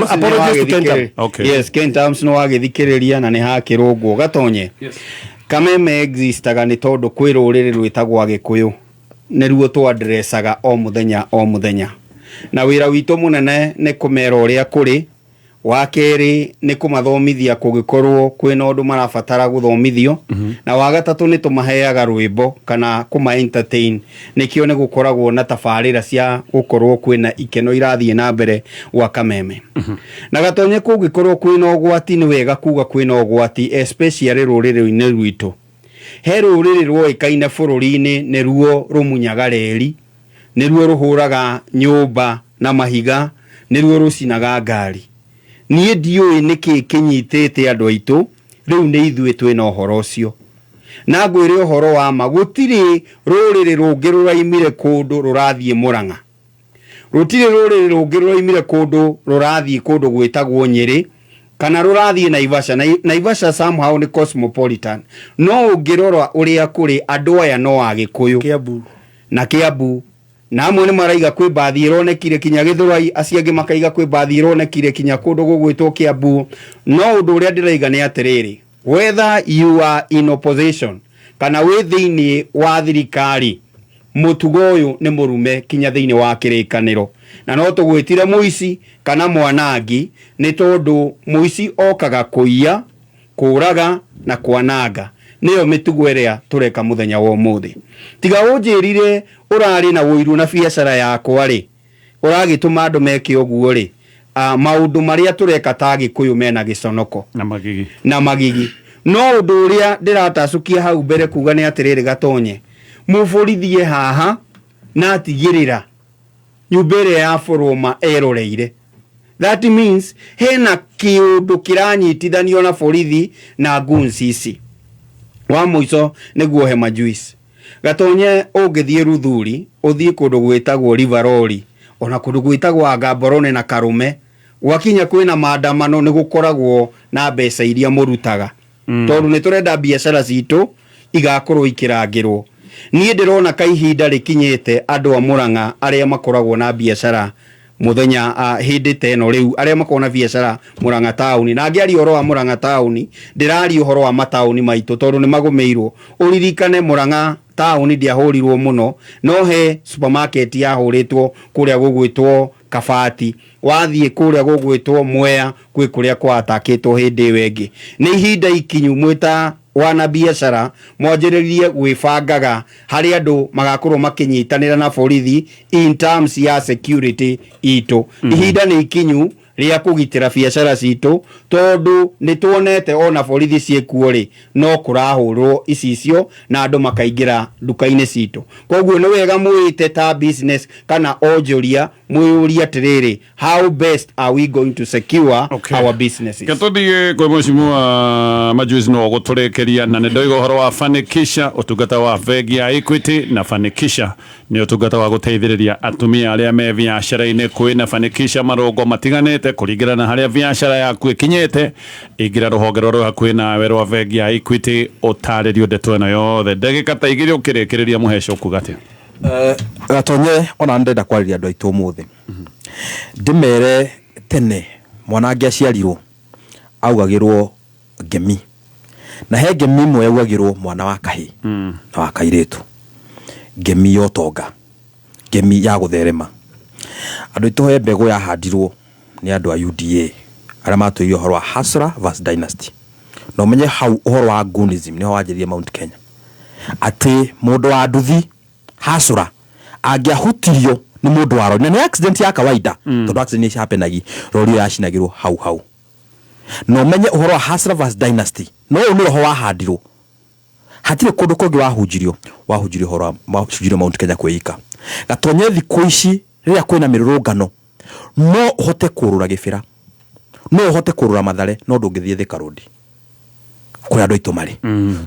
apologies to Kentam yes Kentams no agithikiriria na ni hakirungwo gatonye Kameme existaga ni tondu kwi ruriri rwitagwo Agikuyu ni ruo tu addressaga o muthenya na wira witu munene ni kumera uria kuri wa keri ni kumathomithia kugikorwo kwina undu marabatara guthomithio na wa gatatu ni tumaheaga rwimbo kana kuma entertain nikio ni gukoragwo na tafarira cia gukorwo kwina ikeno irathie na mbere wa Kameme na gatonye kugikorwo kwina ugwati ni wega kuga kwina ugwati especially ruriri-ini rwitu he ruriri rwoikaine bururi-ini ni ruo rumunyaga reri ni ruo ruhuraga nyumba na mahiga ni ruo rucinaga ngari nie ndiui niki kinyitete andu aitu riu ni ithuĩ twina uhoro ucio na ngwire uhoro wa ma gutiri ruriri rungi ruraimire kundu rurathie Murang'a rutiri ruriri rungi ruraimire kundu rurathie kundu gwitagwo Nyeri kana rurathie Naivasha somehow ni cosmopolitan no ungirora uria kuri andu aya no Agikuyu Kiambu na amwe ni maraiga kwi bathi ironekire kinya Githurai aciangi makaiga kwi bathi ironekire kinya kundu gugwitwo Kiambu no undu uria ndiraiga ni atiriri whether you are in opposition kana wi thiini wa thirikari mutugo uyu ni murume kinya thiini wa kirikaniro na no tugwitire muici kana mwanangi ni tondu muici okaga kuiya kuraga na kwananga niyo mitugo iria tureka muthenya wa umuthi tiga unjirire urari na wiru na biacara yakwa ri uragituma andu meke uguo ri maundu maria tureka ta Agikuyu mena giconoko na magigi no undu uria ndiratacukia hau mbere kuga ni atiriri gatonye muburithie haha na tigirira nyumbere ya foroma eroreire that means hena kiundu kiranyitithanio na borithi na gunsisi wa muico niguo Hema Juice gatonye ungithie Ruthuri uthie kundu gwitagwo Riveroli ona kundu gwitagwo Agaborone na Karume gwakinya kwina maandamano ni gukoragwo na mbeca iria murutaga tondu ni turenda biacara citu igakorwo ikirangirwo nie ndirona kaihinda rikinyete andu a Murang'a aria makoragwo na biacara muthenya hindi teno riu aria makona biacara Murang'a town na ngiari horo wa Murang'a town ndirari horo wa matauni maitu tondu ni magumeirwo uririkane Murang'a town ndiahurirwo muno no he supermarket yahuritwo kuria gugwitwo Kabati wathie kuria gugwitwo Mwea kwi kuria kwatakitwo hindi wengi ni ihinda ikinyu mwita wana biacara mwanjiririe gwibangaga hari andu magakorwo makinyitanira na borithi in terms ya security itu ihinda ni ikinyu ria kugitira biacara citu tondu ni tuonete ona borithi ciekuo ri no kurahurwo icicio na andu makaingira duka-ini citu koguo ni wega mwite ta business kana onjoria mwĩyũria atĩrĩrĩ, how best are we going to secure our businesses? Katodie kwa mheshimiwa Majuzi no guturekeria na ndoigo horo wa Fanikisha utungata wa bengi ya Equity na Fanikisha ni utungata wa guteithĩrĩria atumia aria me biashara-inĩ kwĩna Fanikisha marongo matiganĩte kũringana na harĩa biashara yaku ĩkinyĩte. Ingira rũhonge rwa hakuhĩ nawe rwa bengi ya Equity ũtarĩrio ndeto ĩno yothe ndagĩka ta igĩrĩ ũkĩrĩkĩrĩria mũheco kuga atĩa? Gatonye ona ndenda kwarĩria andũ aitũ ũmũthĩ ndĩmere tene mwana angĩaciarirwo augagĩrwo ngemi na he ngemi imwe yaugagĩrwo mwana wa kahĩ na wa kairĩtu, ngemi ya ũtonga, ngemi ya gũtherema. Andũ aitũ he mbegũ yahandirwo nĩ andũ a UDA arĩa matũire ũhoro wa Hasra vs Dynasty, na ũmenye hau ũhoro wa Gunism nĩho wanjĩrĩirie Mount Kenya, atĩ mũndũ wa nduthi Hasra angĩahutirio ni mundu waro na ni accident ya kawaida tondu accident yapenagi rori yacinagirwo hau no menye uhoro wa Hasra vs Dynasty no ni roho wahandirwo hatire kundu kungi wahunjirio horo wahunjirio Mount Kenya kwĩika gatonye thikũ ici rĩrĩa kwĩna mĩrũrũngano no hote kũrũra gĩbĩra no hote kũrũra Mathare no ndũngĩthiĩ Thika Road kũrĩa andũ aitũ marĩ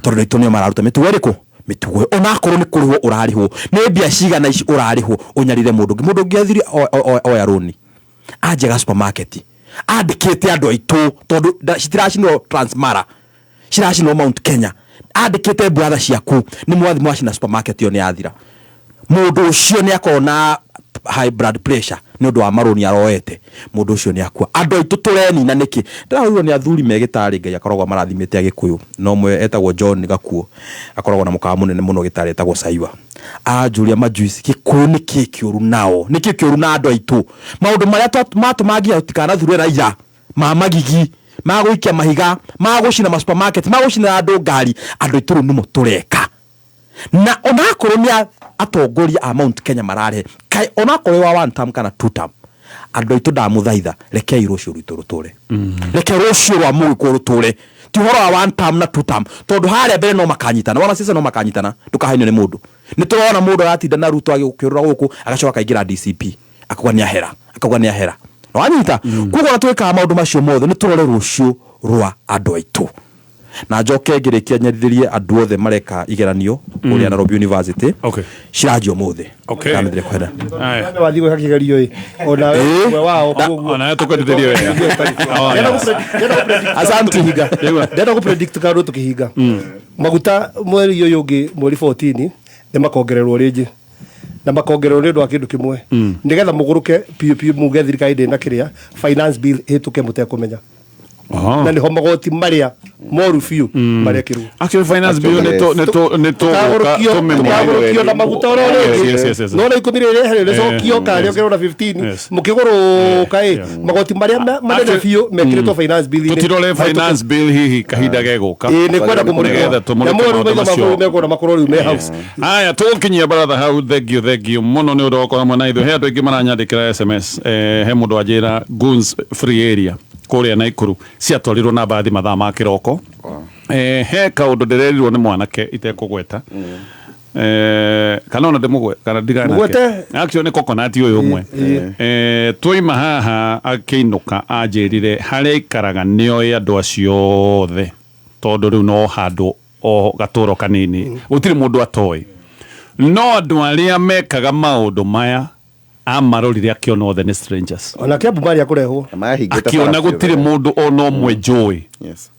tondu aitũ nĩo mararuta mĩtugo ĩrĩkũ mitugo ona korwo ni kurihwo urarihwo ni mbia cigana ici urarihwo unyarire mundu ngiathiri oya roni ajega supermarket andikite andu aitu tondu citiracino Transmara ciracino Mount Kenya andikite brother ciaku ni mwathi mwacina supermarket yo ni athira mundu ucio ni akona high blood pressure ni undu wa maroni aroete mundu ucio ni akua andu aitu tureni na niki ndĩrahũrirwo ni athuri megitari Ngai akoragwo marathimĩte agĩkũyũ no mwe etagwo John Gakuo akoragwo na mũkawa mũnene mũno gitari etagwo Saiwa Julia Majuzi gĩkũyũ nĩ kĩkĩũru nao nĩ kĩkĩũru na andu aitu maundu maria matumagia utikana thurwe raia magigi magũikia mahiga magũcina ma supermarket magũcina andu ngari andu aitu nĩmo tureka na onakorwo ni atongoria a Mount Kenya marare kai onakorwo wa one term kana two term andu aitu ndamuthaitha rekei rucio rwitũ rũtũre reke rucio rwa mũgĩkũyũ rũtũre ti horo wa one term na two term tondu harĩa mbere no makanyitana wana sisi no makanyitana tukahainio ni mundu ni turona mundu aratinda na Ruto agĩkĩrũra gũkũ agacoka kaingĩra DCP akauga ni ahera no anyita kuko na twĩkaga maũndũ macio mothe ni turore rucio rwa andu aitu na njoke ngĩrĩkia nyarithĩrie andũ othe mareka igeranio kũrĩa Nairobi University ciranjio mothe kamithire kwenda aya wathigo kakigerio ona we wao ona tukendithĩrie wega asante higa ndenda ku predict karu tukihinga maguta mweri ũyũ ũngĩ mweri 14 nĩ makongererwo rĩngĩ na makongererwo nĩ ũndũ wa kĩndũ kĩmwe nĩgetha mũgũrũke piu muge thirikari ndĩna kĩrĩa finance bill hĩtũke mũtekũmenya na ni homogoti maria moru fiu maria kiru actually finance bill neto kio na maguta oro no na ikumire rehere cokio kare okero na 15 mukigoro kai magoti maria manene fiu mekireto finance bill tutirole finance bill hihi kahinda geguka ni kwenda kumurigetha tumurigona makoro riu me house aya tukinyia baratha hau thegio muno ni uroko hamwe na ithu he andu ingi maranyandikira SMS he mundu ajira guns free area kuria Naikuru ciatwarirwo na bathi mathaa ma kiroko he kaundu ndirerirwo ni mwanake itekugweta kana ona ndimugwe kana ndigana nake actually ni coconut uyu umwe twaima haha akiinuka anjirire haria ikaraga nio andu acio othe tondu riu no handu o gaturo kanini gutiri mundu atoi no andu aria mekaga maundu maya amarorire akiona othe ni strangers ona kiambu mari akurehwo akiona gutire mundu ono mwe njoi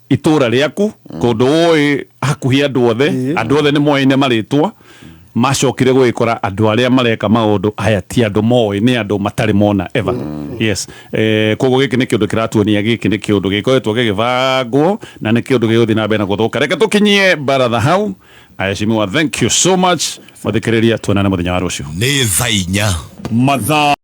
itura riaku kundu oi hakuhi andu othe ni moine maritwa macokire gwikora andu aria mareka maundu aya ti andu moi ni andu matari mona ever yes kogo giki ni kindu kiratuonia giki ni kindu gikoretwo gigivangwo na ni kindu giguthi na mbere na guthuka reke tukinyie baratha hau ayeshimiwa thank you so much muthikiriria tuonane muthenya wa rucio ni thainya mathaa